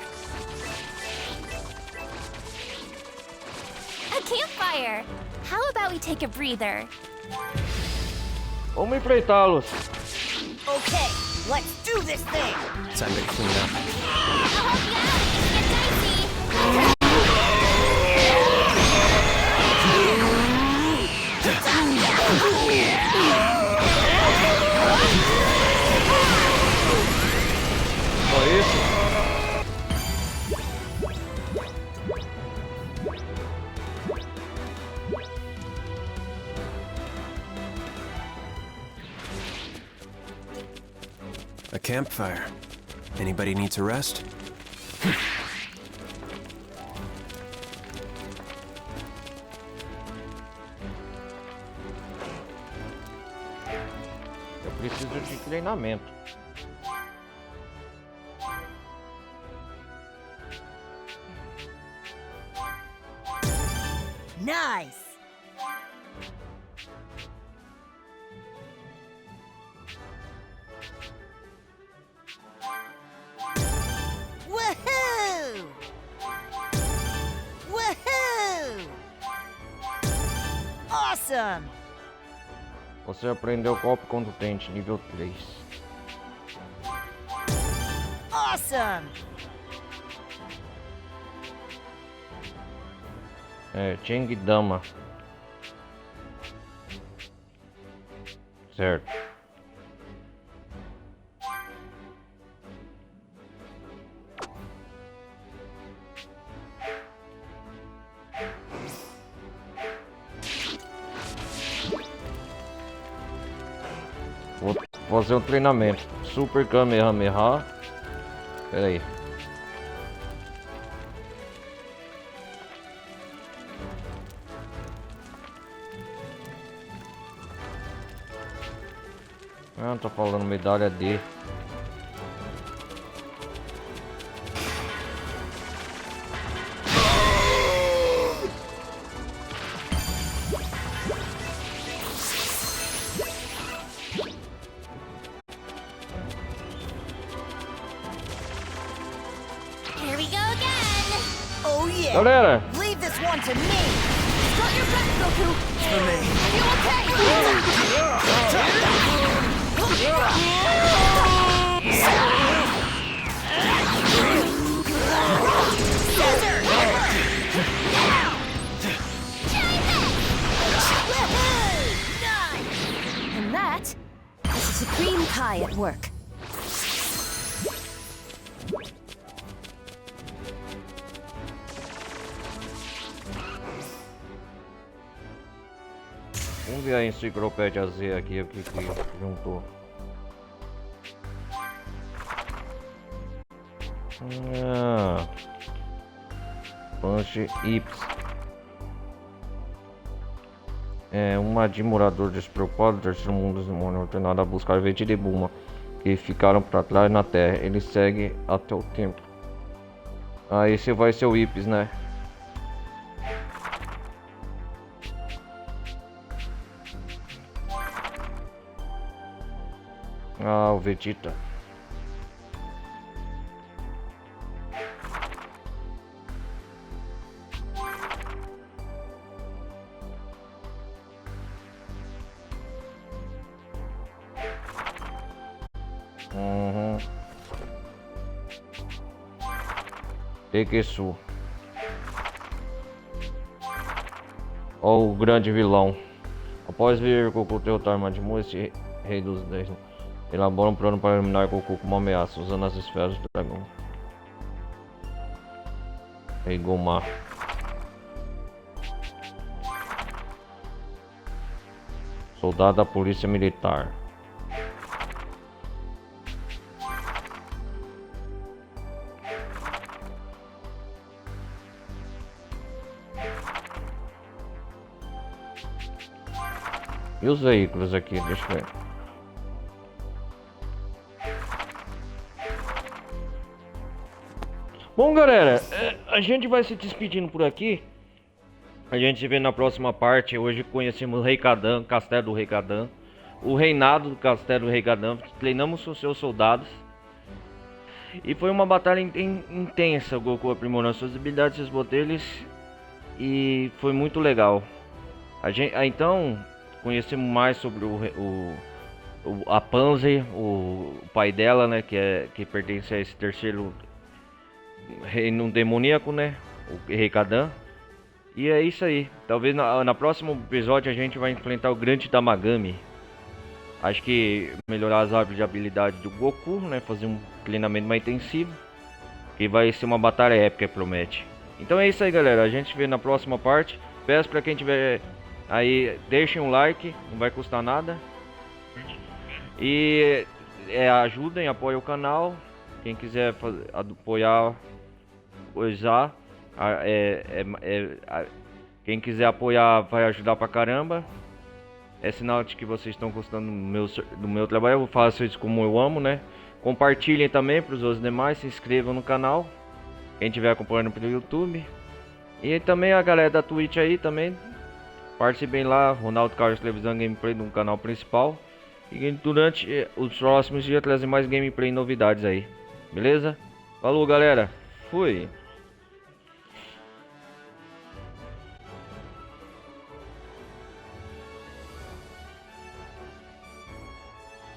Speaker 2: A campfire! How about we take a breather?
Speaker 1: Vamos enfrentá-los.
Speaker 7: Okay, let's do this thing.
Speaker 4: Time to clean up.
Speaker 2: I'll help you out if you
Speaker 1: Só isso?
Speaker 4: A campfire. Anybody needs a rest?
Speaker 1: Eu preciso de treinamento.
Speaker 7: Nice! Woohoo! Woohoo! Awesome!
Speaker 1: Você aprendeu golpe contundente, nível 3.
Speaker 7: Awesome!
Speaker 1: Cheng Dama. Certo. Vou fazer um treinamento. Super Kamehameha. Pera aí. Ah, tô falando medalha D.
Speaker 2: Here we go again!
Speaker 7: Oh yeah!
Speaker 1: Galera!
Speaker 7: Leave this one to me!
Speaker 9: Got your back, Goku!
Speaker 10: For me.
Speaker 9: Are you okay?
Speaker 6: And that is the Supreme Kai at work.
Speaker 1: Vamos ver a enciclopédia Z aqui, o que juntou. Punch Ips. Um admirador despreocupado do terceiro mundo dos demônios ordenado a buscar Vegeta e Bulma, que ficaram para trás na Terra. Ele segue até o templo. Esse vai ser o Ips, né? O Vegeta. Tekesu. O grande vilão. Após ver Goku derrotar Majin esse rei dos 10, elabora um plano para eliminar Goku como ameaça, usando as esferas do dragão. Rei Gomar. Soldado da Polícia Militar. E os veículos aqui, deixa eu ver. Bom, galera, a gente vai se despedindo por aqui. A gente se vê na próxima parte. Hoje conhecemos o Rei Kadan, Castelo do Rei Kadan, o reinado do Castelo do Rei Kadan. Treinamos os seus soldados. E foi uma batalha intensa. O Goku aprimorando suas habilidades, seus poderes. E foi muito legal. Então, conhecemos mais sobre a Panzer, o pai dela, né? Que pertence a esse terceiro reino demoníaco, né? o Rei Kadan. E é isso aí. Talvez na próximo episódio a gente vai enfrentar o grande Tamagami. Acho que melhorar as árvores de habilidade do Goku, né? Fazer um treinamento mais intensivo. E vai ser uma batalha épica, promete. Então é isso aí, galera. A gente se vê na próxima parte. Peço pra quem tiver aí, deixem um like. Não vai custar nada. E ajudem, apoiem o canal. Quem quiser apoiar, usar. Quem quiser apoiar vai ajudar pra caramba. É sinal de que vocês estão gostando do meu trabalho. Eu faço isso como eu amo, né? Compartilhem também para os outros demais. Se inscrevam no canal. Quem estiver acompanhando pelo YouTube. E também a galera da Twitch aí também. Participem lá. Ronaldo Carlos Televisão Gameplay no canal principal. E durante os próximos dias trazer mais gameplay e novidades aí. Beleza? Falou, galera. Fui.